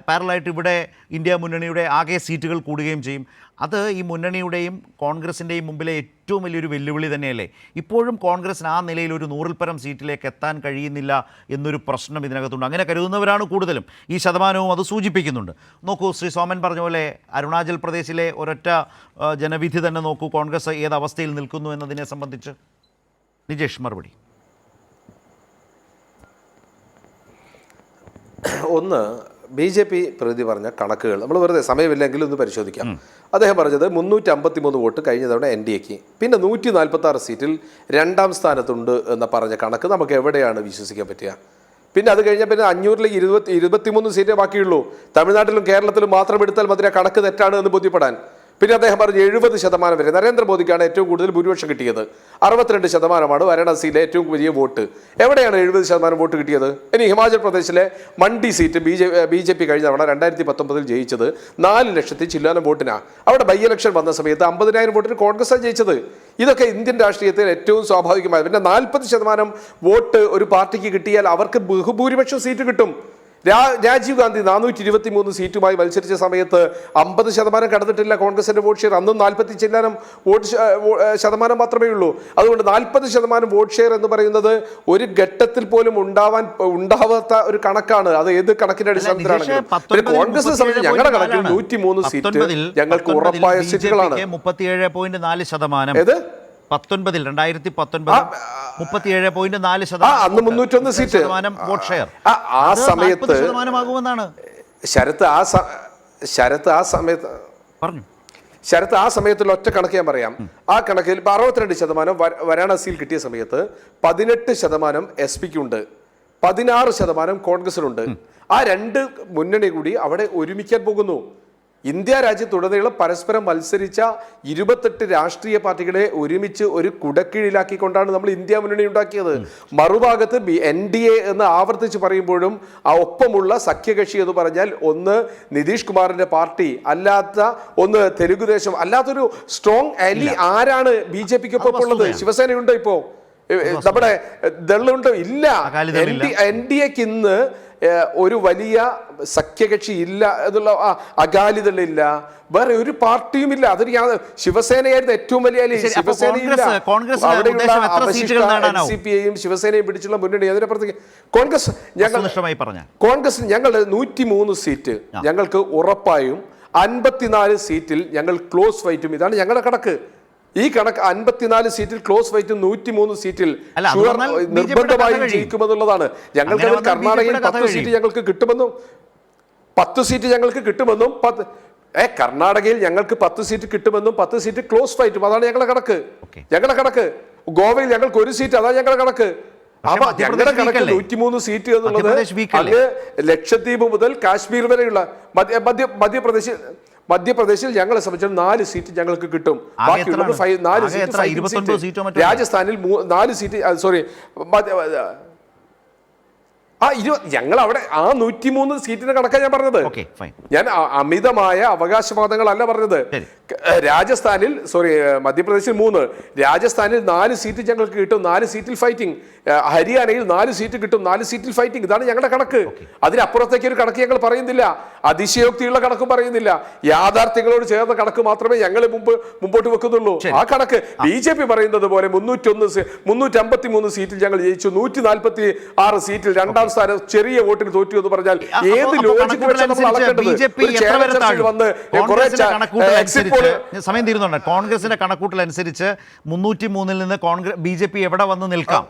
പാരലായിട്ട് ഇവിടെ ഇന്ത്യ മുന്നണിയുടെ ആകെ സീറ്റുകൾ കൂടുകയും ചെയ്യും. അത് ഈ മുന്നണിയുടെയും കോൺഗ്രസിൻ്റെയും മുമ്പിലെ ഏറ്റവും വലിയൊരു വെല്ലുവിളി തന്നെയല്ലേ? ഇപ്പോഴും കോൺഗ്രസിന് ആ നിലയിൽ ഒരു 100-ൽ പരം സീറ്റിലേക്ക് എത്താൻ കഴിയുന്നില്ല എന്നൊരു പ്രശ്നം ഇതിനകത്തുണ്ട്. അങ്ങനെ കരുതുന്നവരാണ് കൂടുതലും. ഈ ശതമാനവും അത് സൂചിപ്പിക്കുന്നുണ്ട്. നോക്കൂ, ശ്രീ സോമൻ പറഞ്ഞ പോലെ അരുണാചൽ പ്രദേശിലെ ഒരൊറ്റ ജനവിധി തന്നെ നോക്കൂ, കോൺഗ്രസ് ഏത് അവസ്ഥയിൽ നിൽക്കുന്നു എന്നതിനെ സംബന്ധിച്ച്. നിജേഷ്, മറുപടി.
ഒന്ന്, BJP പ്രതി പറഞ്ഞ കണക്കുകൾ നമ്മൾ വെറുതെ സമയമില്ലെങ്കിലും ഒന്ന് പരിശോധിക്കാം. അദ്ദേഹം പറഞ്ഞത് 353 വോട്ട് കഴിഞ്ഞ തവണ NDAക്ക്, പിന്നെ 146 സീറ്റിൽ 2ാം സ്ഥാനത്തുണ്ട് എന്ന പറഞ്ഞ കണക്ക് നമുക്ക് എവിടെയാണ് വിശ്വസിക്കാൻ പറ്റുക? പിന്നെ അത് കഴിഞ്ഞാൽ പിന്നെ 500-ലേക്ക് 23 സീറ്റേ ബാക്കിയുള്ളൂ. തമിഴ്നാട്ടിലും കേരളത്തിലും മാത്രം എടുത്താൽ മതി കണക്ക് തെറ്റാണ് എന്ന് ബോധ്യപ്പെടാൻ. പിന്നെ അദ്ദേഹം പറഞ്ഞു 70% വരെ നരേന്ദ്രമോദിക്കാണ് ഏറ്റവും കൂടുതൽ ഭൂരിപക്ഷം കിട്ടിയത്. 62% വാരണാസിയിലെ ഏറ്റവും വലിയ വോട്ട്. എവിടെയാണ് 70% വോട്ട് കിട്ടിയത്? ഇനി ഹിമാചൽ പ്രദേശിലെ മണ്ഡി സീറ്റ് BJP കഴിഞ്ഞ തവണ 2019 ജയിച്ചത് 4 ലക്ഷത്തി ചില്ലാനം വോട്ടിനാണ്. അവിടെ ബൈ ഇലക്ഷൻ വന്ന സമയത്ത് 50,000 വോട്ടിന് കോൺഗ്രസാണ് ജയിച്ചത്. ഇതൊക്കെ ഇന്ത്യൻ രാഷ്ട്രീയത്തിൽ ഏറ്റവും സ്വാഭാവികമായ. പിന്നെ 40% വോട്ട് ഒരു പാർട്ടിക്ക് കിട്ടിയാൽ അവർക്ക് ബഹുഭൂരിപക്ഷം സീറ്റ് കിട്ടും. രാജീവ് ഗാന്ധി 423 സീറ്റുമായി മത്സരിച്ച സമയത്ത് 50% കടന്നിട്ടില്ല കോൺഗ്രസിന്റെ വോട്ട് ഷെയർ. അന്നും 40 ചില്ലാനം ശതമാനം മാത്രമേ ഉള്ളൂ. അതുകൊണ്ട് 40% വോട്ട് ഷെയർ എന്ന് പറയുന്നത് ഒരു ഘട്ടത്തിൽ പോലും ഉണ്ടാവാത്ത ഒരു കണക്കാണ്. അത് ഏത് കണക്കിന്റെ അടിസ്ഥാനത്തിലാണ്? കോൺഗ്രസ് സംബന്ധിച്ച് ഞങ്ങളുടെ കണക്കിൽ 103 സീറ്റ് ഞങ്ങൾക്ക് ഉറപ്പായ സീറ്റുകളാണ്.
37.4%.
ഏത്
2019 37.4%.
അന്ന് 301 സീറ്റ്
വോട്ട് ഷെയർ.
ആ സമയത്ത് ശരത്ത് ആ സമയത്തുള്ള ഒറ്റ കണക്ക് ഞാൻ പറയാം. ആ കണക്കിൽ 62% വാരാണസിയിൽ കിട്ടിയ സമയത്ത് 18% SP-ക്കുണ്ട്, 16% കോൺഗ്രസിനുണ്ട്. ആ 2 മുന്നണി കൂടി അവിടെ ഒരുമിക്കാൻ പോകുന്നു. ഇന്ത്യ രാജ്യത്തുടനീളം പരസ്പരം മത്സരിച്ച 28 രാഷ്ട്രീയ പാർട്ടികളെ ഒരുമിച്ച് ഒരു കുടക്കീഴിലാക്കിക്കൊണ്ടാണ് നമ്മൾ ഇന്ത്യ മുന്നണി ഉണ്ടാക്കിയത്. മറുഭാഗത്ത് NDA എന്ന് ആവർത്തിച്ച് പറയുമ്പോഴും ആ ഒപ്പമുള്ള സഖ്യകക്ഷി എന്ന് പറഞ്ഞാൽ ഒന്ന് നിതീഷ് കുമാറിന്റെ പാർട്ടി, അല്ലാത്ത ഒന്ന് തെലുഗുദേശം, അല്ലാത്തൊരു സ്ട്രോങ് അലി ആരാണ് BJPക്കൊപ്പം ഉള്ളത്? ശിവസേനയുണ്ടോ? ഇപ്പോ നമ്മുടെ ദളുണ്ടോ? ഇല്ല. NDAക്ക് ഇന്ന് ഒരു വലിയ സഖ്യകക്ഷി ഇല്ല എന്നുള്ള അകാലിദളില്ല, വേറെ ഒരു പാർട്ടിയും ഇല്ല. അതൊരു ശിവസേനയായിരുന്നു ഏറ്റവും വലിയ ശിവസേനയില്ല. അവിടെയുള്ള NCPയെയും ശിവസേനയും പിടിച്ചുള്ള മുന്നണി. അതിനപ്പുറത്തേക്ക് കോൺഗ്രസ് ഞങ്ങൾ 103 സീറ്റ് ഞങ്ങൾക്ക് ഉറപ്പായും 54 സീറ്റിൽ ഞങ്ങൾ ക്ലോസ് ഫൈറ്റും. ഇതാണ് ഞങ്ങളുടെ കണക്ക്. ഈ കണക്ക് 54 സീറ്റിൽ ക്ലോസ് ഫൈറ്റും 103 സീറ്റിൽ നിർബന്ധമായും ജയിക്കുമെന്നുള്ളതാണ്. ഞങ്ങൾക്ക് കർണാടകയിൽ 10 സീറ്റ് ഞങ്ങൾക്ക് കിട്ടുമെന്നും 10 സീറ്റ് ഞങ്ങൾക്ക് കിട്ടുമെന്നും കർണാടകയിൽ ഞങ്ങൾക്ക് 10 സീറ്റ് കിട്ടുമെന്നും 10 സീറ്റ് ക്ലോസ് ഫൈറ്റും. അതാണ് ഞങ്ങളുടെ കണക്ക്. ഗോവയിൽ ഞങ്ങൾക്ക് 1 സീറ്റ്, അതാണ് ഞങ്ങളുടെ കണക്ക്. അപ്പൊ ഞങ്ങളുടെ കണക്ക് 103 സീറ്റ് എന്നുള്ളത് അങ്ങ് ലക്ഷദ്വീപ് മുതൽ കാശ്മീർ വരെയുള്ള മധ്യപ്രദേശിൽ ഞങ്ങളെ സംബന്ധിച്ച് 4 സീറ്റ് ഞങ്ങൾക്ക് കിട്ടും. ബാക്കിയുള്ളത് 4 സീറ്റ്. രാജസ്ഥാനിൽ 4 സീറ്റ്, സോറി, ഞങ്ങൾ അവിടെ ആ 103 സീറ്റിന്റെ കണക്കാണ് ഞാൻ പറഞ്ഞത്. ഞാൻ അമിതമായ അവകാശവാദങ്ങളല്ല പറഞ്ഞത്. രാജസ്ഥാനിൽ, സോറി, മധ്യപ്രദേശിൽ 3, രാജസ്ഥാനിൽ 4 സീറ്റ് ഞങ്ങൾക്ക് കിട്ടും, 4 സീറ്റിൽ ഫൈറ്റിംഗ്. ഹരിയാനയിൽ 4 സീറ്റ് കിട്ടും, 4 സീറ്റിൽ ഫൈറ്റിംഗ്. ഇതാണ് ഞങ്ങളുടെ കണക്ക്. അതിനപ്പുറത്തേക്ക് ഒരു കണക്ക് ഞങ്ങൾ പറയുന്നില്ല, അതിശയോക്തിയുള്ള കണക്കും പറയുന്നില്ല. യാഥാർത്ഥ്യങ്ങളോട് ചേർന്ന കണക്ക് മാത്രമേ ഞങ്ങൾ മുമ്പോട്ട് വെക്കുന്നുള്ളൂ. ആ കണക്ക് BJP പറയുന്നത് പോലെ 353 സീറ്റിൽ ഞങ്ങൾ ജയിച്ചു, 146 സീറ്റിൽ രണ്ടാം സ്ഥാനം ചെറിയ വോട്ടിന് തോറ്റു എന്ന് പറഞ്ഞാൽ ഏത് ലോജിക്ക് വെച്ചാണ് നമ്മൾ അളക്കേണ്ടത്?
സമയം തീരുന്നുണ്ട്. കോൺഗ്രസിന്റെ കണക്കൂട്ടൽ അനുസരിച്ച് 303 നിന്ന് BJP എവിടെ വന്ന് നിൽക്കാം?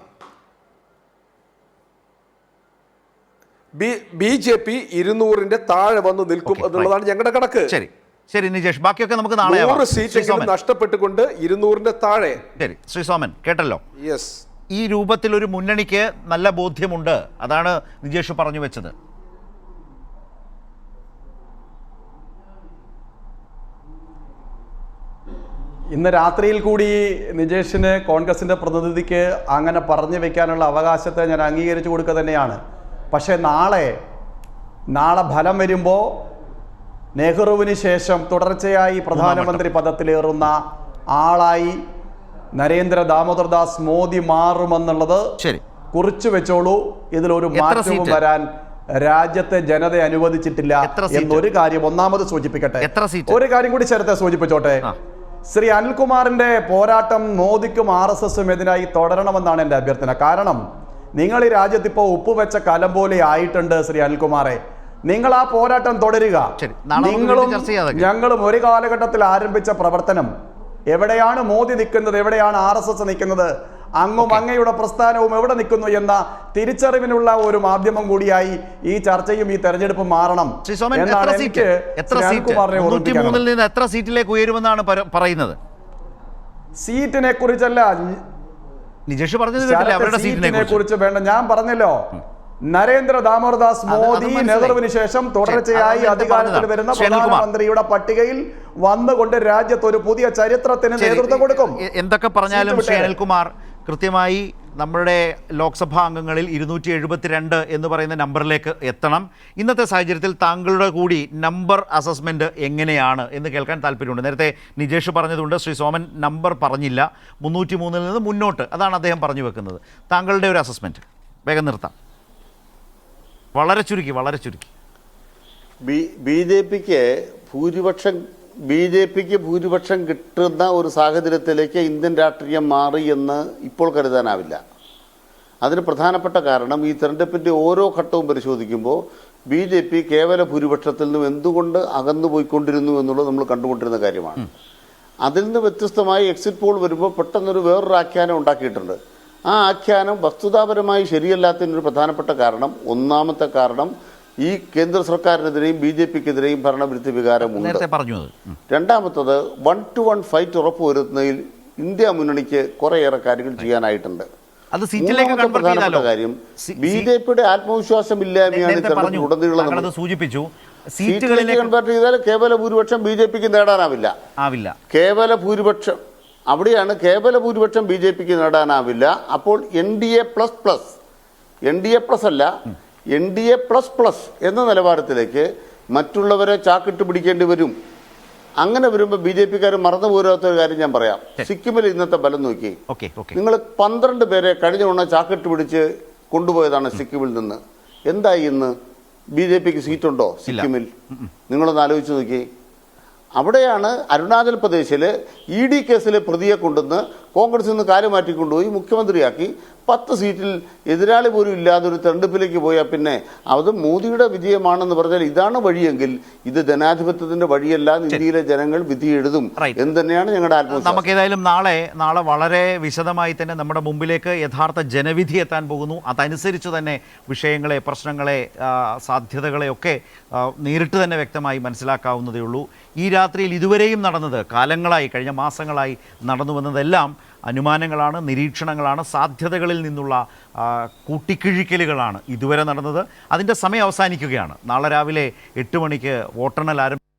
BJP 200ന്റെ താഴെ വന്ന് നിൽക്കും എന്നുള്ളതാണ് ഞങ്ങളുടെ കണക്ക്.
ശരി ശരി നിജേഷ്, ബാക്കിയൊക്കെ നമുക്ക് നാളെ
100 സീറ്റ് നഷ്ടപ്പെട്ടുകൊണ്ട് 200ന്റെ താഴെ.
ശരി, ശ്രീ സോമൻ കേട്ടല്ലോ.
യെസ്,
ഈ രൂപത്തിൽ ഒരു മുന്നണിക്ക് നല്ല ബോധ്യമുണ്ട്, അതാണ് നിജേഷ് പറഞ്ഞു വെച്ചത്.
ഇന്ന് രാത്രിയിൽ കൂടി നിജേഷിന്, കോൺഗ്രസിൻ്റെ പ്രതിനിധിക്ക് അങ്ങനെ പറഞ്ഞു വെക്കാനുള്ള അവകാശത്തെ ഞാൻ അംഗീകരിച്ചു കൊടുക്കുക തന്നെയാണ്. പക്ഷേ നാളെ ഫലം വരുമ്പോൾ നെഹ്റുവിന് ശേഷം തുടർച്ചയായി പ്രധാനമന്ത്രി പദത്തിലേറുന്ന ആളായി നരേന്ദ്ര ദാമോദർദാസ് മോദി മാറുമെന്നുള്ളത് കുറിച്ചു വെച്ചോളൂ. ഇതിലൊരു മാറ്റവും വരാൻ രാജ്യത്തെ ജനത അനുവദിച്ചിട്ടില്ല എന്നൊരു കാര്യം ഒന്നാമത് സൂചിപ്പിക്കട്ടെ. ഒരു കാര്യം കൂടി ചേർത്ത് സൂചിപ്പിച്ചോട്ടെ. ശ്രീ അനിൽകുമാറിന്റെ പോരാട്ടം മോദിക്കും RSSും എതിരായി തുടരണമെന്നാണ് എൻ്റെ അഭ്യർത്ഥന. കാരണം നിങ്ങൾ ഈ രാജ്യത്ത് ഇപ്പോൾ ഉപ്പുവെച്ച കലം പോലെ ആയിട്ടുണ്ട് ശ്രീ അനിൽകുമാറെ. നിങ്ങൾ ആ പോരാട്ടം തുടരുക. നിങ്ങളും ഞങ്ങളും ഒരു കാലഘട്ടത്തിൽ ആരംഭിച്ച പ്രവർത്തനം, എവിടെയാണ് മോദി നിൽക്കുന്നത്, എവിടെയാണ് RSS നിൽക്കുന്നത്, അങ്ങും അങ്ങയുടെ പ്രസ്ഥാനവും എവിടെ നിൽക്കുന്നു എന്ന തിരിച്ചറിവിനുള്ള ഒരു മാധ്യമം കൂടിയായി ഈ ചർച്ചയും ഈ തെരഞ്ഞെടുപ്പും മാറണം എന്നാണ് എനിക്ക് അനിൽകുമാറിനെ ഓർമ്മിപ്പിക്കുന്നത്.
എത്ര സീറ്റിലേക്ക് ഉയരുമെന്നാണ് പറയുന്നത്?
സീറ്റിനെ കുറിച്ചല്ല
നിജേഷ് പറഞ്ഞത്,
സീറ്റിനെ കുറിച്ച് വേണ്ട. ഞാൻ പറഞ്ഞല്ലോ, നരേന്ദ്ര ദാമോദർദാസ് മോദി നെഹ്റുവിന് ശേഷം തുടർച്ചയായി അധികാരത്തിൽ വരുന്ന പ്രധാനമന്ത്രിയുടെ പട്ടികയിൽ വന്നുകൊണ്ട് രാജ്യത്ത് ഒരു പുതിയ ചരിത്രത്തിന് നേതൃത്വം കൊടുക്കും.
എന്തൊക്കെ പറഞ്ഞാലും ശ്രീ അനിൽകുമാർ കൃത്യമായി നമ്മുടെ ലോക്സഭാ അംഗങ്ങളിൽ 272 എന്ന് പറയുന്ന നമ്പറിലേക്ക് എത്തണം. ഇന്നത്തെ സാഹചര്യത്തിൽ താങ്കളുടെ കൂടി നമ്പർ അസസ്മെൻറ്റ് എങ്ങനെയാണ് എന്ന് കേൾക്കാൻ താല്പര്യമുണ്ട്. നേരത്തെ നിജേഷ് പറഞ്ഞതുകൊണ്ട് ശ്രീ സോമൻ നമ്പർ പറഞ്ഞില്ല, 303 നിന്ന് മുന്നോട്ട്, അതാണ് അദ്ദേഹം പറഞ്ഞു വെക്കുന്നത്. താങ്കളുടെ ഒരു അസസ്മെൻറ്റ് വേഗം നിർത്താം, വളരെ ചുരുക്കി.
BJPക്ക് ഭൂരിപക്ഷം കിട്ടുന്ന ഒരു സാഹചര്യത്തിലേക്ക് ഇന്ത്യൻ രാഷ്ട്രീയം മാറി എന്ന് ഇപ്പോൾ കരുതാനാവില്ല. അതിന് പ്രധാനപ്പെട്ട കാരണം ഈ തെരഞ്ഞെടുപ്പിൻ്റെ ഓരോ ഘട്ടവും പരിശോധിക്കുമ്പോൾ BJP കേവല ഭൂരിപക്ഷത്തിൽ നിന്നും എന്തുകൊണ്ട് അകന്നുപോയിക്കൊണ്ടിരുന്നു എന്നുള്ളത് നമ്മൾ കണ്ടുകൊണ്ടിരുന്ന കാര്യമാണ്. അതിൽ നിന്ന് വ്യത്യസ്തമായി എക്സിറ്റ് പോൾ വരുമ്പോൾ പെട്ടെന്നൊരു വേറൊരു ആഖ്യാനം ഉണ്ടാക്കിയിട്ടുണ്ട്. ആ ആഖ്യാനം വസ്തുതാപരമായി ശരിയല്ലാത്തതിനൊരു പ്രധാനപ്പെട്ട കാരണം, ഒന്നാമത്തെ കാരണം ഈ കേന്ദ്ര സർക്കാരിനെതിരെയും BJPക്കെതിരെയും ഭരണവിരുദ്ധ വികാരമുണ്ട്. രണ്ടാമത്തത് 1-to-1 ഫൈറ്റ് ഉറപ്പുവരുത്തുന്നതിൽ ഇന്ത്യ മുന്നണിക്ക് കുറേയേറെ കാര്യങ്ങൾ ചെയ്യാനായിട്ടുണ്ട്. പ്രധാനപ്പെട്ട കാര്യം BJPയുടെ ആത്മവിശ്വാസമില്ലായ്മയാണ് തെരഞ്ഞെടുപ്പിലുടനീളം
സൂചിപ്പിച്ചു.
സീറ്റുകളിലേക്ക് കൺവേർട്ട് ചെയ്താൽ കേവല ഭൂരിപക്ഷം BJPക്ക് നേടാനാവില്ല. കേവല ഭൂരിപക്ഷം അവിടെയാണ് കേവല ഭൂരിപക്ഷം BJPക്ക് നേടാനാവില്ല. അപ്പോൾ NDA അല്ല NDA++ എന്ന നിലവാരത്തിലേക്ക് മറ്റുള്ളവരെ ചാക്കിട്ട് പിടിക്കേണ്ടി വരും. അങ്ങനെ വരുമ്പോൾ BJPക്കാർ മറന്നു പോരാത്തൊരു കാര്യം ഞാൻ പറയാം. സിക്കിമിൽ ഇന്നത്തെ ബലം നോക്കി, നിങ്ങൾ 12 പേരെ കഴിഞ്ഞ തവണ ചാക്കിട്ട് പിടിച്ച് കൊണ്ടുപോയതാണ് സിക്കിമിൽ നിന്ന്. എന്തായി ഇന്ന്? BJPക്ക് സീറ്റുണ്ടോ സിക്കിമിൽ? നിങ്ങളൊന്ന് ആലോചിച്ച് നോക്കി. അവിടെയാണ് അരുണാചൽ പ്രദേശിൽ ED കേസിലെ പ്രതിയെ കൊണ്ടുവന്ന് കോൺഗ്രസിൽ നിന്ന് കാര്യം മാറ്റിക്കൊണ്ടുപോയി മുഖ്യമന്ത്രിയാക്കി 10 സീറ്റിൽ എതിരാളി പോലും ഇല്ലാതെ ഒരു തെരഞ്ഞെടുപ്പിലേക്ക് പോയാൽ പിന്നെ അത് മോദിയുടെ വിജയമാണെന്ന് പറഞ്ഞാൽ ഇതാണ് വഴിയെങ്കിൽ ഇത് ജനാധിപത്യത്തിന്റെ വഴിയല്ല. ഇന്ത്യയിലെ ജനങ്ങൾ വിധി എഴുതും എന്ന് തന്നെയാണ് ഞങ്ങളുടെ ആത്മവിശ്വാസം.
നമുക്കേതായാലും നാളെ വളരെ വിശദമായി തന്നെ നമ്മുടെ മുമ്പിലേക്ക് യഥാർത്ഥ ജനവിധി എത്താൻ പോകുന്നു. അതനുസരിച്ച് തന്നെ വിഷയങ്ങളെ, പ്രശ്നങ്ങളെ, സാധ്യതകളെ ഒക്കെ നേരിട്ട് തന്നെ വ്യക്തമായി മനസ്സിലാക്കാവുന്നതേ ഉള്ളൂ. ഈ രാത്രിയിൽ ഇതുവരെയും നടന്നത്, കാലങ്ങളായി, കഴിഞ്ഞ മാസങ്ങളായി നടന്നു വന്നതെല്ലാം അനുമാനങ്ങളാണ്, നിരീക്ഷണങ്ങളാണ്, സാധ്യതകളിൽ നിന്നുള്ള കൂട്ടിക്കിഴിക്കലുകളാണ് ഇതുവരെ നടന്നത്. അതിൻ്റെ സമയം അവസാനിക്കുകയാണ്. നാളെ രാവിലെ 8 മണിക്ക് വോട്ടെണ്ണൽ ആരംഭിക്കും.